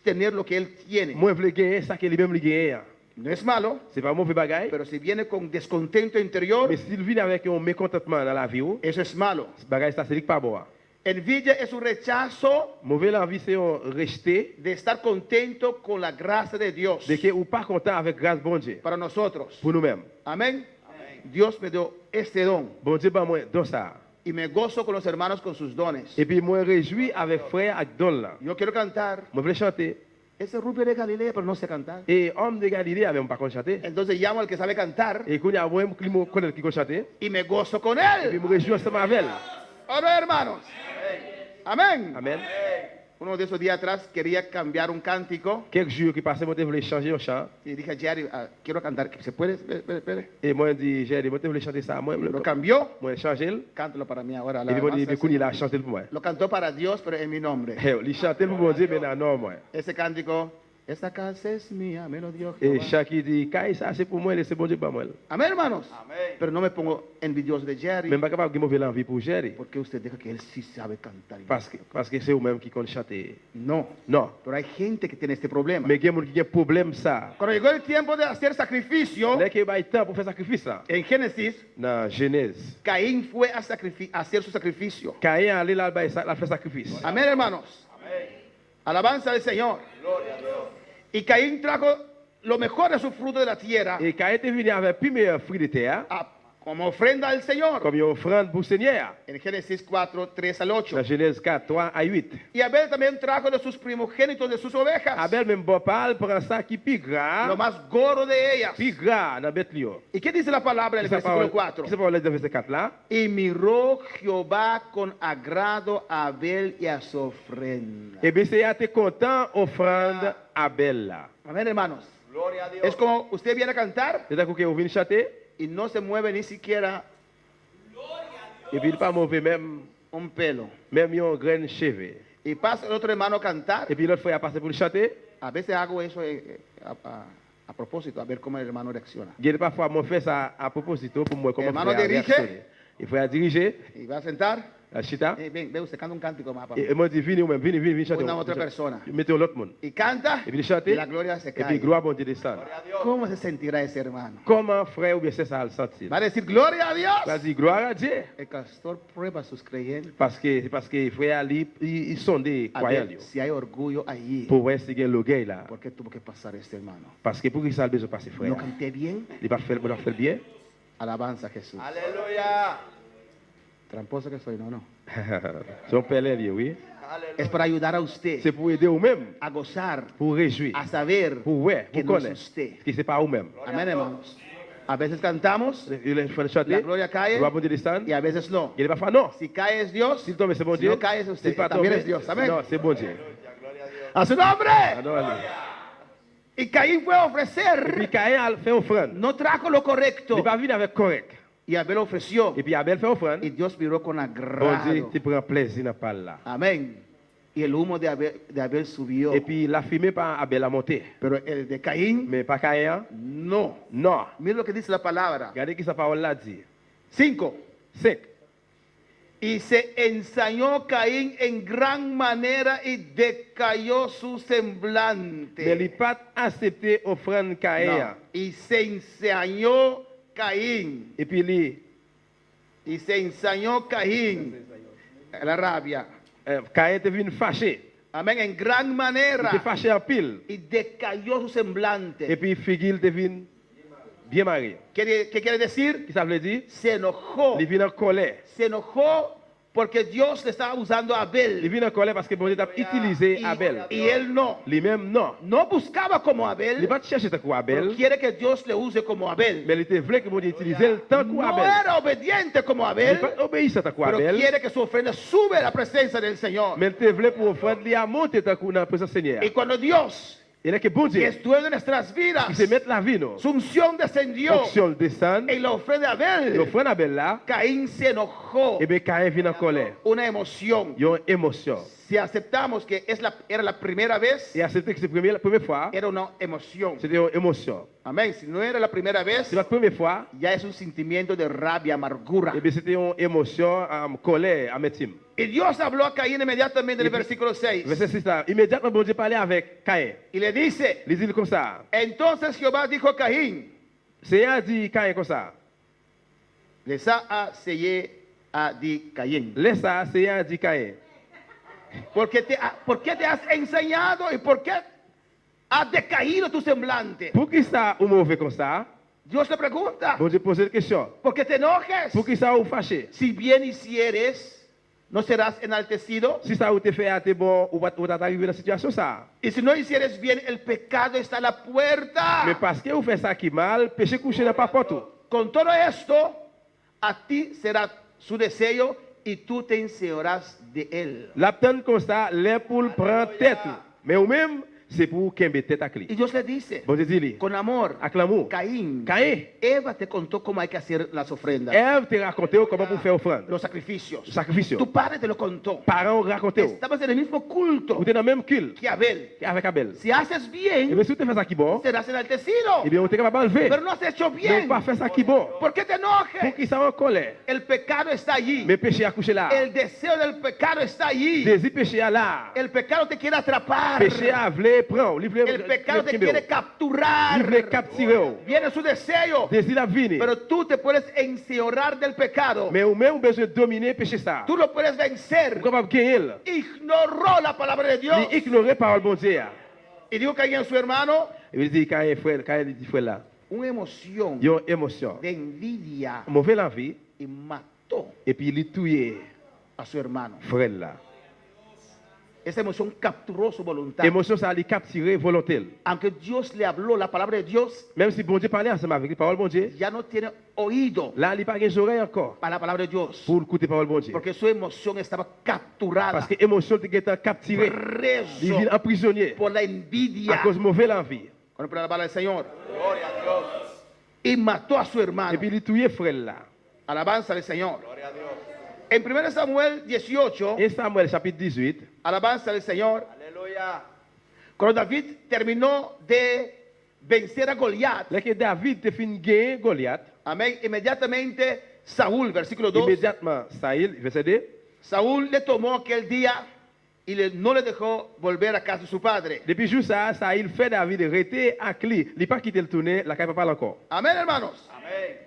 tener lo que él tiene. moi je veux gagner ça que lui-même lui gagne. No es malo, C'est pas mauvais bagaille, pero si viene con descontento interior, mais s'il vient avec un mécontentement dans la vie, eso es malo. ce bagaille ça c'est pas bon. Envidia es un rechazo Mauvais envie c'est un rejeter de estar contento con la gracia de Dios de que ou pas content avec grâce bon Dieu para nosotros. pour nous-mêmes. Amén. Dios me dio este don Bon Dieu ba moi dans ça. y me gozo con los hermanos con sus dones. Et puis moi réjoui avec frère avec don là. Yo quiero cantar. Moi voulais chanter Ese rubio de Galilea, pero no sé cantar. et homme de Galilée avait pas chanter. Entonces llamo al que sabe cantar Et quand il y a moi qui me connaît qui chanter y me gozo con et puis él. me réjouis ensemble avec elle. ¿O no, hermanos? Amén. Amen. Uno de esos días atrás quería cambiar un cántico Quelques jours qui passaient, moi je voulais changer un chant y dije a Jerry, quiero cantar. ¿Se puede? Espere. et moi je dis j'ai dit moi je voulais chanter ça moi Lo cambió. moi changer Cántalo para mí ahora. et puis moi alabanza dit al il a Señor. chanté pour moi. Lo cantó para Dios, pero en mi nombre. Il chantait pour mon Dieu mais non moi. Ese cántico Esta casa es mía, me lo dio Et Jehová. chaque qui dit, Kaye, ça c'est pour moi, c'est bon Dieu pour moi. Amén, hermanos. Pero no me pongo envidioso de Jerry. Même pas capable de mauvais envie pour gérer. Porque usted deja que él sí sabe cantar. Parce que c'est vous-même qui compte chanter. No. Non. Pero hay gente que tiene este problema. Mais il y a des gens qui ont un problème ça. Cuando llegó el tiempo de hacer sacrificio, Dès qu'il y a temps pour faire sacrifice ça. en Génesis, Dans Genèse. Caín fue a hacer su sacrificio. Caïn allait là bas la faire sacrifice. Amén, hermanos. Alabanza al Señor. Y Caín trajo lo mejor de su fruto de la tierra Et Caïn est venu avec le premier fruit de terre como ofrenda al Señor. comme une offrande pour le Seigneur. En Génesis 4, 3 al 8. Dans Genèse 4, 3 à 8. Y Abel también trajo de sus primogénitos de sus ovejas, Abel même bon parle prend ça qui plus gras. lo más gordo de ellas. Plus gras dans bête lion. ¿Y qué dice la palabra en el versículo 4? Qu'est-ce que parle dans verset 4 là? Y miró Jehová con agrado a Abel y a su ofrenda. Eh bien, c'est à te content offrande Abel là. Amén, hermanos. Es como usted viene a cantar C'est d'accord que vous venez chanter y no se mueve ni siquiera et puis il pas mauvais même un pelo. même un grain de cheveux. Y pasa el otro hermano a cantar. Et puis l'autre fois il a passé pour le chanter. A veces hago eso a propósito, a ver cómo el hermano reacciona. Il y a parfois moi fait ça à propos pour moi comment Hermano faire dirige. réactionner. Il faut diriger Y va a sentar. la chita. Ven, ve usted canta un cántico más. Et moi dis venez ou même venez chanter. Una otra persona. Mettez l'autre monde. Y canta. Et puis chanter. Y la gloria se Et puis cae. gloire bon Dieu descend. ¿Cómo se sentirá ese hermano? Comment frère ou bien c'est ça le sentir? Va a decir gloria a Dios. Va dire gloire à Dieu. El pastor prueba a sus creyentes Parce que frère Ali ils sont des a croyants. ver si hay orgullo allí. Pour voir si il y a l'orgueil là. ¿Por qué tuvo que pasar este hermano? Parce que pour qu'il ça besoin passer frère. ¿No canté bien? Il va faire bien. Alabanza a Jesús. Aleluya. Tramposo que soy, no. Son pèlerin, oui. Es para ayudar a usted C'est pour aider vous-même, a gozar, pour réjouir, a saber pour ouais, que pour no es connaître. usted. Que c'est pas vous-même. Amén, hermanos. A veces cantamos, Il faut chanter. la gloria cae Gloire bon Dieu descend. y a veces no. Il va faire non. Si cae es Dios, Si tombe c'est bon si Dieu. no cae es usted, Si pas también tombe, es Dios. Amén. non, c'est bon Dieu. A su nombre. Ah, non, allez. Y Caín fue a Et ofrecer, puis Caïn a fait offrande. no trajo lo correcto. Il va venir avec correct. Y Abel ofreció. Et puis Abel fait offrande. Y Dios miró con Bon agrado. Dieu, tu prends plaisir dans parole là. Amén. Y el humo de Abel subió. Et puis la fumée par Abel a monté. Pero el de Caín, Mais pas Caïn. no. Non. Mira lo que dice la palabra. Regardez qui sa parole là dit. 5. 5. Y se ensañó Caín en gran manera y decayó su semblante. Mais il pas accepté offrande Caïn. No. Y se ensañó Caín. Et puis lui, Y se ensañó Caín. La rabia. Caïn était venu fâché. Amén. En gran Il manera. était fâché en pile. Y decayó su semblante. Et puis Figil était venu bien marié. ¿Qué quiere decir? Qu'est-ce que ça veut dire? Se enojó. Il vient en colère. Se enojó porque Dios le estaba usando a Il Abel. vient en colère parce que bon Dieu a utilisé Abel. Y él no. Lui-même, non. No buscaba como Il Abel. va chercher tant que Pero Abel. quiere que Dios le use como Abel. Mais il était vrai que bon Dieu utilisait le temps que No Abel. era obediente como Il Abel, pas obéissant tant que pero Abel. quiere que su ofrenda sube a la presencia del Señor. Mais il était vrai pour offrir lui à monter tant que dans la présence du Seigneur. Y cuando Dios, Il est que bon que Dieu, es dueño de nuestras vidas, qui se met la vie, non? su unción descendió Fonction descend. en la ofrenda de Abel, L'offrande Abel là, Caín se enojó. et bien Caïn vient en colère. Una emoción. Il y a une émotion. Si aceptamos que era la primera vez, Et accepter que c'est la première fois, era una emoción. c'était une émotion. Amén. Si no era la primera vez, C'est la première fois, ya es un sentimiento de rabia, amargura. et bien c'était une émotion, colère, amertume. Y Dios habló a Caín inmediatamente en el versículo 6. Verset 6 là, immédiatement, bon Dieu parlait avec Caïn. Y le dice, Il dit comme ça. entonces Jehová dijo a Caín, Seigneur dit Caïn comme ça. les a sellé a di Caín. Laisse ça, Seigneur dit Caïn. ¿Por qué te has enseñado y por qué ha decaído tu semblante? Pour qui ça ou mauvais comme ça? Dios le pregunta, Bon Dieu pose la question. ¿por qué te enojes? Pour qui ça ou fâché? Si bien hicieres, ¿no serás enaltecido? Si ça ou te fait à tes bon ou t'as arrivé dans la situation ça. Y si no hicieres bien, el pecado está a la puerta. Mais parce que vous faites ça qui mal, péché couché dans pas porte. Con todo esto, a ti será su deseo y tú te enseñarás de él. L'abten comme ça, les poules prend tête. Mais ou même, c'est pour kembe tête à clé. Y Dios le dice, Bon Dieu dit, con amor, avec l'amour, Caín, Eva te contó cómo hay que hacer las ofrendas, Ève te raconté comment pour faire offrande. los sacrificios. Sacrifice. Tu padre te lo contó. Parents raconté. Estabas en el mismo culto Vous êtes dans le même culte que Abel. avec Abel. Si haces bien, Et bien, si tu fais ça qui bon, serás enaltecido. eh bien, on est capable d'enlever. Pero no has hecho Mais bien. pas faire ça qui bon. ¿Por qué te Pour enojes? qu'ils soient en colère. El pecado está allí. Mais péché a couché là. El deseo del pecado está allí. Désir péché à là. El pecado te quiere atrapar. Péché a vle prend. El pecado te quiere capturar. Livre capturer. Viene su deseo. Désir a venir. Pero tú te puedes encerrar del pecado. Mais ou même besoin de dominer péché ça. Tú lo puedes vencer. Vous capable gagner. Ignoró la palabra de Dios. Ni ignorer parole bon Dieu. Y dijo que alguien su hermano. Il veut dire quand il frère, quand il dit frère là. Una emoción Une émotion. de envidia Mauvaise envie. y mató Et puis il tué a su hermano. frère là. Esa emoción capturó su voluntad. Émotion ça lui capturer volonté. Aunque Dios le habló la palabra de Dios, Même si bon Dieu parlait ensemble avec la parole bon Dieu. ya no tiene oído Là, il n'y a pas de oreilles encore. para la palabra de Dios. Pour écouter la parole bon Dieu. Porque su emoción estaba capturada. Parce que l'émotion était capturée. Preso Il vit en prisonnier. por la À envidia. cause de mauvaise envie. Con la palabra del Señor. Gloria a Dios. Y mató a su hermano. Et puis il tué frère là. Alabanza del Señor. En 1 Samuel 18, Et Samuel chapitre 18. alabanza del Señor. Aleluya. Cuando David terminó de vencer a Goliat, Là que David te fin gagner Goliath. amén, inmediatamente Saúl, versículo 2, Immédiatement, Saïl, verset 2. Saúl le tomó aquel día y no le dejó volver a casa de su padre. Depuis jour ça, Saïl fait David rester à clé. Il n'a pas quitté le tourner, la caille pas encore. Amén, hermanos. Amén.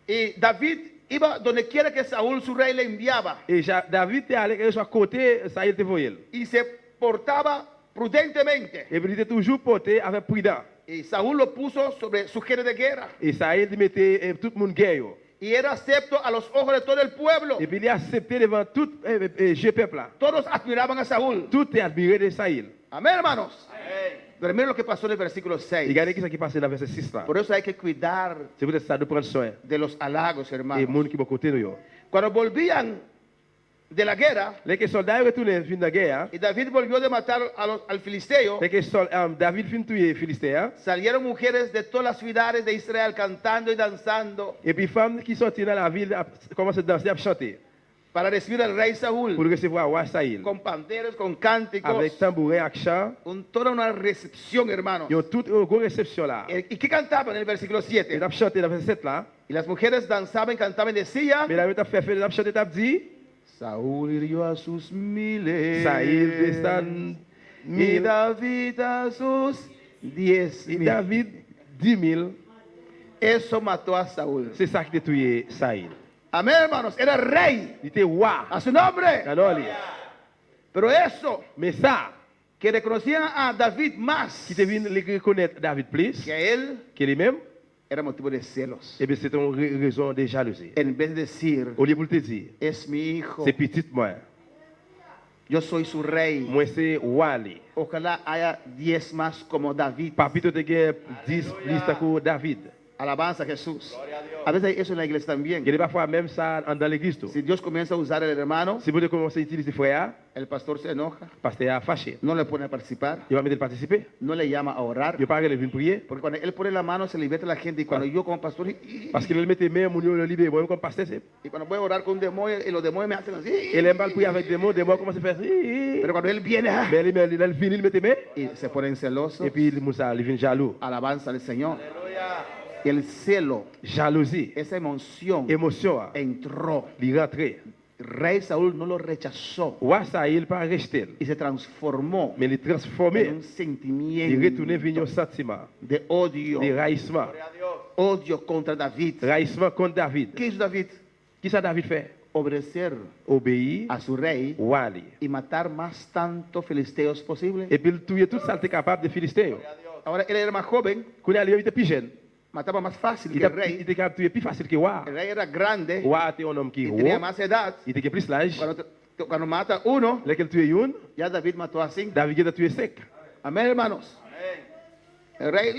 Y David iba donde quiera que Saúl, su rey, le enviaba. Et David est allé sur côté, Saïl te voyait. Y se portaba prudentemente. Et puis il était toujours porté avec prudence. Y Saúl lo puso sobre su jefe de guerra. Et Saïl mettait tout le monde guerre. Y era acepto a los ojos de todo el pueblo. Et puis il est accepté devant tout le peuple là. Todos admiraban a Saúl. Tout est admiré de Saïl. Amén, hermanos. Pero miren lo que pasó en el versículo 6. Regardez ce qui passe dans le verset 6 là. Por eso hay que cuidar C'est pour ça de prendre soin. de los halagos, Et hermanos. les gens qui vont côté nous. Cuando volvían de la guerra, Les soldats retournent fin de la guerre. y David volvió de matar al filisteo, David fin tuer Philistéen. salieron mujeres de todas las ciudades de Israel cantando y danzando Et puis femmes qui sortent dans la ville commencent à danser, à chanter. para recibir al rey Saúl, Pour recevoir roi Saïl. con panderos, con cánticos, Avec tambourin, avec chant. toda una recepción, hermanos. Ils ont toute une grande réception là. ¿Y qué cantaban en el versículo 7? Ils ont chanté dans le verset 7 là. Y las mujeres danzaban y cantaban y decían, Mais la vie a fait, ils ont chanté, ils ont dit. Saúl hirió a sus miles, Saïl descend y 1000. David a sus 10 Et mil. David 10 000. Eso mató a Saúl. C'est ça qui a tué Saïl. Amén, hermanos. Era rey. Il était roi. A su nombre. Alors, Pero eso, mais ça, que reconocían a David más qui te vient reconnaître David plus que a él, que lui-même, era motivo de celos. eh bien c'est une raison de jalousie. En vez de decir, Au lieu de te dire, es mi hijo, c'est petit moi. yo soy su rey. Moi c'est roi. Li. Ojalá haya 10 más como David. Papito te gagne 10 plus que David. Alabanza a Jesús. A veces hay eso en la iglesia también. Il y a parfois même ça dans l'église. Si Dios comienza a usar el hermano, Si vous commencez à utiliser frère, el pastor se enoja, parce qu'il a fâché. no le pone a participar, Il va mettre de participer. no le llama a orar. Il parle de venir prier. Porque cuando él pone la mano se libera la gente y cuando yo como pastor Parce qu'il met main, mon le libère. Moi comme pasteur, c'est. y cuando voy a orar con un demonio y los demonios me hacen así. Il aime pas prier avec des mots commencent à faire. Pero cuando él viene Mais il vient, il met main. y se ponen celosos, Et puis il vient jaloux. alabanza al Señor. Y el celo, Jalousie. esa emoción Émotion. entró. Il rentre. Rey Saúl no lo rechazó Roi Saïl pas resté. y se transformó Mais il est transformé. en un Il sentimiento retourne vers un sentiment de odio, de raïssement. odio contra David. Raïssement contre David. ¿Qué hizo David? Qui ça David fait? Obedecer Obéir a su rey roi li. y matar más tanto filisteos posible. Et puis il tuait tout ça, il était capable de Philistéens. Ahora él era más joven, Quand il était plus jeune, mataba más fácil il que el rey. était capable de tuer plus facile que roi. El rey era grande Roi était un homme qui y est tenía roi. más edad. Il était plus l'âge. Cuando mata uno, Lequel tuait une, ya David mató a 5. David a tué 5. Amén, hermanos. El rey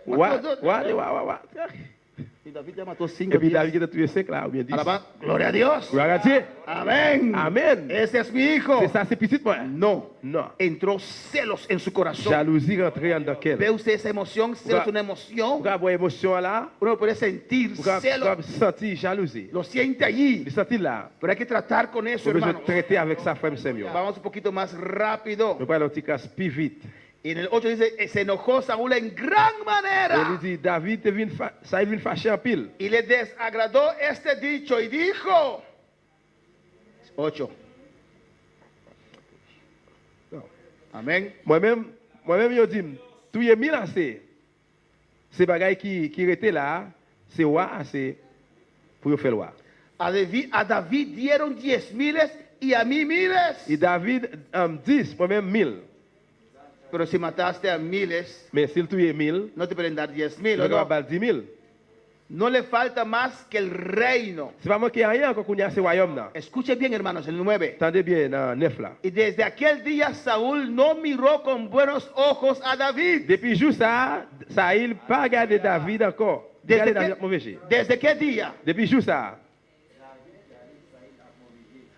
Roi, roi. Y David ya mató Et 5 puis David qui a tué 5 là, ou bien 10. Alaba, gloria a Dios. Gloire à Dieu. Amén. Amen. Ese es mi hijo. C'est ça, c'est petit moi. No. Non. Entró celos en su corazón. Jalousie rentrée en dans quel. ¿Ve usted esa emoción? Celos es una Vous emoción. avez émotion là. Uno puede sentir Vous celos. avez senti jalousie. Lo siente allí. Vous sentez là. Pero hay que tratar con eso, Vous devez hermano. traiter avec ça, frère Samuel. Vamos un poquito más rápido. Nous parlons un petit cas plus vite. Y en el 8 dice, se enojó Saúl en gran Et manera. il dit, David, ça vient fâcher en pile. Y le desagradó este dicho y dijo. 8. Amén. Moi-même, je dis, tout est mis là, c'est bagaille qui était là, c'est roi, c'est pour faire loi. A David dieron 10,000 y a mí 1,000. Et David 10, moi-même 1000. Pero si mataste a 1,000, Mais s'il tuait 1000, no te pueden dar 10,000. il va pas 10 000. No le falta más que el reino. C'est pas moi qui ai rien quand on y a ce royaume là. Escuche bien, hermanos, el 9. Attendez bien, dans 9 là. Y desde aquel día Saúl no miró con buenos ojos a David. Depuis jour ça, il pas regardé David encore. Regardez David avec mauvais jet. ¿Desde qué día? Depuis jour ça.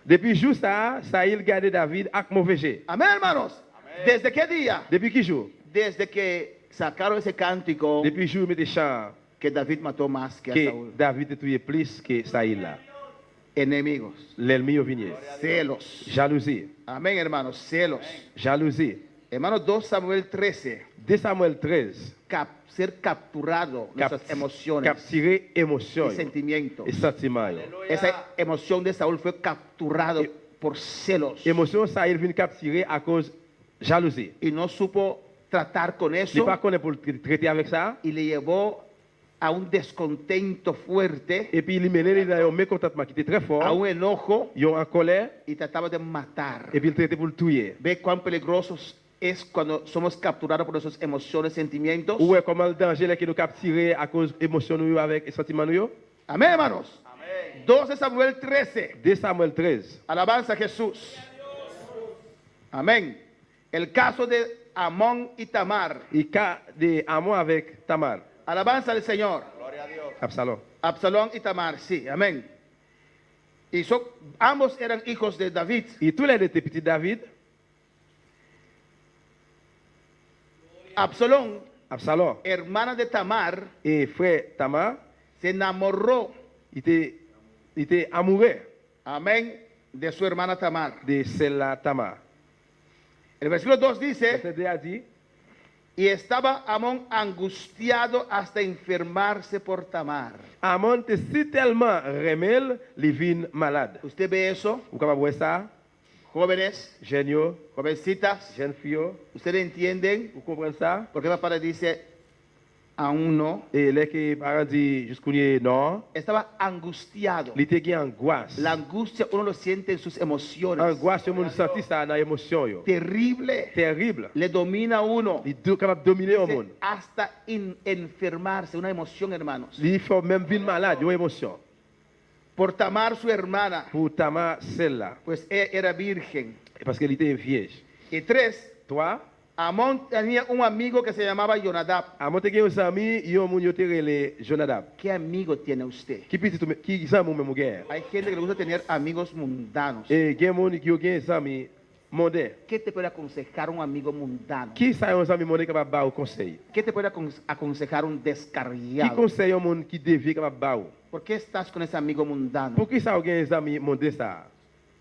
Depuis jour ça, il regardait David avec mauvais jet. Amén, hermanos. ¿Desde qué día? Depuis quel jour? Desde que sacaron ese cántico Depuis jour mettez chant que David mató más que a que Saúl. David a tué plus que Saïl là. Enemigos. L'ennemi est venu. Celos. Jalousie. Amén, hermanos. Celos. Jalousie. Hermanos, 2 Samuel 13. 2 Samuel 13. Ser capturado nuestras emociones Capturer émotion y sentimientos. et sentiments. Esa emoción de Saúl fue capturado por celos. Émotion Saïl vient capturer à cause jalousie. Y no supo tratar con Il eso. pas connaît pour traiter avec ça. Y le llevó a un descontento fuerte, Et puis il menait dans un mécontentement qui était très fort. a un enojo, Ils ont en colère. y trataba de matar. Et puis il traitait pour le tuer. Ve cuán peligrosos es cuando somos capturados por nuestras emociones, sentimientos. Ou est comment le danger là qui nous capturer à cause émotion nous avec sentiments nous. Amén, hermanos. 2 Samuel 13. 2 Samuel 13. Alabanza a Jesús. Amén. El caso de Amón y Tamar. Et cas de Amon avec Tamar. Alabanza al Señor. Absalom. Absalón y Tamar, sí, amén. Y ambos eran hijos de David. Et tous les deux étaient petits David. Absalón, hermana de Tamar, et frère Tamar, se enamoró, il était amoureux, amén, de su hermana Tamar. de celle-là Tamar. El versículo 2 dice, a dit, y estaba Amón angustiado hasta enfermarse por Tamar. Amon était si tellement remel, il vient malade. ¿Usted ve eso? Vous pouvez voir ça? Jóvenes, Jeunes, jovencitas, jeunes filles, ¿ustedes entienden? vous comprenez ça? Porque el papá dice, aún no. Et les que parents disent jusqu'au non, Estaba angustiado. il était en angoisse. La angustia uno lo siente en sus emociones. Angoisse, on senti ça dans l'émotion. Terrible. Terrible. Le domina a uno. Il est capable de dominer au monde. Hasta enfermarse, una emoción, hermanos. Il faut même vivre malade, une émotion. Por Tamar, su hermana, Pour Tamar, celle-là. pues era virgen. Parce qu'elle était vierge. Y 3, Toi, Amón tenía un amigo que se llamaba Jonadab. Amon te gen un ami, yon moun yo te rele Jonadab. ¿Qué amigo tiene usted? Ki san moun men mou gen? Hay gente que le gusta tener amigos mundanos. E gen moun ki yo gen sami monde. ¿Qué te puede aconsejar un amigo mundano? Ki sa yon sami monde kapab ba ou konsey? ¿Qué te puede aconsejar un Ki descarriado? konsey yon moun ki devye kapab ba ou? ¿Por qué estás con ese amigo mundano? Pou ki sa ou gen sami monde sa?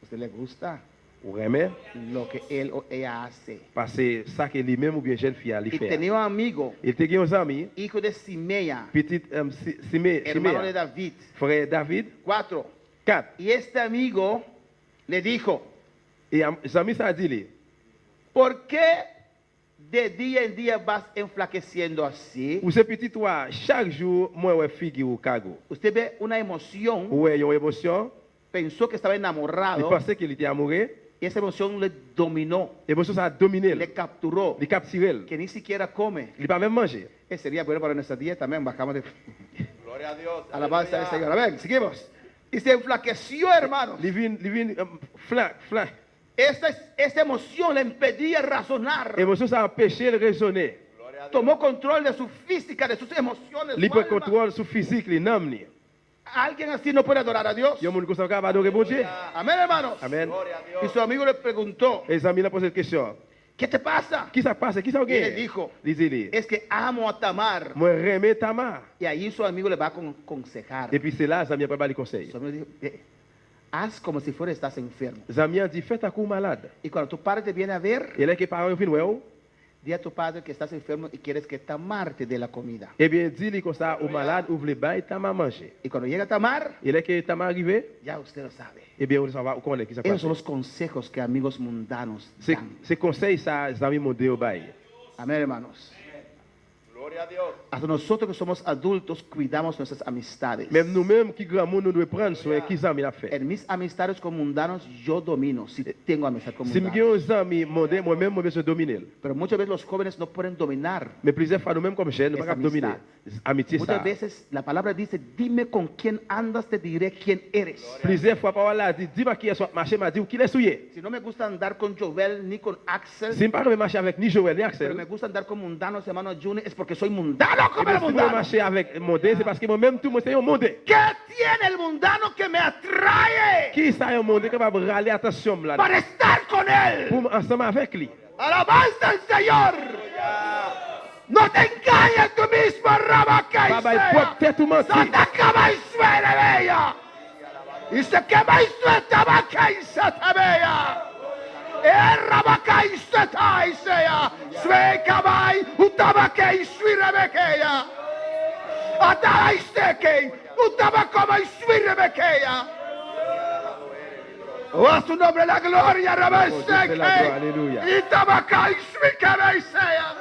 ¿Usted le gusta Ou reme? lo que él o ella hace? Pase sa ke li men ou bien jen fia li Y fe. tenía un amigo, Il te gen yon sami, hijo de Simea, petit hermano de Simea, David. frère David. 4. 4. Y este amigo le dijo, E sami sa di li, ¿por qué de día en día vas enflaqueciendo así? ou se petit toi, chaque jour, mwen wè figi ou kago. Usted ve una emoción, Ou wè yon emosyon, pensó que estaba il enamorado pense qu'il était amoureux, y esa emoción le dominó, emosyon sa a dominé, le capturó, li capturel, que ni siquiera come. li pa même manger. Sería bueno para nuestra dieta también, bajamos de... Gloria a Dios. Alabanza al Señor. Amén, seguimos. Y se enflaqueció, hermanos. Li vin Esta emoción le impedía razonar. emosyon sa empêché de raisonner. tomó control de su física, de sus emociones. Li su prend alma. contrôle sur physique, li nam li. Alguien así no puede adorar a Dios. Yon moun kon sa ka adorer bon Dieu. Amén, hermanos. Amen. Y su amigo le preguntó, Et amis la posé une question. ¿qué te pasa? Qui ça passe? Qui ça Y le ok? dijo, Li dit li. es que amo a Tamar. Moi remets Tamar. Y ahí su amigo le va a aconsejar. Et puis c'est là, Zami a pas les conseils. Su amigo dijo, haz como si fuera estás enfermo. Zami a dit, fais ta coup malade. Y cuando tu padre te viene a ver, Et là, que parents viennent ouais. di a tu padre que estás enfermo y quieres que Tamar te dé la comida. Eh bien, dis-lui comme ça, au malade, ouvre les bails, Tamar manger. Y cuando llega Tamar, Et là que Tamar arrivé, ya usted lo sabe. eh bien, on va connaître qui ça Esos passe. son los consejos que amigos mundanos C'est dan. c'est conseil ça, Zami mondé au bail. Amén, hermanos. Gloria a Dios. Hasta nosotros que somos adultos cuidamos nuestras amistades. Même nous-mêmes qui grand monde nous devons prendre soin qui Zami a fait. En mis amistades con mundanos yo domino si tengo amistad con Si mundanos. nous avons un ami mondé, moi-même, moi, je dominer. Pero muchas veces los jóvenes no pueden dominar. Mais plusieurs fois, nous-mêmes comme jeunes, nous ne Esa pouvons pas dominer. Amitié ça. Muchas veces la palabra dice, dime con quién andas, te diré quién eres. Plusieurs fois, par là, dis-moi qui est sur marché, m'a dit qui est souillé. Si no me gusta andar con Joel ni con Axel, Si je ne peux pas marcher avec ni Joël ni pero Axel, me gusta andar con mundanos, hermano Junior, es porque soy mundano eh como bien, el si je veux mundano. marcher avec Mondé, c'est parce que moi-même, tout le monde, c'est un Mondé. ¿Qué tiene el mundano que me atrae Qui ça, un Mondé capable de râler attention là? para estar con él? Pour ensemble avec lui. Alabanza al Señor. No te engañes tú mismo, Rabaca Baba, il faut peut-être tout mentir. Satacaba y suene bella. Y se quema y suelta vaca y sata bella. Rabaca y seta y sea. Sue cabai, utabaca y suire bequeya. Atara y seque, utabacoma y suire bequeya. Oh, a su nombre la gloria, Rabaca y c'est la gloire, seque. alléluia. Y tabaca y suire cabai sea.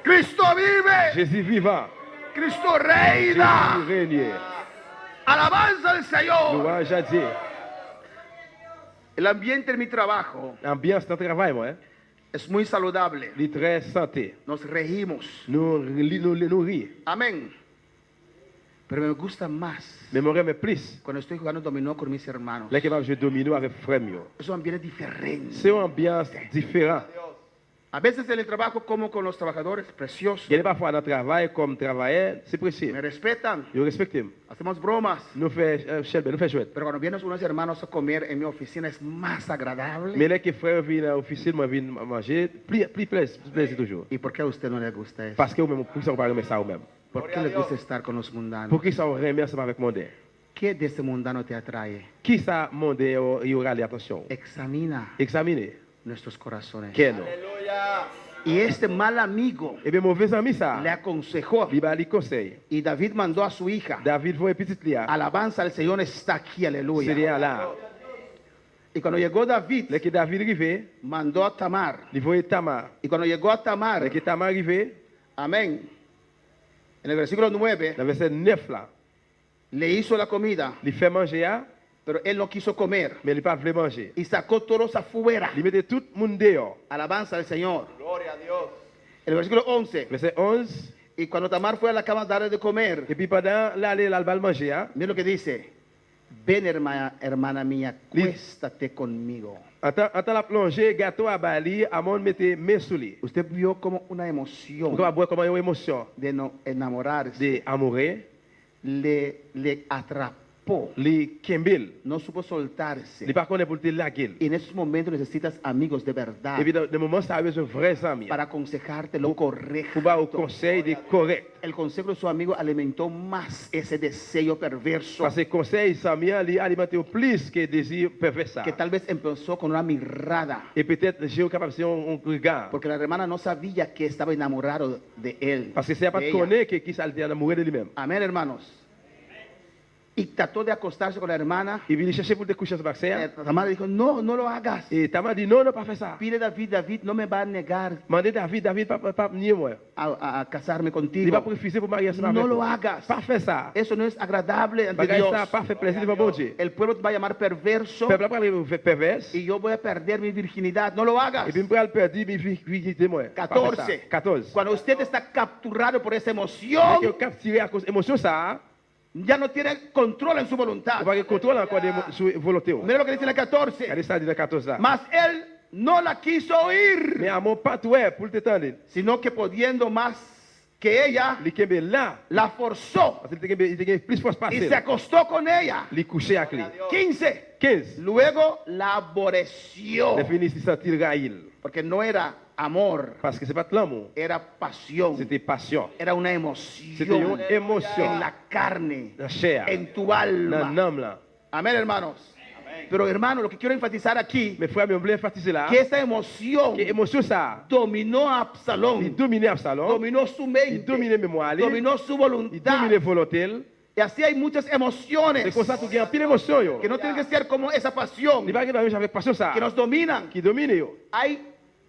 Cristo vive. Jésus vivant. Cristo reina. Jésus régnier. Alabanza al Señor. Louange à Dieu. El ambiente en mi trabajo L'ambiance dans le travail, moi, es muy saludable. il est très santé. Nos regimos. Nous rions. Amén. Pero me gusta más Mais moi, j'aime plus. cuando estoy jugando dominó con mis hermanos. Là, que je domine avec frère. Es un ambiente diferente. C'est une ambiance différente. A veces en el trabajo como con los trabajadores, precioso. Il y a parfois dans le travail comme travailleur, c'est précis. Me respetan. Yo respecte. Hacemos bromas. Nous faisons Shelby, nous faisons chouette. Pero cuando vienen unos hermanos a comer en mi oficina es más agradable. Mais là que frère vient à l'office, moi viens manger, plus plaisir toujours. ¿Y por qué a usted no le gusta eso? Parce que vous-même, pour ça, vous parlez ça vous-même. ¿Por qué le gusta estar con los mundanos? Pour qui ça vous remet ensemble avec monde? ¿Qué de ese mundano te atrae? Qui ça monde y aura l'attention? Examina Examinez. nuestros corazones. Quel? Y este mal amigo Eh bien, mauvais ami ça. le aconsejó. Il va lui conseil. Y David mandó a su hija. David voit petite Lia. Alabanza al Señor está aquí, C'est aleluya. là. Y cuando llegó David, Là que David arrivé, mandó a Tamar. il voit Tamar. Y cuando llegó a Tamar, Là que Tamar arrivé, amén. En el versículo 9, dans le verset 9 là, le hizo la comida, il fait manger, pero él no quiso comer. mais il pas voulu manger. Y sacó todos afuera. Il mettait tout le monde dehors. Alabanza al Señor. Gloria a Dios. El versículo 11. Verset 11. Y cuando Tamar fue a la cama a darle de comer, Et puis pendant l'aller l'albal manger, mira lo que dice. Ven, hermana mía, cuéstate conmigo. attends la plongée, gâteau à Bali, à mon mettait mes sous lui. Usted vio como una emoción On va voir comment une émotion de no enamorarse d'amoureux, le atrapó. les Kimbil, No supo soltarse. les par contre pour te laguer. Y en esos momentos necesitas amigos de verdad Et puis dans le moment ça avait un vrai ami. para aconsejarte lo correcto. Pour avoir un conseil de correct. El consejo de su amigo alimentó más ese deseo perverso Parce que conseil ami lui alimenter plus que désir pervers ça. que tal vez empezó con una mirada. Et peut-être j'ai capable de faire un regard. Porque la hermana no sabía que estaba enamorado de él. Parce que c'est pas de de ella. connaître que qui ça le amoureux de lui-même. Amén, hermanos. Y trató de acostarse con la hermana. Il vient chercher pour te coucher sur Baxter. Tamar dijo, no, no lo hagas. Et Tamar dit non, non, pas faire ça. Pide David, David no me va a negar Mandez David, pas nier moi. a casarme Il contigo. va refuser pour marier ensemble No avec lo moi. hagas. Pas faire ça. Eso no es agradable ante Bagay Dios. ça pas fait plaisir devant bon Dieu. El pueblo te va a llamar perverso Peuple pas pervers. y yo voy a perder mi virginidad. No lo hagas. Et puis me perdre mi virginité moi. 14. 14. Cuando usted está capturado por esa emoción, Que capturé à cause émotion ça, ya no tiene control en su voluntad. on va contrôler encore sur volonté. Mira lo que dice en el 14. Allez ça dit dans 14 là. Mas él no la quiso oír, Mais amour pas toi pour te tendre. sino que pudiendo más que ella, Il kembe là. la forzó Parce qu'il te kembe plus force y passer. se acostó con ella. Il couché avec lui. 15. 15. Luego la aborreció, Il finit de sentir gaïl. porque no era amor, Parce que c'est pas de l'amour. era pasión, C'était passion. era una C'était emoción une émotion. en la carne, La chair. en tu Dans alma. l'âme là. Amén, hermanos. Pero hermano, lo que quiero enfatizar aquí, Mes frères, mais on voulait enfatiser là. que esta emoción Que émotion ça. dominó a Il Absalón, dominait Absalom. dominó su Il mente, dominait mémoire. dominó su Il voluntad. dominait volonté. Y así hay muchas emociones C'est comme ça que tu as pile émotion yo. que no tienen que ser como esa pasión Il va que avec passion ça. que nos dominan. Qui domine yo.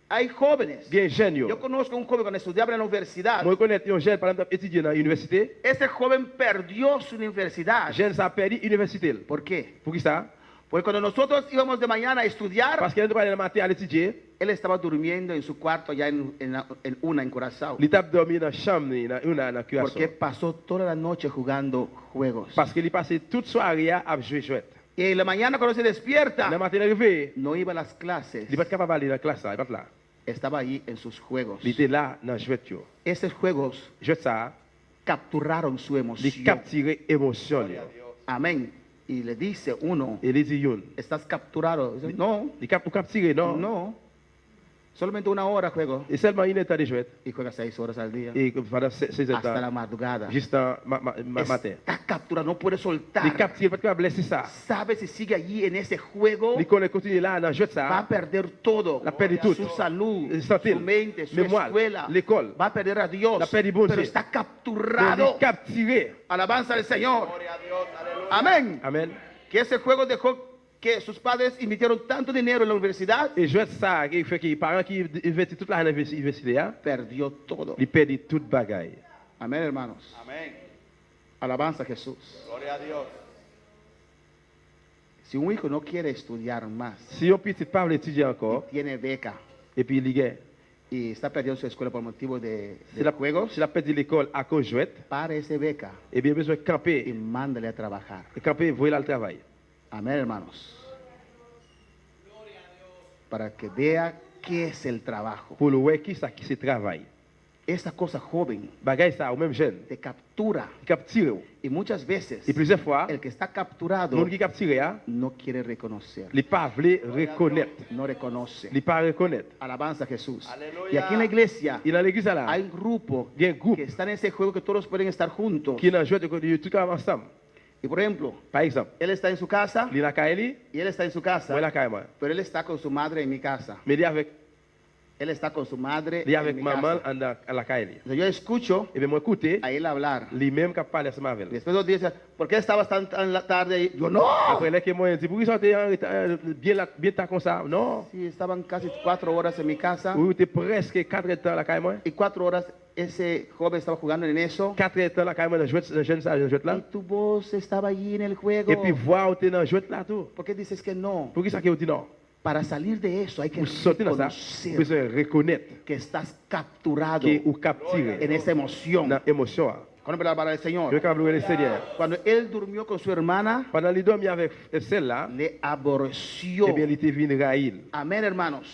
Hay jóvenes. Bien jeune yo. Yo conozco un joven cuando estudiaba en la universidad. Moi connais un jeune par exemple étudiant dans l'université. Ese joven perdió su universidad. Jeune ça a perdu l'université. ¿Por qué? Pour qui ça? Porque cuando nosotros íbamos de mañana a estudiar, Parce qu'il était le matin à étudier. él estaba durmiendo en su cuarto allá en Curazao. Il t'a dormi dans la chambre dans Curaçao. Porque pasó toda la noche jugando juegos. Parce qu'il passé toute soirée à jouer jouet. Y en la mañana cuando se despierta, Le matin arrivé, no iba a las clases. il pas capable d'aller dans la classe là, il pas là. Estaba allí en sus juegos. Il était là dans jouet yo. Esos juegos Jouet ça, capturaron su il emoción. capturer émotion yo. Amén. Y le dice uno, Et il dit yon. ¿estás capturado? Dice, no, Il capturer non. no. Solamente una hora juego. Et seulement une heure de jouet. Y juega 6 horas al día. Et pendant 6 heures Hasta la madrugada. juste matin. Está capturado, no puede soltar. Il capture pas capable laisser ça. Sabe si sigue allí en ese juego, Il connaît continuer là dans jouet va a ça. perder todo. La perdu tout. Su salud, Santé, su mente, su mémoire, escuela. l'école. Va a perder a Dios. La perdu bon Pero Dieu. está Donc, capturado. il capturer. Alabanza al Señor. Amén. Amen. Que ese juego dejó que sus padres invirtieron tanto dinero en la universidad, Et jouet ça qui fait que les parents qui investissent toute l'argent dans l'université là, perdió todo. ils perdent toute bagaille. Amén, hermanos. Amén. Alabanza a Jesús. Gloria a Dios. Si un hijo no quiere estudiar más, Si un petit pas veut étudier encore, tiene beca et puis il gagne, y está perdiendo su escuela por motivo de si la juegos, si la perdu l'école à cause jouet, para ese beca eh bien besoin de y camper. mándale a trabajar. Et camper, voyez là le travail. Amén, hermanos. Para que vea qué es el trabajo. Pour le voir qui ça qui se travaille. Esta cosa joven Bagaille ça, ou même jeune, te captura il capture. y muchas veces Et plusieurs fois, el que está le capturado monde qui capture, hein, no quiere reconocer, les pas veulent reconnaître. no reconoce. Les pas reconnaître. Alabanza a Jesús. Aleluya. Y aquí en la iglesia Et dans l'église là, hay un grupo il y a un groupe que está en ese juego que todos pueden estar juntos. qui n'a joué tout ensemble. Y por ejemplo, Par exemple, él está en su casa il a Kaeli, y él está en su casa, moi la Kaeli moi. pero él está con su madre en mi casa. Mais il avec Él está con su madre il en avec mi maman casa. à la Kaeli. Entonces yo escucho Et bien moi écouter, a él hablar. lui-même qui parle ensemble avec. Y después dice, ¿por qué estabas tan tarde ahí? Yo, no. Après là que moi dit pourquoi sortir bien tard comme ça? Non. Sí, estaban casi 4 horas en mi casa. Oui, tu presque 4 heures dans la Kaeli moi. Y 4 horas ese joven estaba jugando en eso. 4 heures dans la Kaeli moi dans jouet jeune ça jouet Y là. tu voz estaba allí en el juego. Et puis voir où tu dans jouet là tout. ¿Por qué dices que no? Pour qui ça que dit non? Para salir de eso hay que Pour sortir dans ça, reconocer besoin reconnaître que estás capturado que ou capturer en esa emoción. dans émotion. Con la palabra del Señor. Je vais le Seigneur. Cuando él durmió con su hermana, Pendant les dormi avec celle-là, le aborreció. eh bien, il était venu raïl. Amén, hermanos.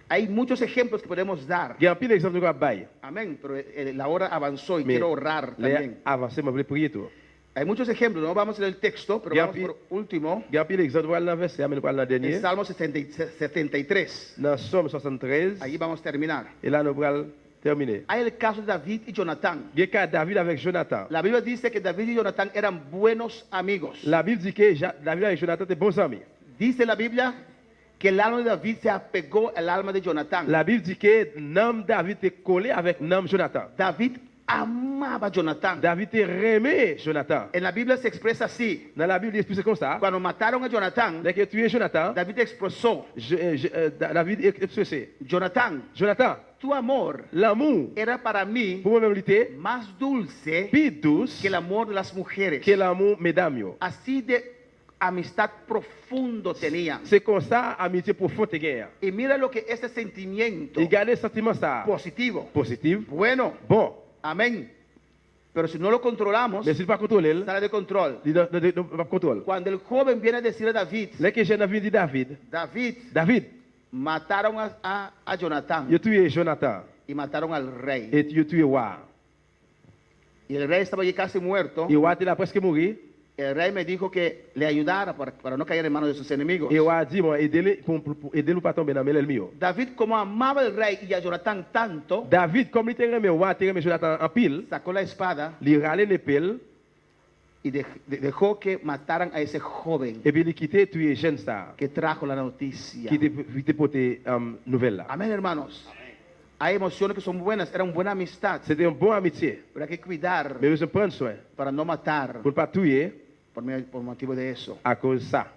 Hay muchos ejemplos que podemos dar. Il y a un pile d'exemples de bail. Amén, pero la hora avanzó y Mais quiero orar les también. avancés, je vais prier tout. Hay muchos ejemplos, no vamos a leer el texto, pero Ya vamos pi- por último. Il y a un pile d'exemples dans le verset, mais nous parlons dans le En dernier. Salmo 73. Dans Somme 73, Allí vamos a terminar. et là, nous allons terminer. Hay el caso de David y Jonatán. Il y a le cas de David avec Jonathan. La Biblia dice que David y Jonatán eran buenos amigos. La Bible dit que David avec Jonathan étaient bons amis. Dice la Biblia que el alma de David se apegó al alma de Jonatán. La Bible dit que nom David est collé avec nom Jonathan. David amaba a Jonatán. David est aimé Jonathan. En la Biblia se expresa así. Dans la Bible, il explique comme ça. Cuando mataron a Jonatán, Dès que tu es Jonathan, David expresó, David est expressé. Jonatán, Jonathan, tu amor l'amour era para mí pour moi-même était más dulce plus douce que el amor de las mujeres. que l'amour mesdames. yo. Así de amistad profundo tenía. C'est comme ça, amitié profonde guerre. Y mira lo que este sentimiento Et gardez ce sentiment ça. positivo, Positif. bueno, Bon. amén. Pero si no lo controlamos, Mais si pas contrôler, sale de control. il ne pas contrôle. Cuando el joven viene a decir a David, Là que j'ai David dit David, David, David, mataron a Jonatán Yo tué Jonathan. y mataron al rey. Et yo tué roi. Y el rey estaba allí casi muerto. Et roi était presque mourir. El rey me dijo que le ayudara para no caer en manos de sus enemigos. Et roi dit moi aider pour aider pas tomber dans mes l'ennemi. David, como amaba al rey y a Jonatán tanto, David comme il était aimé roi, il aimé Jonathan en pile. sacó la espada Il râlait l'épée y dejó que mataran a ese joven et puis il quittait tuer jeune ça que trajo la noticia. qui était porté nouvelle là. Amén, hermanos. Hay emociones que son buenas, era una buena amistad, C'était une bonne amitié. pero hay que cuidar Mais je prendre soin para no matar pour pas tuer por motivo de eso. à cause de ça.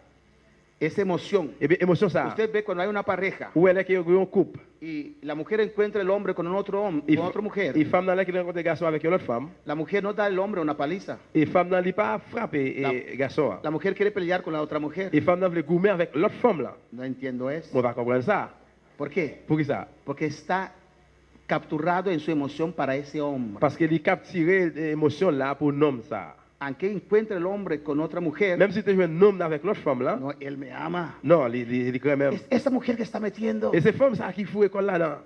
Esa emoción. Et bien émotion ça. Usted ve cuando hay una pareja Où elle est qu'il y a un couple. y la mujer encuentra el hombre con otro hombre, con otra mujer. Et femme dans là qui rencontre des garçons avec une autre femme. La mujer no da al hombre una paliza. Et femme dans li pas frapper et garçon. La mujer quiere pelear con la otra mujer. Et femme dans veut goumer avec l'autre femme là. No entiendo eso. On va comprendre ça. ¿Por qué? Pour qui ça? Porque está capturado en su emoción para ese hombre. Parce qu'il capturé l'émotion là pour nom ça. Aunque encuentre el hombre con otra mujer, Même si tu joues un homme avec l'autre femme là. no, él me ama. Non, il quand même. Esa mujer que está metiendo. Et c'est femme ça qui fout école là là.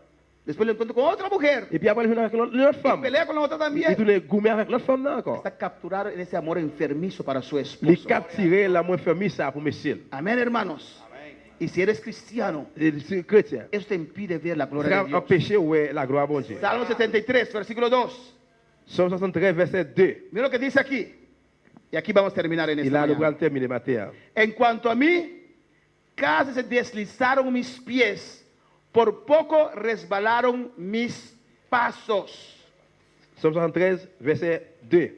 Después lo encuentro con otra mujer. Et puis après il joue avec l'autre Y femme. pelea con la otra Il también. tourne goumer avec l'autre femme là encore. Está capturado en ese amor enfermizo para su Il esposo. capturé l'amour fermé ça pour monsieur. Amén, hermanos. Y si eres cristiano, C'est chrétien. eso te impide ver la Ça gloria de Dios. empêcher ouais la gloire bon Dieu. Salmo 73, versículo 2. Somme 73 verset 2. Mira lo que dice aquí. Y aquí vamos a terminar en Il esta a le mañana. bras terminé matin. En cuanto a mí, casi se deslizaron mis pies, por poco resbalaron mis pasos. Somme 73 verset 2.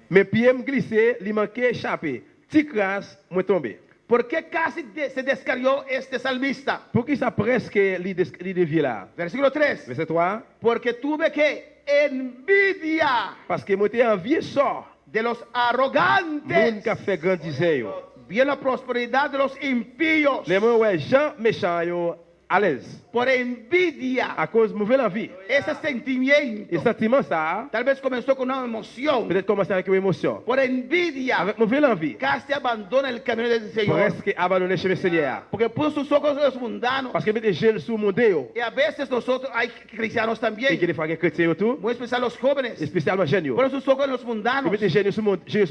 Mes pieds me glissaient, il manquait échapper. Petit crasse, moi tombé. ¿Por qué casi se descarrió este salmista? Pour qui ça presque li dévié là? Versículo 3. Verset 3. Porque tuve que envidia Parce que moi t'ai envié ça. de los Moun arrogantes. qui a fait grandiser yo. Vi la prosperidad de los impíos. Les moi ouais gens méchants yo à l'aise. Por envidia. À cause mauvaise envie. Ese sentimiento. Et sentiment ça, Tal vez comenzó con una emoción. peut-être commencer avec une émotion. Por envidia. Avec mauvaise envie. Casi abandona el camino del Señor. Presque abandonné chez le Seigneur. Porque puso sus ojos en los mundanos. Parce que mettez gel sous mon déo. Y a veces nosotros, hay cristianos Et también, que les frères chrétiens autour. muy especial los jóvenes, Spécialement jeunes yo. ponen sus ojos en los mundanos. Mettez gel sous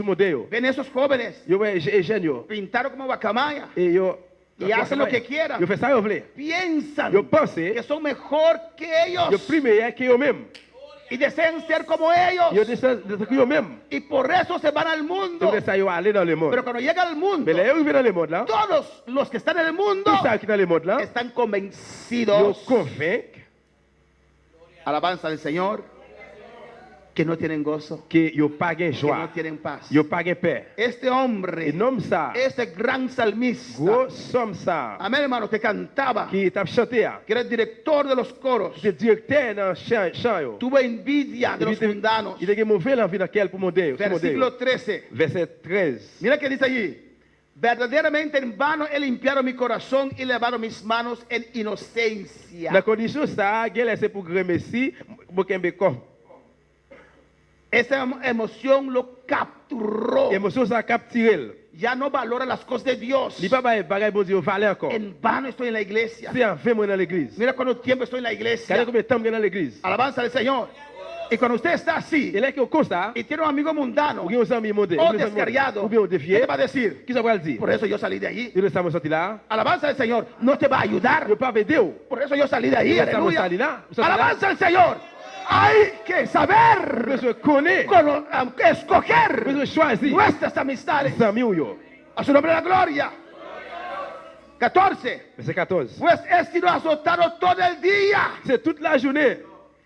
mon déo. Ven esos jóvenes, Yo ouais jeunes yo. pintaron como guacamaya, Et yo y hacen lo que quieran. Yo fais ça yo vle. Piensan Yo pense que son mejor que yo ellos plus meilleur que yo même. y desean ser como ellos. Yo descends de que yo même. Y por eso se van al mundo. Donc ça yo aller dans le monde. Pero cuando llegan al mundo, Mais là yo arrivé dans le monde là. todos los que están en el mundo Tout ça qui dans le monde là. están Yo convencidos, convainc alabanza del Señor, que no tienen gozo, que yo pas gain que no joie. tienen paz. Yo pas gain paix. Este hombre, Et nom ça. este gran salmista, Gros somme ça. amén, hermano, que cantaba, Qui t'a chanté à. que era el director de los coros, C'est directeur dans chant yo. tuvo envidia de los mundanos. Il a mauvais envie dans quel pour mon déo. Versículo 13. Verset 13. Mira que dice allí. Verdaderamente en vano he limpiado mi corazón y lavado mis manos en inocencia. La condition ça, qu'elle essaie pour remercier, pour qu'elle me corps. Esa emoción lo capturó. Émotion ça capturé. Ya no valora las cosas de Dios. Il pas bagay bon Dieu valeur encore. En vano estoy en la iglesia. C'est en fait moi dans l'église. Mira cuánto tiempo estoy en la iglesia. Quand combien de temps dans l'église? Alabanza al Señor. Y cuando usted está así, Et là que comme ça, y tiene un amigo mundano, ou bien un ami monté, o descarriado, ou bien ¿qué défié, te va a decir? qui ça va le dire? Por eso yo salí de allí. Il estamos sorti là. Alabanza al Señor. No te va a ayudar. Yo pas aider. Por eso yo salí de ahí. Estamos Aleluya. sorti là. Alabanza al Señor. Hay que saber Besoin connaître. escoger Besoin choisir. nuestras amistades. Sami ou yo. A su nombre la gloria. 14. Verset 14. Pues he sido azotado todo el día C'est toute la journée.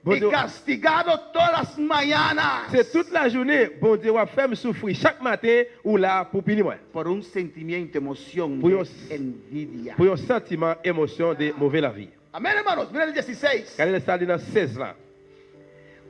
Bon y Dieu. castigado todas las mañanas C'est toute la journée. Bon Dieu va faire me souffrir chaque matin ou là pour punir moi. por un sentimiento, emoción, Por de un- envidia. Pour un sentiment, émotion de mauvaise la vie. Amén, hermanos. Miren el 16. Quand elle est allée dans 16 là.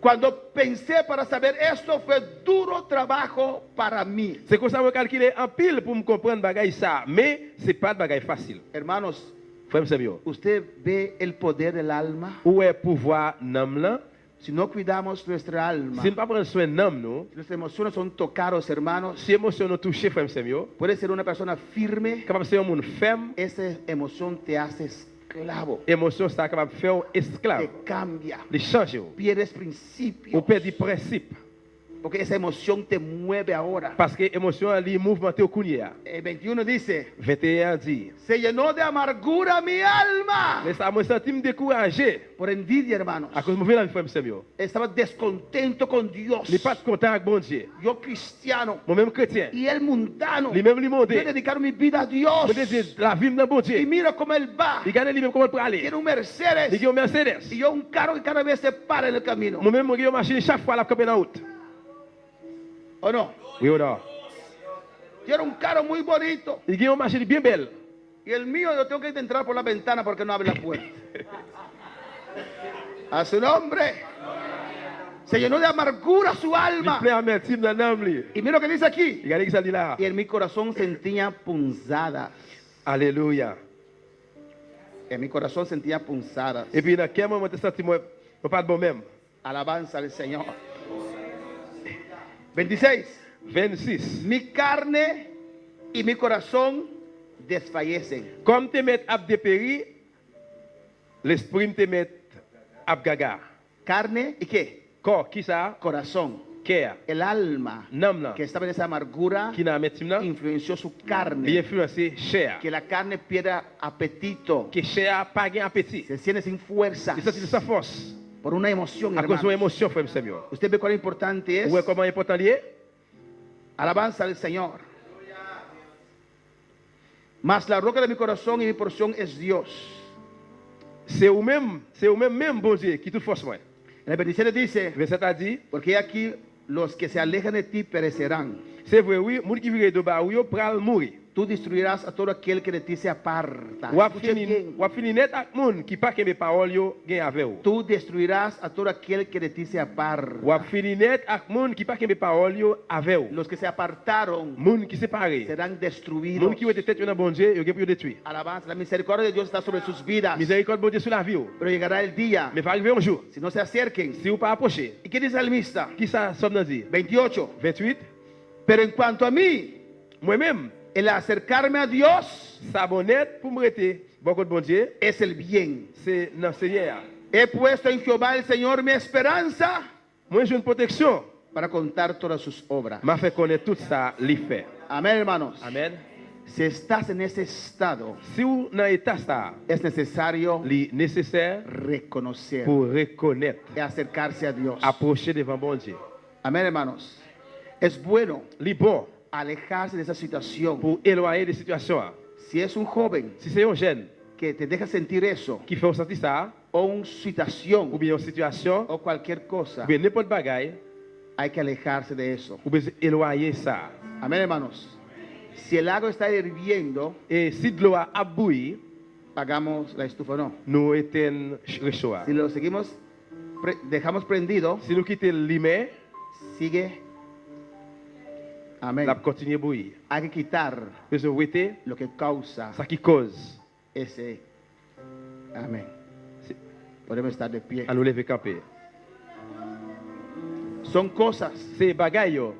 Cuando pensé para saber esto, fue duro trabajo para mí. C'est comme ça que je calcule en pile pour me comprendre bagay ça. Mais c'est pas de bagay facile. Hermanos, Frère Samuel. usted ve el poder del alma. Où est pouvoir nam là? Si no cuidamos nuestra alma, Si nous pas prendre soin de nous, si nuestras emociones son tocados, hermanos, si émotion nous touche, frère Samuel, puedes ser una persona firme, capable de ser un monde ferme, esa emoción te hace esclavo, émotion ça capable de faire esclave, te cambia, de changer, pierdes principios, ou perdre principe. porque esa emoción te mueve ahora. Parce que émotion elle mouvement au kounia. El 21 dice, 21 dit, se llenó de amargura mi alma. mais ça me senti me décourager Por envidia, hermanos. à cause de mon frère Samuel. Estaba descontento con Dios. Il n'est pas content avec bon Dieu. Yo cristiano. Moi-même chrétien. Y él mundano. Lui-même lui Yo he mondé. dedicado mi vida a Dios. Je dédie la vie de bon Dieu. Y mira cómo él va. Il gagne lui-même comment il peut aller. Tiene un Mercedes. Il a un Mercedes. Y yo un carro que cada vez se para en el camino. Moi-même, j'ai une machine chaque fois la camper en route. ¿O no? Oui ou non? Tiene un carro muy bonito. Il a une machine bien belle. Y el mío yo tengo que entrar por la ventana porque no abre la puerta. A su nombre. Se llenó de amargura su alma. Y mira lo que dice aquí. Y en mi corazón sentía punzadas. Aleluya. En mi corazón sentía punzadas. Et puis, dans quel moment tu sens moi pas de bon même? Alabanza al Señor. 26. Mi carne y mi corazón desfallecen. Comme te met à dépérir, l'esprit te met à gaga. Carne y qué? Corps, qui ça? Corazón. Cœur. El alma Nam que estaba en esa amargura qui n'a metimna, influenció su carne. il influencé chair. Que la carne pierda apetito. Que chair pas gain appétit. Se siente sin fuerza. Il sent sa force. Por una emoción, À cause de hermano. émotion, frère Samuel. ¿Usted ve cuán importante es? Vous voyez comment important il est? Alabanza al Señor. Mas la roca de mi corazón y mi porción es Dios. C'est vous-même, bon Dieu, qui toute force moi. En el 27 dice, Verset a dit, porque aquí los que se alejan de ti perecerán. c'est vrai, oui, moun qui vire de bas, oui, pral mourir. Tú destruirás a todo aquel que de ti se aparta. Ou Escuche bien. fini net ak moun qui pas que mes paroles yo gen avec ou. Tú destruirás a todo aquel que de ti se aparta. Ou fini net ak moun qui pas que mes paroles yo avec ou. Los que se apartaron Moun qui séparé. serán destruidos. Moun qui était tête dans bon Dieu, yo gen pour détruire. Alabanza, la misericordia de Dios está sobre sus vidas. Miséricorde bon Dieu sur la vie ou. Pero llegará el día, Mais va arriver un jour, si no se acerquen. si vous pas approcher. ¿Y qué dice el salmista? Qui ça somme dans dit? 28. 28. Pero en cuanto a mí, Moi-même, el acercarme a Dios s'abonner pour me rester beaucoup de bon Dieu, es el bien. c'est dans Seigneur. He puesto en Jehová el Señor mi esperanza Moi j'ai une protection. para contar todas sus obras. M'a fait connaître tout ça, li fait. Amén, hermanos. Amen. Si estás en ese estado, Si vous dans état ça, es necesario li nécessaire reconocer pour reconnaître, y acercarse a Dios. approcher devant bon Dieu. Amén, hermanos. Es bueno Li bon alejarse de esa situación. pour éloigner des situations. Si es un joven Si c'est un jeune que te deja sentir eso, qui fait ressentir ça, o una situación, ou bien une situation, o cualquier cosa, ou bien n'importe bagaille, hay que alejarse de eso. ou bien éloigner ça. Amén, hermanos. Si el agua está hirviendo, Et si de l'eau a bouilli, pagamos la estufa o no. nous éteins réchaud. Si lo seguimos, dejamos prendido, Si nous quittons l'imé, sigue. Amén. la continue bouillir. Hay que quitar Parce que vous êtes lo que causa ça qui cause ese. Amén. Sí. Podemos estar de pie. à nous lever camper. Son cosas. C'est bagaille yo.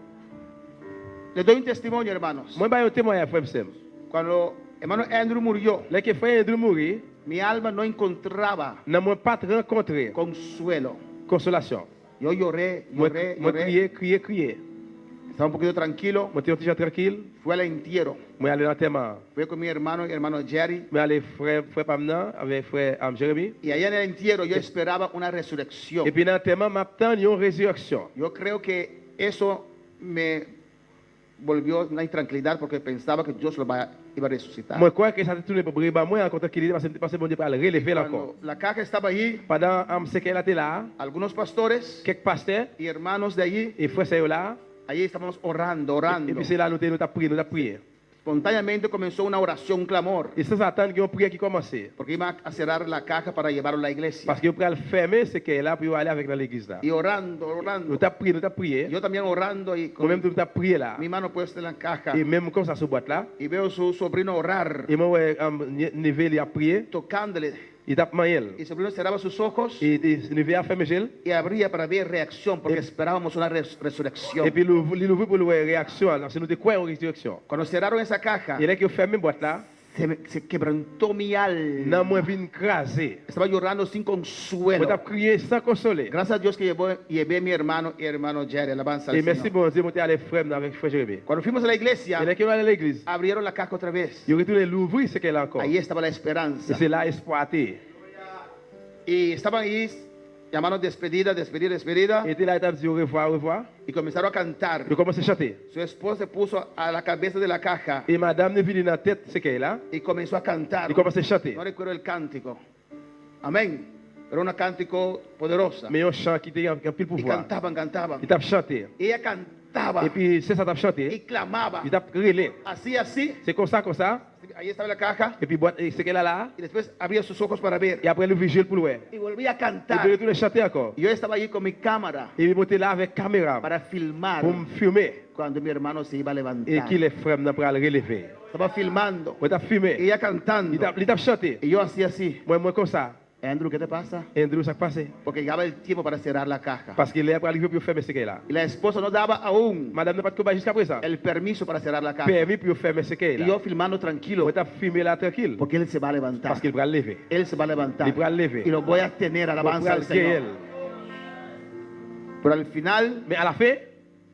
Les doy un testimonio, hermanos. Moi ba un témoignage frère Sam. Cuando hermano Andrew murió, Là que frère Andrew mourir, mi alma no encontraba n'a moi pas rencontré consuelo. consolation. Yo lloré, Moi lloré, moi lloré. crier. Estaba un poquito tranquilo. Moi t'étais déjà tranquille. Fui al entierro. Moi aller dans témoin. Fui con mi hermano, hermano Jerry. Moi aller frère Pamna avec frère Jérémy. Y allá en el entierro yo esperaba una resurrección. Et puis dans témoin m'attend une résurrection. Yo creo que eso me volvió una intranquilidad porque pensaba que Dios lo iba a resucitar. Moi crois que ça tourné pour briber moi encore tranquillité parce que bon Dieu pas le relever encore. Cuando la caja estaba allí, Pendant ce qu'elle était là, algunos pastores quelques pasteurs y hermanos de allí, et frères c'est là. allí estábamos orando, orando. Et puis c'est là nous t'avons prié. Espontáneamente comenzó una oración, un clamor, Et sans attendre qu'il y ait une prière qui commence. porque iba a cerrar la caja para llevarlo a la iglesia. Parce que vous pouvez fermer ce qu'elle est là pour aller avec dans l'église là. Y orando, orando. Nous t'avons prié. Yo también orando y con Moi-même nous t'avons prié là. mi mano puesta en la caja. Et même comme ça sur boîte là. Y veo su sobrino orar, Et moi Neve il a prié. tocándole il tape manuel. Y Sobrino cerraba sus ojos Il devait fermer gel. y abría para ver reacción, porque esperábamos una resurrección. Et puis il ouvrit pour la réaction. Alors, c'est nous de quoi en résurrection. Cuando cerraron esa caja, Et là qu'il ferme la boîte là, se quebrantó mi alma. nan moi vin crasé. Estaba llorando sin consuelo. Moi t'a crié sans consoler. Gracias a Dios que llevé a mi hermano y hermano Jerry, alabanza al Et merci Señor. bon Dieu, monter avec frère avec frère Jérémie. Cuando fuimos a la iglesia, Et là qu'il va à l'église, abrieron la caja otra vez. il retourne l'ouvrir ce qu'elle a encore. Ahí estaba la Et esperanza. c'est là exploité. Y estaban ahí llamando despedida. Et était là il t'a dit au revoir. Y comenzaron a cantar. Il commence à chanter. Su esposa se puso a la cabeza de la caja Et madame ne vit dans la tête ce qu'elle a. y comenzó a cantar. Il commence à chanter. No recuerdo el cántico. Amén. Pero un cántico poderosa. Mais un chant qui était en pile Y pouvoir. cantaban. Il t'a chanté. Y ella cantaba Et puis c'est ça t'a chanté. y clamaba. Il t'a relé. Así. C'est comme ça. Ahí estaba la caja. Et puis ce qu'elle a là. Y después abría sus ojos para ver. Et après le vigile pour le Y volvía a Et cantar. puis retourne chanter encore. Y yo estaba allí con mi cámara Et il montait là avec caméra para filmar pour me filmer. cuando mi hermano se iba a Et levantar. qui les frères n'a pas relever. Estaba filmando. Moi t'as filmé. Y ella cantando. Il t'a chanté. Y yo hacía así. Moi comme ça. Andrew, ¿qué te pasa? Andrew, ça passé. Porque llegaba el tiempo para cerrar la caja. Parce qu'il est arrivé pour fermer ce qu'elle a. Y la esposa no daba aún Madame n'a pas de combat jusqu'à présent. el permiso para cerrar la caja. Permis pour fermer ce qu'elle Y a. yo filmando tranquilo. Moi t'as filmé là tranquille. Porque él se va a levantar. Parce qu'il va lever. Él se va a levantar. Il va lever. Y lo voy a tener, alabanza al Señor. Pero al final, Mais à la fin,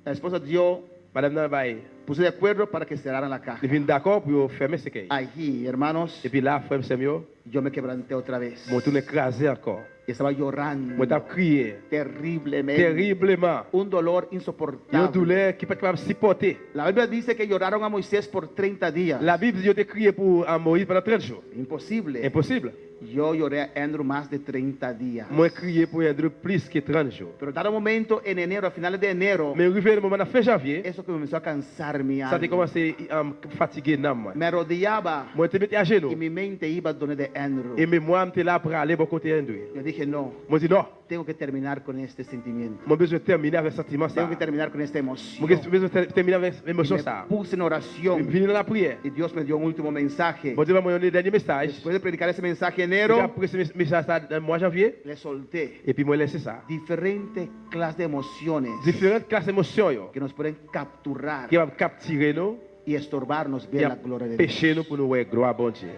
la esposa dio, madame n'a pas puso de acuerdo para que cerraran la caja. il vient d'accord pour fermer ce qu'elle a. Allí, hermanos, Et puis là, frère Samuel, yo me quebranté otra vez. moi tourne écrasé encore. Y estaba llorando Moi t'as crié terriblemente. terriblement. Un dolor Une insoportable. douleur qui peut pas supporter. La Biblia dice que lloraron a Moisés por 30 días. La Bible dit que tu crié pour Moïse pendant 30 jours. Imposible. Impossible. Yo lloré a Andrew más de 30 días. Moi crié pour Andrew plus que 30 jours. Pero dado un momento en enero, a finales de enero, Mais arrivé le moment de fin janvier, eso que comenzó a cansar mi ça alma. a commencé à fatiguer l'âme. Me arrodillaba Moi te mettais à genoux. y mi mente iba donde de Andrew. Et moi j'étais là pour aller bon côté Andrew. Yo dije, no, Moi dis non, tengo que terminar con este sentimiento. moi besoin de terminer avec sentiment ça. Tengo que terminar con esta emoción. Moi besoin de terminer avec émotion Me ça. puse en oración Venir dans la prière. y Dios me dio un último mensaje. Bon Dieu m'a envoyé un dernier message. Después de predicar ese mensaje en Et enero, après ce message ça en mois janvier, le solté et puis moi laissé ça. diferentes clases de emociones Différentes classes d'émotions yo, que nos pueden capturar qui va capturer nous y estorbarnos et ver la gloria de pécher nous Dios. pour nous voir gloire bon Dieu.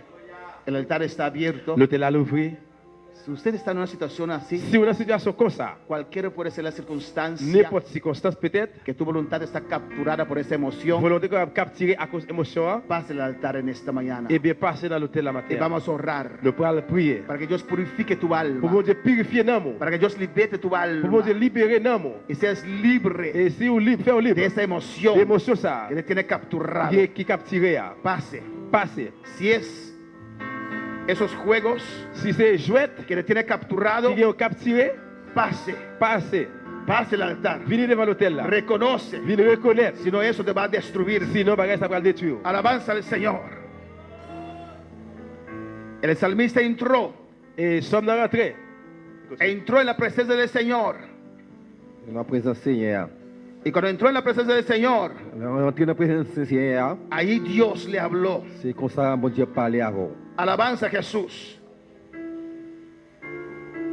El altar está abierto. L'hôtel à l'ouvrir. Si usted está en una situación así, Si on a une situation comme ça, cualquiera puede ser la circunstancia, n'importe circonstance peut-être, que tu voluntad está capturada por esa emoción, volonté qu'on va capturer à cause d'émotion, pase al altar en esta mañana. et bien passer dans l'hôtel la Y matin. vamos a orar Nous pourrons prier. para que Dios purifique tu Pour alma, mon Dieu purifier nous. para que Dios liberte tu Pour mon alma Dieu libérer nous. y seas libre Et si vous libre, faire de libre. esa emoción L'émotion ça, que te tiene capturado. qui capture. Pase. Passer. Si es esos juegos Si c'est jouet, que te tiene capturado, qui est capturé, pase. passer. Pase el altar. Venez devant l'hôtel là. Reconoce. Venez reconnaître. Si no, eso te va a destruir. Sinon, bagage ça va le détruire. Alabanza al Señor. El salmista entró. Et sommes dans rentrée. Entró en la presencia del Señor. Na presença do Senhor. Y cuando entró en la presencia del Señor, Entrei na presença do Senhor. ahí Dios le habló. C'est comme ça, bom dia, parler avant. Alabanza a Jesús.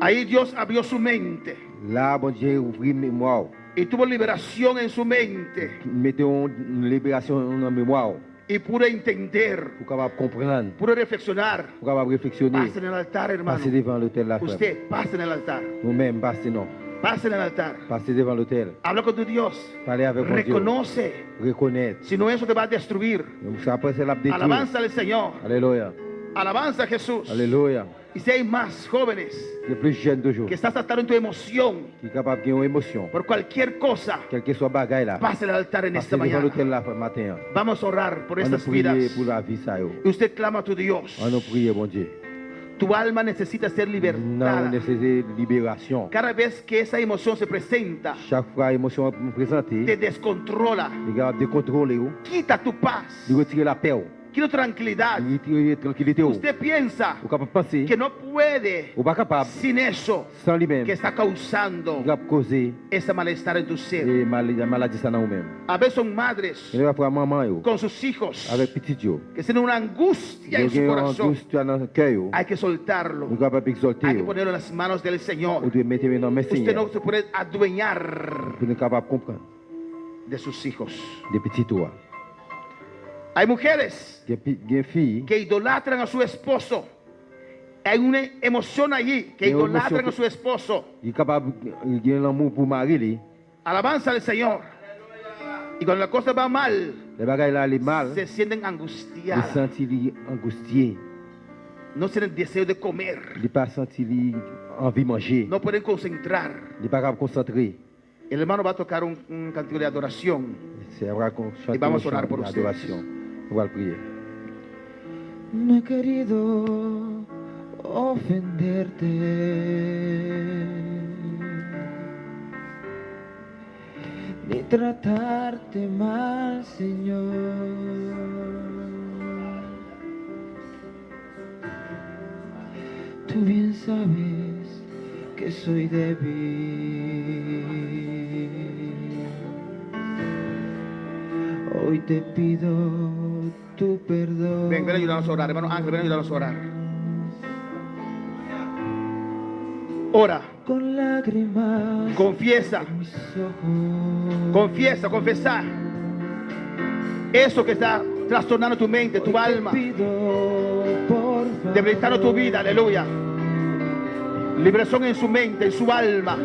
Ahí Dios abrió su mente Lá, bom dia, ouvir mémoire. y tuvo liberación en su mente Meteu uma liberação na memória. y pudo entender, Pour capable comprendre. pudo reflexionar. Pour capable réflexionner. Pase en el altar, hermano. Passer devant l'hôtel là, frère. Usted, pase en el altar. Nous-mêmes, passer non. Pase en el altar. Passer devant l'hôtel. Habla con tu Dios. Parler avec mon Dieu. Reconoce. Reconnaître. Si no, eso te va a destruir. Ça après, c'est la détruire. Alabanza al Señor. Alléluia. Alabanza a Jesús. Alléluia. Y si hay más jóvenes Les plus jeunes toujours. que estás tratando en tu emoción Qui est capable de gagner une émotion. por cualquier cosa, Quel que soit bagaille là. pase al altar en esta Passer devant mañana. l'hôtel là, matin. Vamos a orar por On estas nous prier vidas. pour la vie, ça. Yo. Y usted clama a tu Dios. On nous prier, bon Dieu. Tu alma necesita ser Non, libertada. nécessité libération. Cada vez que esa emoción se presenta, Chaque fois l'émotion me présente, te descontrola. les gars décontrôler, Quita tu paz. de retirer la paix. quiero tranquilidad. Usted piensa que no puede sin eso que está causando ese malestar en tu ser. A veces son madres con sus hijos que tienen una angustia en su corazón. Hay que soltarlo. Hay que ponerlo en las manos del Señor. Usted no se puede adueñar de sus hijos. Hay mujeres que idolatran a su esposo. Hay una emoción allí que idolatran a su esposo. Alabanza al Señor. Y cuando la cosa va mal, se sienten angustiadas. No tienen deseo de comer. No pueden concentrar. El hermano va a tocar un cantico de adoración. Y vamos a orar por ustedes. No he querido ofenderte, ni tratarte mal, Señor. Tú bien sabes que soy débil. Hoy te pido tu perdón. Ven a ayudarnos a orar, hermano Ángel, ven a ayudarnos a orar. Ora. Con lágrimas. Confiesa. Confiesa, confesar. Eso que está trastornando tu mente, tu alma. Debilitando tu vida, aleluya. Liberación en su mente, en su alma.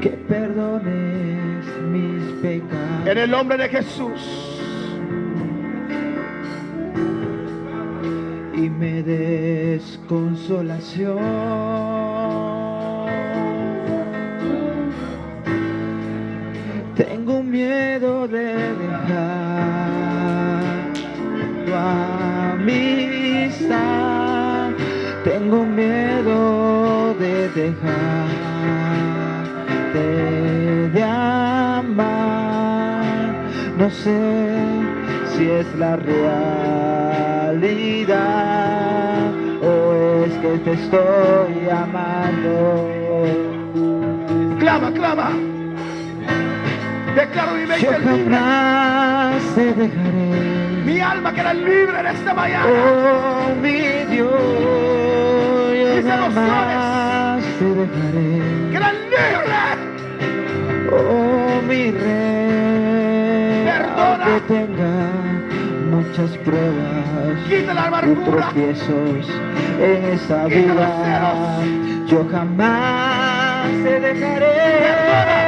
Que perdones mis pecados. En el nombre de Jesús. Y me des consolación. Tengo miedo de dejar tu amistad. Tengo miedo de dejarte de amar. No sé si es la realidad o es que te estoy amando. Clama, clama. Declaro mi mente Yo libre. jamás te dejaré. Mi alma queda libre en esta mañana. Oh, mi Dios, yo jamás te dejaré. Queda libre. Oh, mi rey, perdona. aunque tenga muchas pruebas Quita la y amargura. tropiezos en esta Quita vida, los celos. yo jamás te dejaré. Perdona.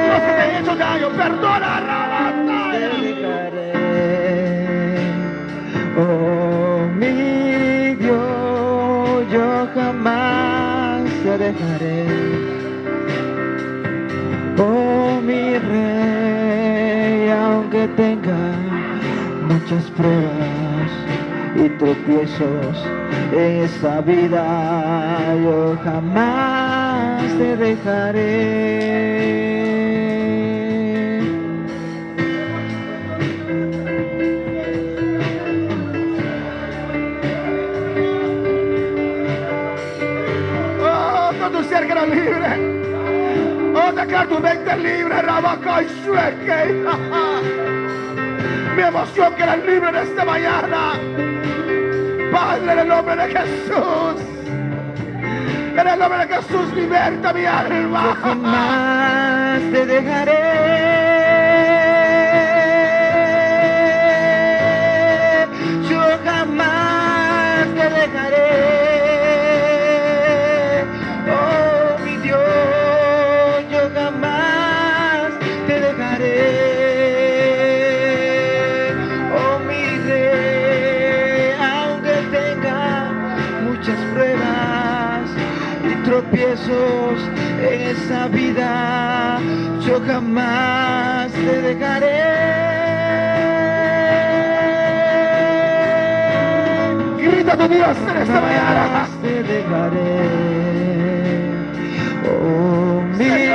Los que te he hecho daño, perdona. Te dejaré. Oh, mi Dios, yo jamás te dejaré. Oh, mi rey, aunque tenga muchas pruebas y tropiezos en esta vida, yo jamás te dejaré. Oh, todo tu ser queda libre. Oh, declaro tu mente libre, Rabaca y Sueque. Mi emoción queda libre en esta mañana. Padre, en el nombre de Jesús. En el nombre de Jesús, liberta mi alma. Yo jamás te dejaré. Yo jamás te dejaré. Oh, mi Dios, yo jamás te dejaré. Oh, mi rey, aunque tenga muchas pruebas y tropiezos en esa vida, yo jamás te dejaré. Grita tu Dios en esta mañana. Jamás te dejaré. Oh, mi rey,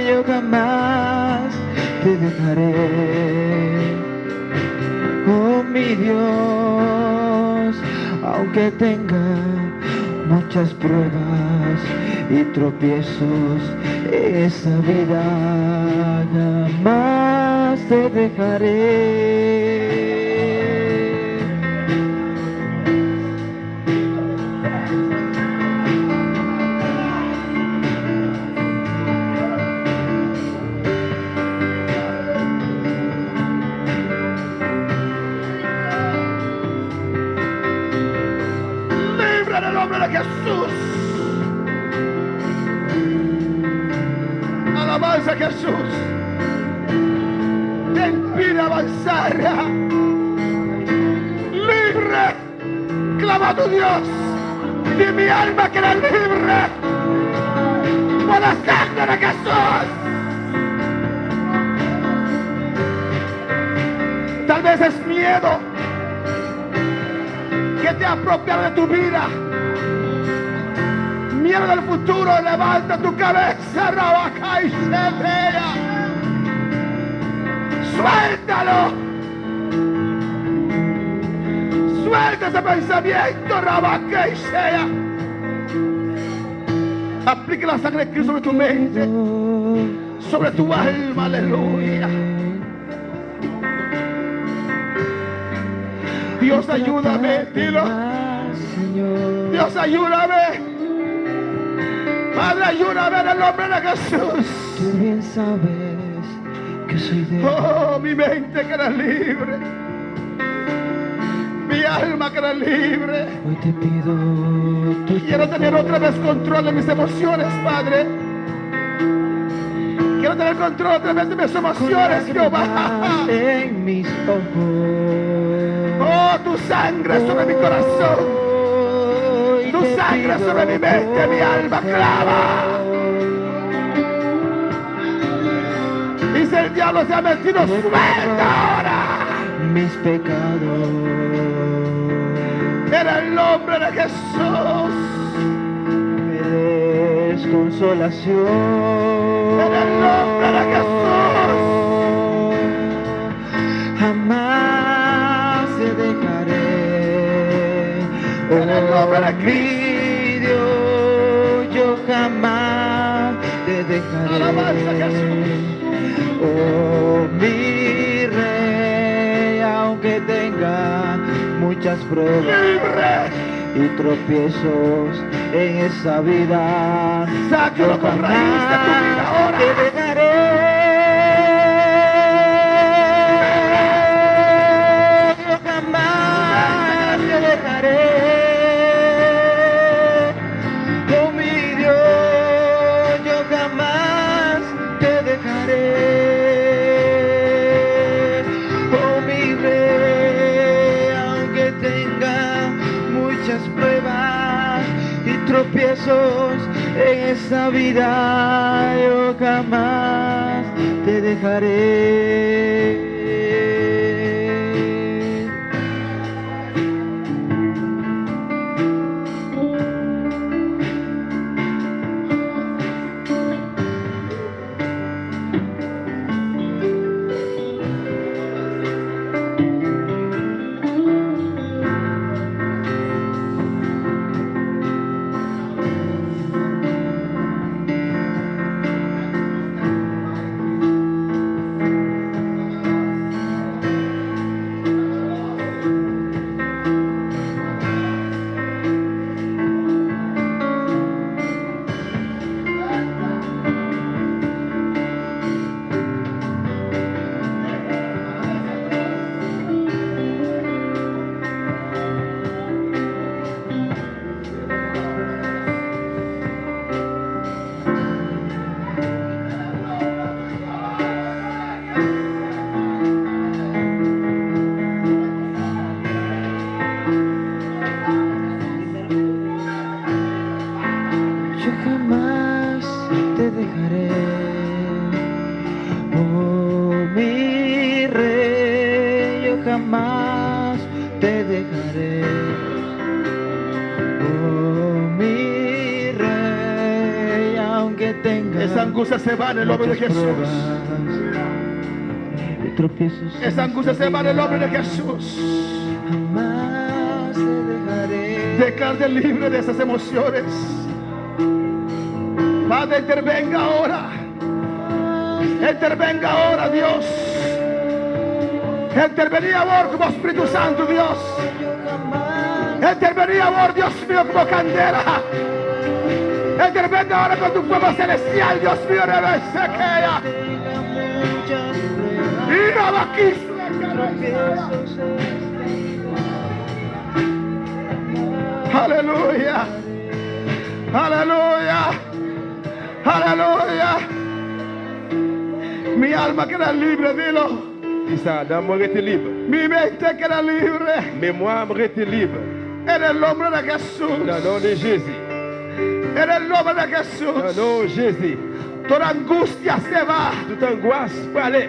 yo jamás dejaré. Oh mi Dios, aunque tenga muchas pruebas y tropiezos en esta vida, jamás te dejaré. Libra en el nombre de Jesús. Alabanza a Jesús. Te impide avanzar. Libre. Clama a tu Dios. Di mi alma que era libre. Por la sangre de Jesús. Tal vez es miedo que te ha apropiado de tu vida. Miedo del futuro, levanta tu cabeza, Rabaca y Shepea. Suéltalo. Suelta ese pensamiento, Rabaca y Shea. Aplica la sangre de Cristo sobre tu mente, sobre tu alma, aleluya. Dios, ayúdame, dilo. Dios, ayúdame. Padre, ayúdame en el nombre de Jesús. Tú bien sabes que soy débil. Oh, mi mente queda libre. Mi alma queda libre. Hoy te pido tu Quiero tener otra vez control de mis emociones, Padre. Quiero tener control otra vez de mis emociones, Jehová. En mis ojos. Oh, tu sangre sobre mi corazón. Tu sangre sobre mi mente, mi alma clama. Y si el diablo se ha metido, suelta ahora. Mis pecados. En el nombre de Jesús. Me des consolación. En el nombre de Jesús. Jamás te dejaré. En el nombre de Cristo. Yo jamás te dejaré. Alabanza a Jesús. Oh, mi Rey, aunque tenga muchas pruebas y tropiezos en esa vida, sácalo con raíz de tu vida ahora. Te dejaré. Yo jamás te dejaré. Oh, mi Dios, yo jamás te dejaré. Oh, mi Rey, aunque tenga muchas pruebas y tropiezos en esta vida, yo jamás te dejaré. Yo jamás te dejaré, oh mi Rey, yo jamás te dejaré, oh mi Rey, aunque tenga esa angustia se va en el nombre de Jesús. de tropiezos. Esa angustia se va en el nombre de Jesús. Jamás te dejaré. Declárate libre de esas emociones. Padre, intervenga ahora. Intervenga ahora, Dios. Intervení ahora como Espíritu Santo, Dios. Intervení ahora, Dios mío, como candela. Intervenga ahora con tu fuego celestial, Dios mío, rebesequea. Y nada aquí. Aleluya. Aleluya. Aleluya. Mi alma queda libre, dilo. Isa, dans mon rete libre. Mi mente queda libre. Mais moi, me rete libre. En el nombre de Jesús. Dans le nom de Jésus. En el nombre de Jesús. Dans le nom de Jésus. Toda angustia se va. Toute angoisse pour aller.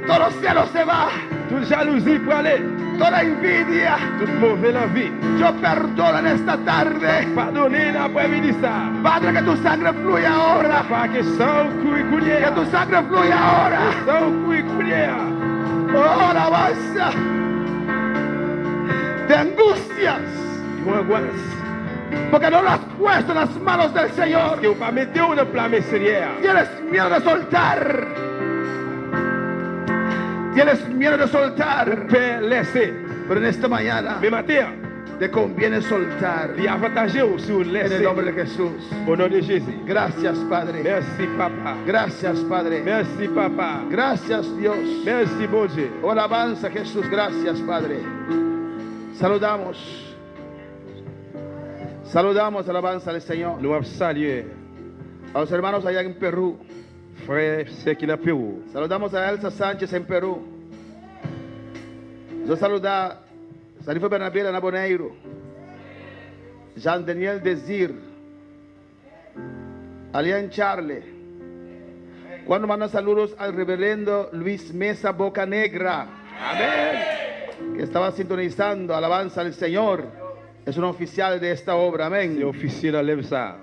Todo cielo se va. Toute jalousie pour aller. Toda envidia. Toute mauvaise envie. Yo perdono en esta tarde. Pardonnez l'après-midi ça. Padre, que tu sangre fluya ahora. Para que sang coule couler. Que tu sangre fluya ahora. Sang coule couler. Oh, alabanza. De angustias. Mon angoisse. Porque no lo has puesto en las manos del Señor. Que pas mettre en plan meserière. Tienes miedo de soltar. Tienes miedo de soltar. Pero en esta mañana te conviene soltar. En el nombre de Jesús. Au nom de Jésus. Gracias, Padre. Merci, Papa. Gracias, Padre. Merci, Papa. Gracias, Dios. Merci, bon Dieu. Oh, alabanza, Jesús. Gracias, Padre. Saludamos. Saludamos, alabanza al Señor. Nous saluons a los hermanos allá en Perú. Frère, c'est qui est Perú. Saludamos a Elsa Sánchez en Perú. Yo saluda a Sarifo Bernabé en Aboneiro. Jean Daniel Desir. Alian Charle. Cuando manda saludos al reverendo Luis Mesa Bocanegra. Amén. Que estaba sintonizando alabanza al Señor. Es un oficial de esta obra, amén.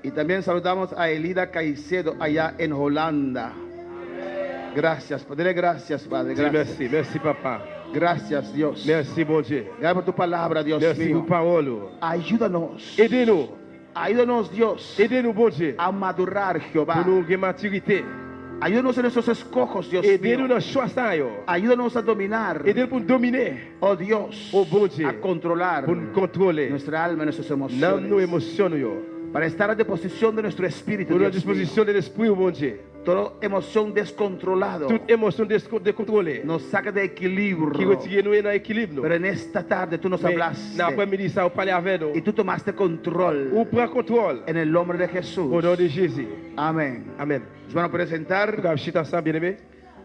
Y también saludamos a Elida Caicedo allá en Holanda. Gracias, dile gracias, Padre. Gracias. Merci, merci, Papa. Gracias, Dios. Merci, bon Dieu. Gracias por tu palabra, Dios merci mío. Por parole. Ayúdanos. Aidez-nous. Ayúdanos, Dios. Aidez-nous, bon Dieu. A madurar, Jehová. Pour nous gagner maturité. Ayúdanos en esos escojos, Dios Aidez-nous mío. dans choix ça yo. Ayúdanos a dominar. Aidez-nous pour dominer. Oh Dios. Oh bon Dieu. A controlar. Pour contrôler. Nuestra alma, nuestras Dans emociones. nos émotions yo. Para estar a disposición de nuestro espíritu. Pour la disposition de l'esprit, bon Dieu. Toda emoción descontrolada. Toute émotion décontrôlée. Nos saca de equilibrio. Qui retire nous en équilibre. Pero en esta tarde tú nos hablaste. L'après-midi ça, on parlait avec nous. Y tú tomaste control. On prend contrôle. En el nombre de Jesús. Au nom de Jésus. Amén. Amen. Nos van a presentar. Vamos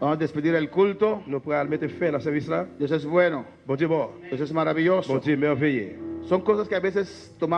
a despedir el culto. Nous pourrons mettre fin à la service là. Dios es bueno. Bon Dieu bon. Dios es maravilloso. Bon Dieu merveilleux. Son cosas que a veces tomamos